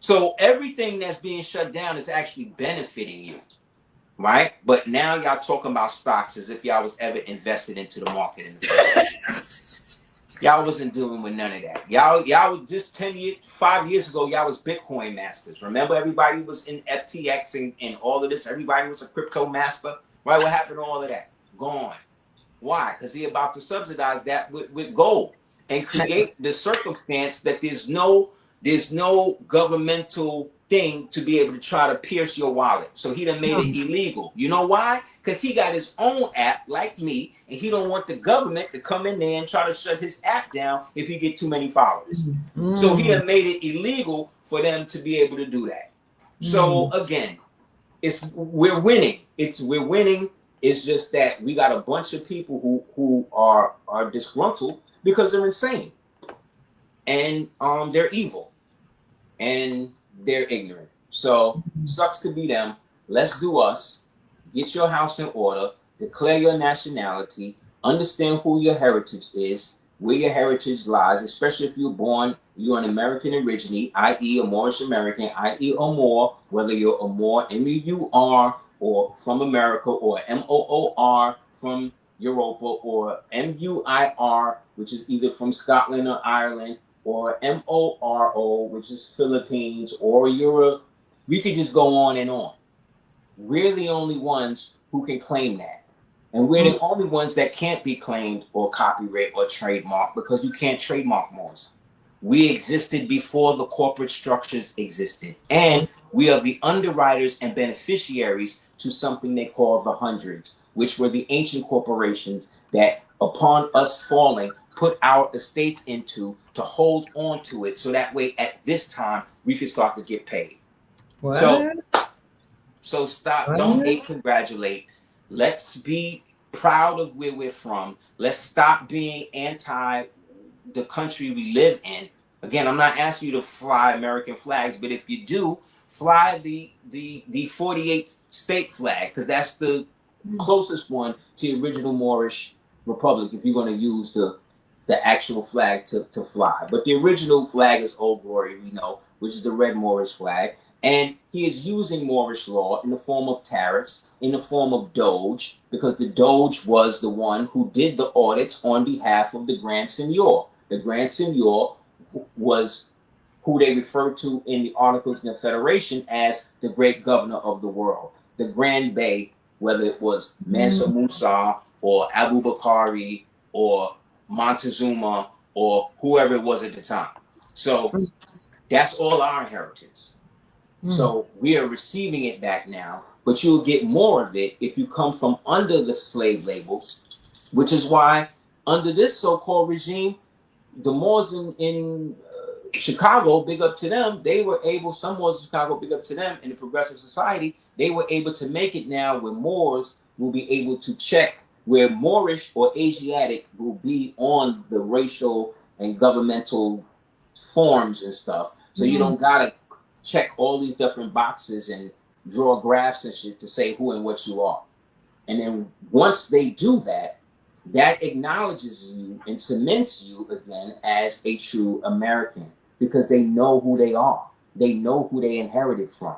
So everything that's being shut down is actually benefiting you, right? But now y'all talking about stocks as if y'all was ever invested into the market in the first place. Y'all wasn't dealing with none of that. Y'all was just 5 years ago, y'all was Bitcoin masters. Remember, everybody was in FTX and all of this. Everybody was a crypto master, right? What happened to all of that? Gone. Why? Because he about to subsidize that with gold and create the circumstance that there's no governmental thing to be able to try to pierce your wallet. So he done made it illegal. You know why? Because he got his own app like me, and he don't want the government to come in there and try to shut his app down if he get too many followers. So he done made it illegal for them to be able to do that. So again, we're winning. We're winning. It's just that we got a bunch of people who are disgruntled because they're insane, and they're evil, and they're ignorant. So sucks to be them. Let's do us. Get your house in order. Declare your nationality. Understand who your heritage is, where your heritage lies, especially if you're an American originally, i.e. a Moorish American, i.e. a Moor, whether you're a Moor, M-U-R, or from America, or M-O-O-R from Europa, or M-U-I-R, which is either from Scotland or Ireland, or M-O-R-O, which is Philippines, or we could just go on and on. We're the only ones who can claim that. And we're the only ones that can't be claimed or copyright or trademark, because you can't trademark Moors. We existed before the corporate structures existed. And we are the underwriters and beneficiaries to something they call the hundreds, which were the ancient corporations that, upon us falling, put our estates into to hold on to it. So that way, at this time, we could start to get paid. What? So stop. Don't hate, congratulate. Let's be proud of where we're from. Let's stop being anti the country we live in. Again, I'm not asking you to fly American flags, but if you do, fly the 48 state flag, because that's the closest one to the original Moorish Republic, if you're going to use the actual flag to fly. But the original flag is Old Glory, we know, which is the red Moorish flag. And he is using Moorish law in the form of tariffs, in the form of Doge, because the Doge was the one who did the audits on behalf of the Grand Seignior. The Grand Seignior was who they referred to in the Articles of Confederation as the great governor of the world. The Grand Bey, whether it was Mansa Musa or Abu Bakari or Montezuma or whoever it was at the time. So that's all our inheritance. So we are receiving it back now, but you'll get more of it if you come from under the slave labels, which is why under this so-called regime, the Moors in Chicago, big up to them, some Moors in Chicago, big up to them, in the progressive society, they were able to make it now where Moors will be able to check where Moorish or Asiatic will be on the racial and governmental forms and stuff. So you don't gotta check all these different boxes and draw graphs and shit to say who and what you are. And then once they do that, that acknowledges you and cements you again as a true American, because they know who they are. They know who they inherited from.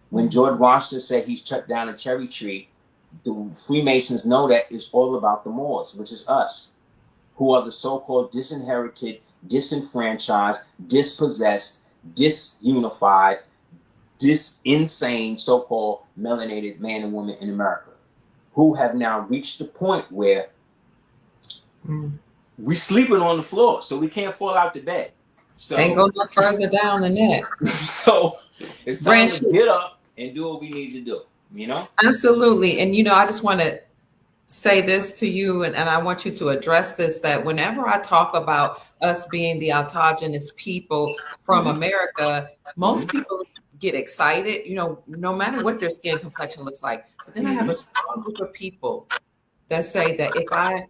When George Washington said he's cut down a cherry tree, the Freemasons know that it's all about the Moors, which is us, who are the so-called disinherited, disenfranchised, dispossessed, disunified, insane so-called melanated man and woman in America, who have now reached the point where we're sleeping on the floor, so we can't fall out the bed. So ain't go no further down than that. So it's time to get up and do what we need to do, you know? Absolutely. And, I just want to say this to you, and I want you to address this, that whenever I talk about us being the autogenous people from America, most people get excited, no matter what their skin complexion looks like. But then I have a small group of people that say that if I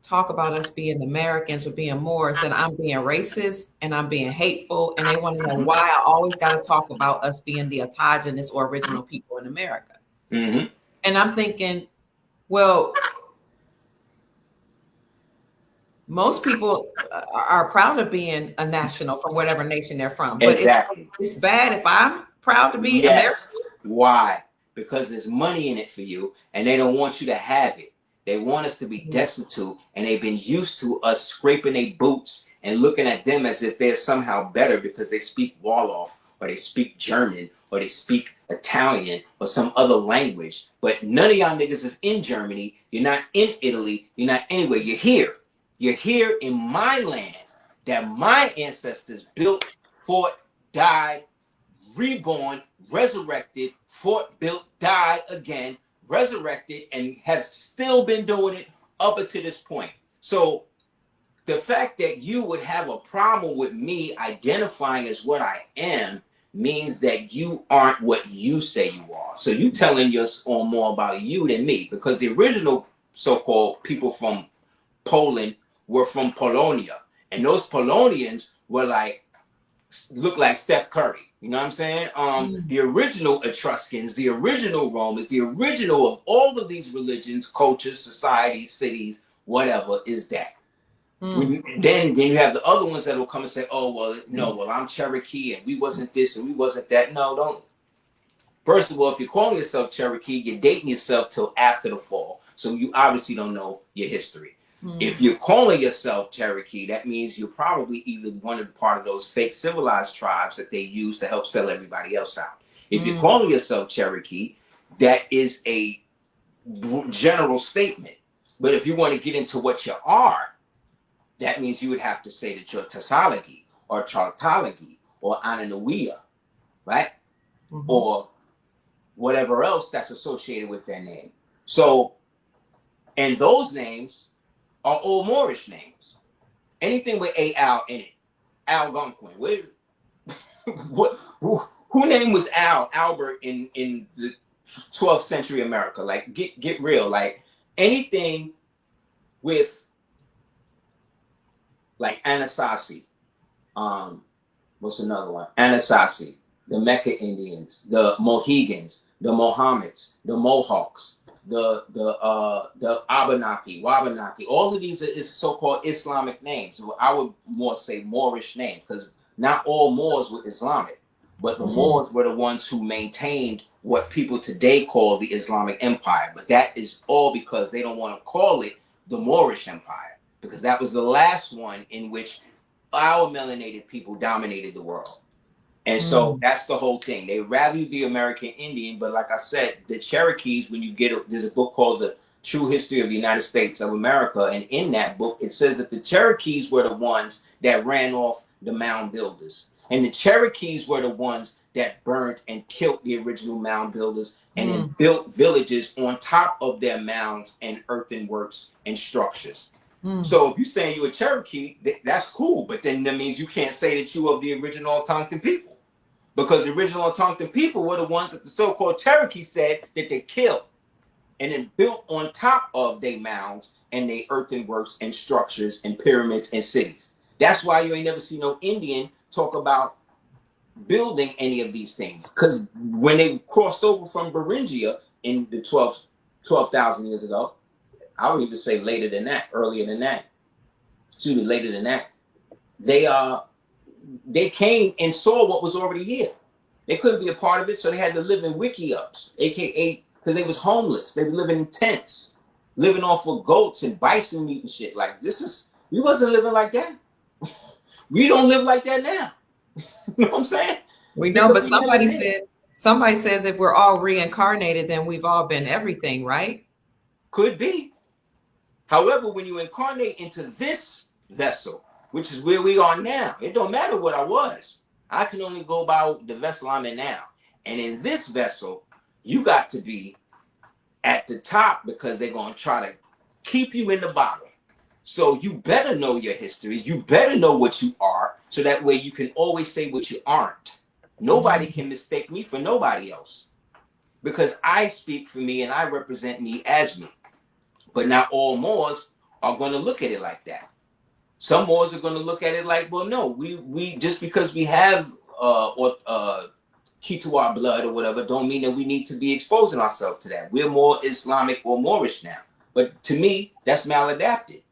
talk about us being Americans or being Moors, then I'm being racist and I'm being hateful. And they want to know why I always got to talk about us being the autogenous or original people in America. And I'm thinking, well, most people are proud of being a national from whatever nation they're from. But it's bad if I'm proud to be American. Why? Because there's money in it for you, and they don't want you to have it. They want us to be destitute, and they've been used to us scraping their boots and looking at them as if they're somehow better because they speak Wolof or they speak German or they speak Italian or some other language. But none of y'all niggas is in Germany. You're not in Italy. You're not anywhere. You're here. You're here in my land that my ancestors built, fought, died, reborn, resurrected, fought, built, died again, resurrected, and has still been doing it up until this point. So the fact that you would have a problem with me identifying as what I am means that you aren't what you say you are. So you telling us on more about you than me, because the original so-called people from Poland were from Polonia, and those Polonians were like, look like Steph Curry. You know what I'm saying? The original Etruscans, the original Romans, the original of all of these religions, cultures, societies, cities, whatever, is that. Then you have the other ones that will come and say, oh, well, no, well, I'm Cherokee and we wasn't this and we wasn't that. No, don't. First of all, if you're calling yourself Cherokee, you're dating yourself till after the fall. So you obviously don't know your history. If you're calling yourself Cherokee, that means you're probably either one of part of those fake civilized tribes that they use to help sell everybody else out. If you're calling yourself Cherokee, that is a general statement. But if you want to get into what you are, that means you would have to say that you're Tasalagi or Chartalagi or Ananawiya, right? Or whatever else that's associated with their name. So, and those names are Old Moorish names. Anything with Al in it. Algonquin. Who name was Albert in the 12th century America? Like, get real. Like, anything with like Anasazi. What's another one? Anasazi, the Mecca Indians, the Mohegans, the Mohammeds, the Mohawks, the Abenaki, Wabanaki. All of these is so-called Islamic names. I would more say Moorish names, because not all Moors were Islamic, but the Moors were the ones who maintained what people today call the Islamic Empire. But that is all because they don't want to call it the Moorish Empire, because that was the last one in which our melanated people dominated the world. And so that's the whole thing. They rather you be American Indian, but like I said, the Cherokees, when you get there's a book called The True History of the United States of America, and in that book, it says that the Cherokees were the ones that ran off the mound builders. And the Cherokees were the ones that burnt and killed the original mound builders and then built villages on top of their mounds and earthenworks and structures. So if you're saying you're a Cherokee, that's cool, but then that means you can't say that you are the original Algonquin people. Because the original Algonquin people were the ones that the so-called Cherokee said that they killed and then built on top of their mounds and their earthenworks and structures and pyramids and cities. That's why you ain't never see no Indian talk about building any of these things. Because when they crossed over from Beringia in the 12,000 years ago, I would even say later than that, earlier than that, excuse me, later than that, they came and saw what was already here. They couldn't be a part of it, so they had to live in wiki-ups, aka because they was homeless. They were living in tents, living off of goats and bison meat and shit. Like, we wasn't living like that. We don't live like that now. You know what I'm saying? We know, but somebody says if we're all reincarnated, then we've all been everything, right? Could be. However, when you incarnate into this vessel, which is where we are now, it don't matter what I was. I can only go by the vessel I'm in now. And in this vessel, you got to be at the top because they're going to try to keep you in the bottom. So you better know your history. You better know what you are, so that way you can always say what you aren't. Nobody can mistake me for nobody else, because I speak for me and I represent me as me. But not all Moors are going to look at it like that. Some Moors are going to look at it like, well, no, we just because we have key to our blood or whatever, don't mean that we need to be exposing ourselves to that. We're more Islamic or Moorish now. But to me, that's maladapted.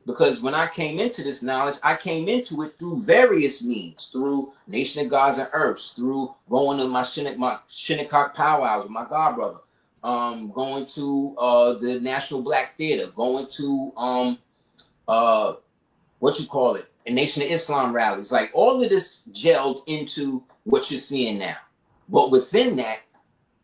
Because when I came into this knowledge, I came into it through various means, through Nation of Gods and Earths, through going to my Shinnecock powwows with my godbrother, going to the National Black Theater, going to what you call it, a Nation of Islam rallies. Like all of this gelled into what you're seeing now. But within that,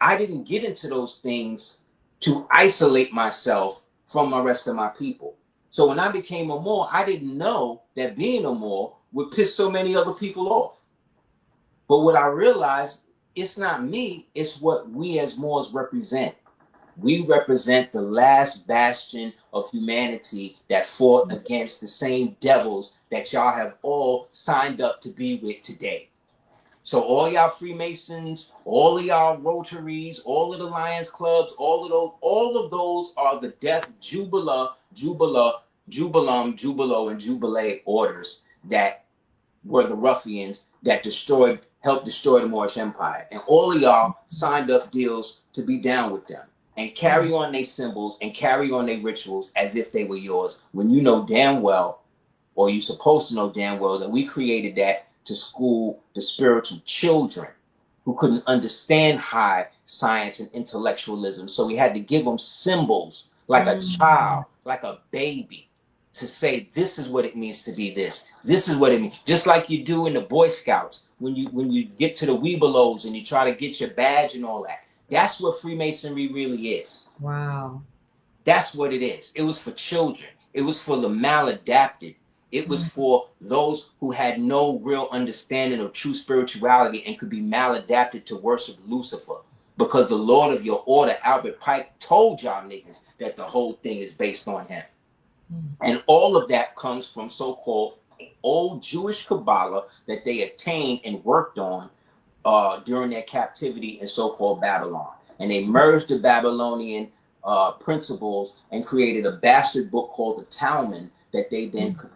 I didn't get into those things to isolate myself from the rest of my people. So when I became a Moor, I didn't know that being a Moor would piss so many other people off. But what I realized, it's not me, it's what we as Moors represent. We represent the last bastion of humanity that fought against the same devils that y'all have all signed up to be with today. So all y'all Freemasons, all of y'all Rotaries, all of the Lions Clubs, all of those are the death Jubilee, Jubilum, Jubilo, and Jubilee orders that were the ruffians that helped destroy the Moorish Empire. And all of y'all signed up deals to be down with them and carry on their symbols and carry on their rituals as if they were yours, when you know damn well, or you're supposed to know damn well, that we created that to school the spiritual children who couldn't understand high science and intellectualism. So we had to give them symbols like a child, like a baby, to say, this is what it means to be this. This is what it means. Just like you do in the Boy Scouts, when you get to the Webelos and you try to get your badge and all that. That's what Freemasonry really is. Wow. That's what it is. It was for children. It was for the maladapted. It was for those who had no real understanding of true spirituality and could be maladapted to worship Lucifer. Because the Lord of your order, Albert Pike, told y'all niggas that the whole thing is based on him. And all of that comes from so-called old Jewish Kabbalah that they attained and worked on during their captivity in so-called Babylon. And they merged the Babylonian principles and created a bastard book called the Talmud that they then could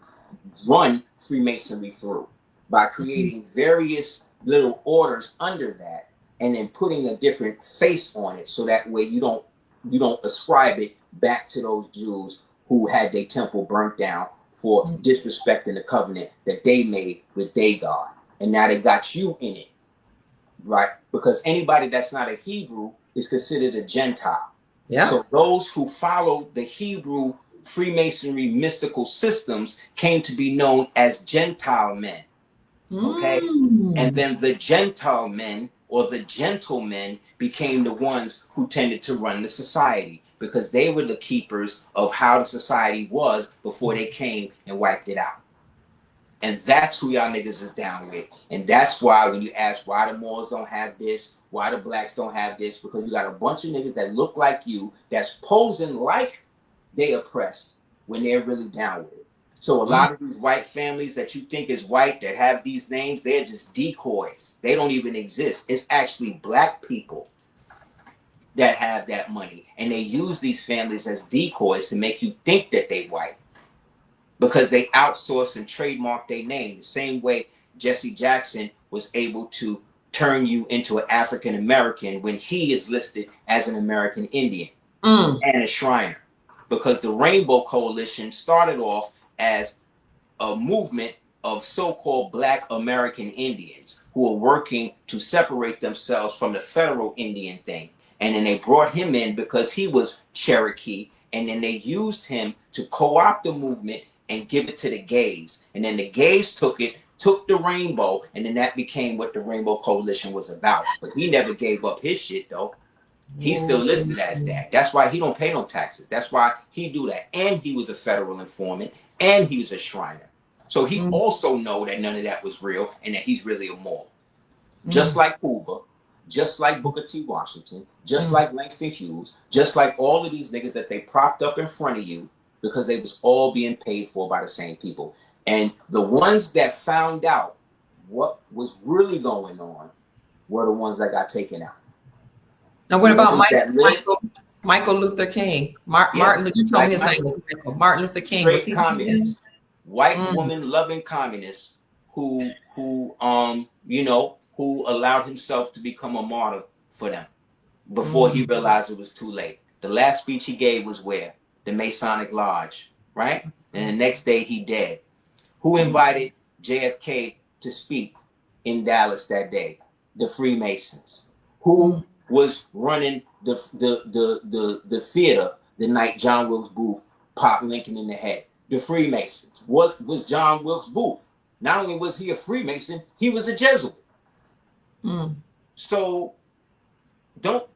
run Freemasonry through by creating various little orders under that and then putting a different face on it, so that way you don't ascribe it back to those Jews who had their temple burnt down for disrespecting the covenant that they made with their God. And now they got you in it, right? Because anybody that's not a Hebrew is considered a Gentile. Yeah. So those who follow the Hebrew Freemasonry mystical systems came to be known as Gentile men. Okay? And then the Gentile men, or the gentlemen, became the ones who tended to run the society, because they were the keepers of how the society was before they came and wiped it out. And that's who y'all niggas is down with. And that's why when you ask why the Moors don't have this, why the blacks don't have this, because you got a bunch of niggas that look like you, that's posing like they oppressed when they're really down with it. So a lot of these white families that you think is white that have these names, they're just decoys. They don't even exist. It's actually black people that have that money. And they use these families as decoys to make you think that they white, because they outsource and trademark their name. The same way Jesse Jackson was able to turn you into an African American when he is listed as an American Indian and a Shriner. Because the Rainbow Coalition started off as a movement of so-called Black American Indians who were working to separate themselves from the federal Indian thing. And then they brought him in because he was Cherokee, and then they used him to co-opt the movement and give it to the gays. And then the gays took the rainbow, and then that became what the Rainbow Coalition was about. But he never gave up his shit, though. He's still listed as that. That's why he don't pay no taxes. That's why he do that. And he was a federal informant, and he was a Shriner. So he also know that none of that was real and that he's really a Moor. Just like Hoover, just like Booker T. Washington, just like Langston Hughes, just like all of these niggas that they propped up in front of you, because they was all being paid for by the same people. And the ones that found out what was really going on were the ones that got taken out. Now, what about Michael Luther King? Martin, you told me his name was Michael. Martin Luther King. Straight communist, white woman loving communist who allowed himself to become a martyr for them before he realized it was too late. The last speech he gave was where? The Masonic Lodge, right? And the next day he dead. Who invited JFK to speak in Dallas that day? The Freemasons. Who was running the theater the night John Wilkes Booth popped Lincoln in the head. The Freemasons. What was John Wilkes Booth? Not only was he a Freemason, he was a Jesuit. Mm. So don't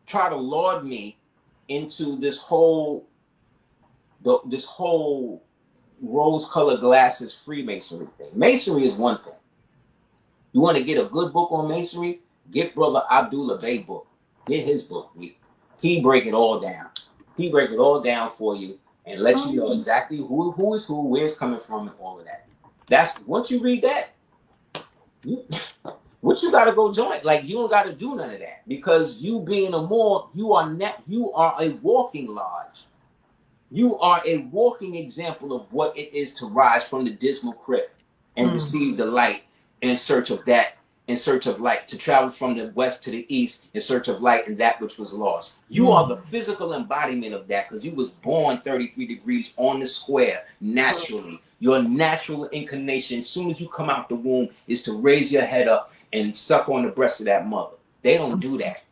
try to laud me into this whole rose-colored glasses Freemasonry thing. Masonry is one thing. You want to get a good book on Masonry? Get Brother Abdullah Bey book. Get his book. He break it all down. He break it all down for you and let you know exactly who is who, where it's coming from, and all of that. That's once you read that, what you gotta go join? Like, you don't gotta do none of that, because you being a Moor, you are a walking lodge. You are a walking example of what it is to rise from the dismal crypt and receive the light in search of light, to travel from the west to the east in search of light and that which was lost. You are the physical embodiment of that, because you was born 33 degrees on the square naturally. Your natural inclination, as soon as you come out the womb, is to raise your head up and suck on the breast of that mother. They don't do that.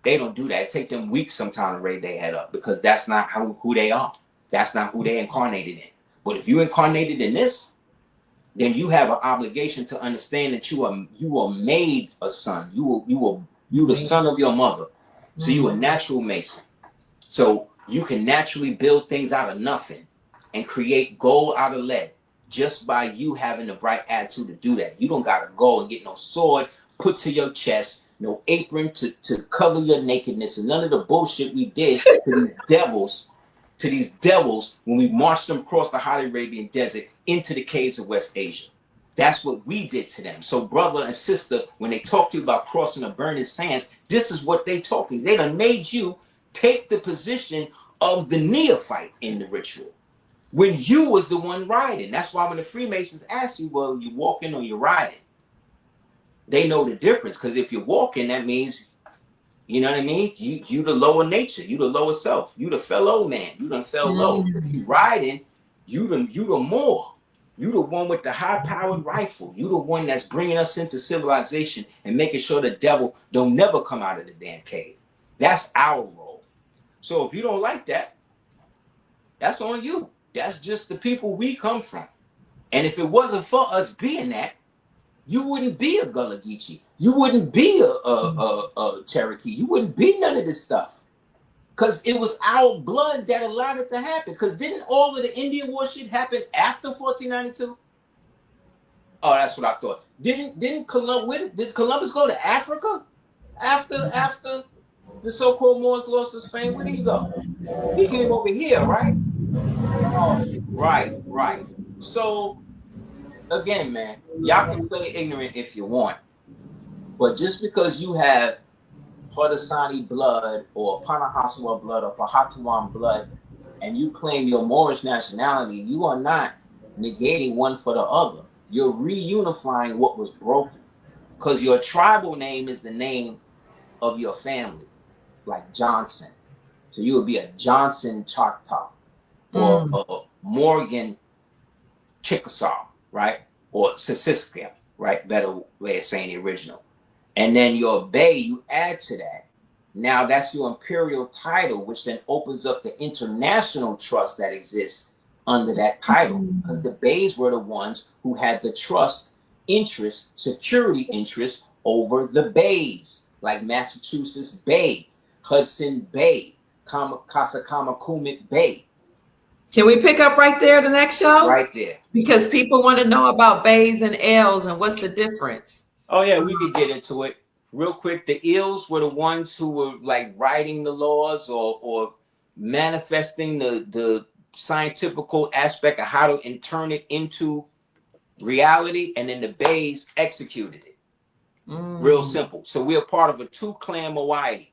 They don't do that. It take them weeks sometimes to raise their head up, because that's not who they are. That's not who they incarnated in. But if you incarnated in this, then you have an obligation to understand that you are made a son. You the son of your mother. So you a natural Mason. So you can naturally build things out of nothing and create gold out of lead just by you having the right attitude to do that. You don't gotta go and get no sword put to your chest, no apron to cover your nakedness, and none of the bullshit we did to these devils when we marched them across the hot Arabian desert into the caves of West Asia. That's what we did to them. So brother and sister, when they talk to you about crossing the burning sands, this is what they talking. They done made you take the position of the neophyte in the ritual when you was the one riding. That's why when the Freemasons ask you, well, you walking or you riding? They know the difference, because if you're walking, that means, you know what I mean? You the lower nature, you the lower self, you the fellow man, you done fell low. If you riding, you the more. You the one with the high-powered rifle. You the one that's bringing us into civilization and making sure the devil don't never come out of the damn cave. That's our role. So if you don't like that, that's on you. That's just the people we come from. And if it wasn't for us being that, you wouldn't be a Gullah Geechee. You wouldn't be a Cherokee. You wouldn't be none of this stuff. Because it was our blood that allowed it to happen. Because didn't all of the Indian war shit happen after 1492? Oh, that's what I thought. Did Columbus go to Africa after the so-called Moors lost to Spain? Where did he go? He came over here, right? Oh, right. So again, man, y'all can play ignorant if you want, but just because you have Haudenosaunee blood or Panahasua blood or Pahatuan blood, and you claim your Moorish nationality, you are not negating one for the other. You're reunifying what was broken, because your tribal name is the name of your family, like Johnson. So you would be a Johnson Choctaw or a Morgan Chickasaw, right? Or Sissiska, right? Better way of saying the original. And then your Bay, you add to that. Now that's your imperial title, which then opens up the international trust that exists under that title. Because the Bays were the ones who had the trust interest, security interest over the Bays, like Massachusetts Bay, Hudson Bay, Kasakamakumit Bay. Can we pick up right there the next show? Right there. Because people want to know about bays and L's and what's the difference. Oh yeah, we could get into it real quick. The Ills were the ones who were like writing the laws or manifesting the scientific aspect of how to turn it into reality, and then the Bays executed it. Real simple. So we're part of a two-clan moiety,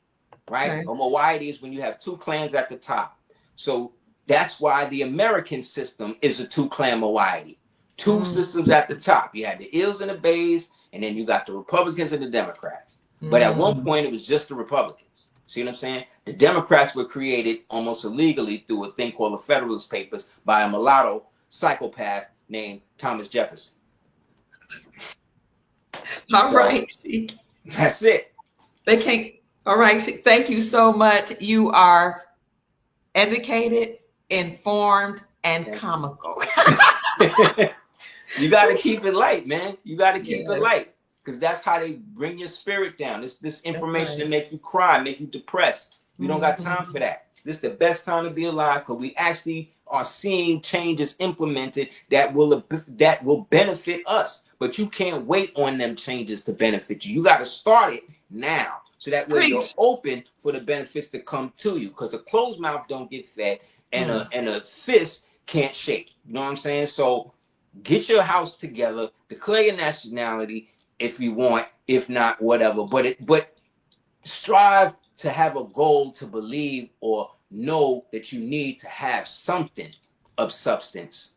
right? Okay. A moiety is when you have two clans at the top. So that's why the American system is a two-clan moiety. Two systems at the top. You had the Ills and the Bays, and then you got the Republicans and the Democrats. But at one point, it was just the Republicans. See what I'm saying? The Democrats were created almost illegally through a thing called the Federalist Papers by a mulatto psychopath named Thomas Jefferson. All right. That's it. They can't. All right. Thank you so much. You are educated, informed, and comical. You got to keep it light, man. You got to keep it Yes, light because that's how they bring your spirit down. This that's information to right. make you cry, make you depressed. We don't got time for Mhm. that. This is the best time to be alive because we actually are seeing changes implemented that will benefit us. But you can't wait on them changes to benefit you. You got to start it now, so that way you're Preach. open for the benefits to come to you. Because a closed mouth don't get fed, and Mm. a fist can't shake. You know what I'm saying? So get your house together, declare your nationality if you want, if not, whatever. But strive to have a goal to believe or know that you need to have something of substance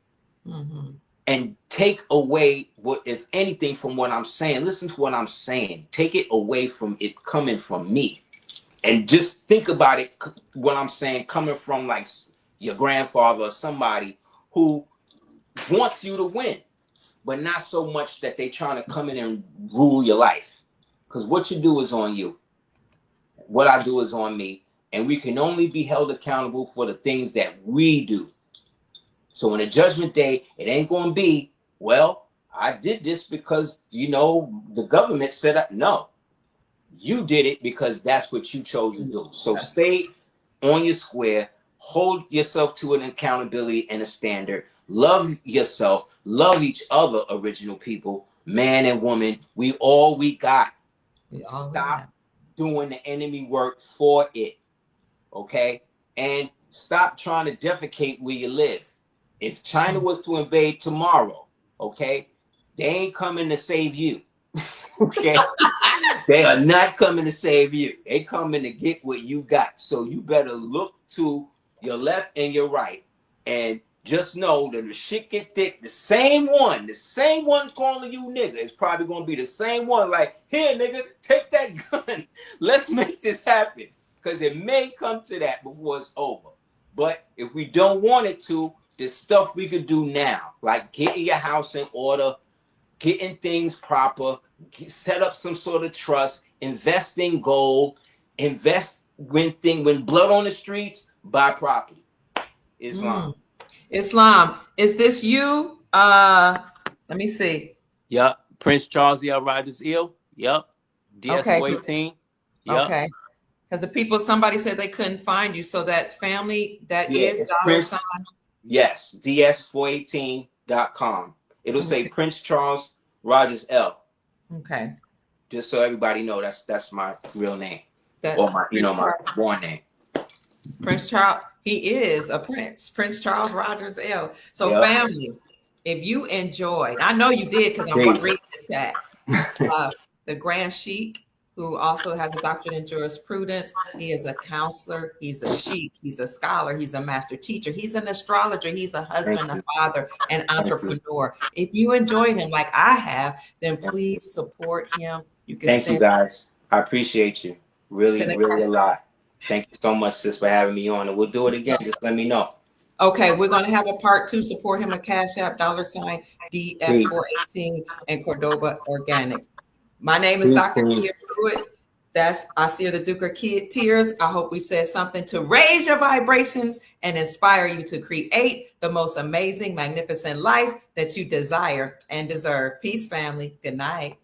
Mhm. and take away what, if anything, from what I'm saying. Listen to what I'm saying. Take it away from it coming from me. And just think about it, what I'm saying, coming from like your grandfather or somebody who wants you to win, but not so much that they trying to come in and rule your life. Because what you do is on you. What I do is on me. And we can only be held accountable for the things that we do. So in a judgment day, it ain't going to be, well, I did this because, the government said, no, you did it because that's what you chose to do. So That's stay on your square, hold yourself to an accountability and a standard, love yourself, love each other, original people, man and woman. We got. all Stop right. doing the enemy work for it, okay? And stop trying to defecate where you live. If China was to invade tomorrow, okay, they ain't coming to save you, okay? They are not coming to save you. They coming to get what you got. So you better look to your left and your right, and just know that the shit get thick. The same one calling you nigga is probably gonna be the same one. Like, here, nigga, take that gun. Let's make this happen. Because it may come to that before it's over. But if we don't want it to, there's stuff we could do now, like getting your house in order, getting things proper, set up some sort of trust, invest in gold, invest when blood on the streets, buy property. Islam. Mm. Islam, is this you? Let me see. Yep. Prince Charles L. Rogers Ill. Yep. DS Okay, 418. Yep. okay. Because the people, somebody said they couldn't find you, so that's family. That Yeah, is it's dollar Prince. sign. Yes, ds418.com. It'll Let me say see. Prince Charles Rogers L. Okay, Just so everybody know that's my real name. Or that my born name. Prince Charles. He is a prince. Prince Charles Rogers L. So Yep. family, if you enjoyed, I know you did because I'm Peace. reading the chat. The Grand Sheik, who also has a doctorate in jurisprudence. He is a counselor. He's a sheik. He's a scholar. He's a master teacher. He's an astrologer. He's a Thank husband, a you. father, an Thank you. entrepreneur. If you enjoyed him like I have, then please support him. You can Thank you, send guys. I appreciate you. Really, send a really a lot. Thank you so much, sis, for having me on. And we'll do it again. Just let me know. Okay, we're going to have a part two. Support him at Cash App, $sign Peace. DS418 and Cordoba Organics. My name is Peace, Dr. Queen. Kia Pruitt. That's Asir the Duker Kid Tears. I hope we said something to raise your vibrations and inspire you to create the most amazing, magnificent life that you desire and deserve. Peace, family. Good night.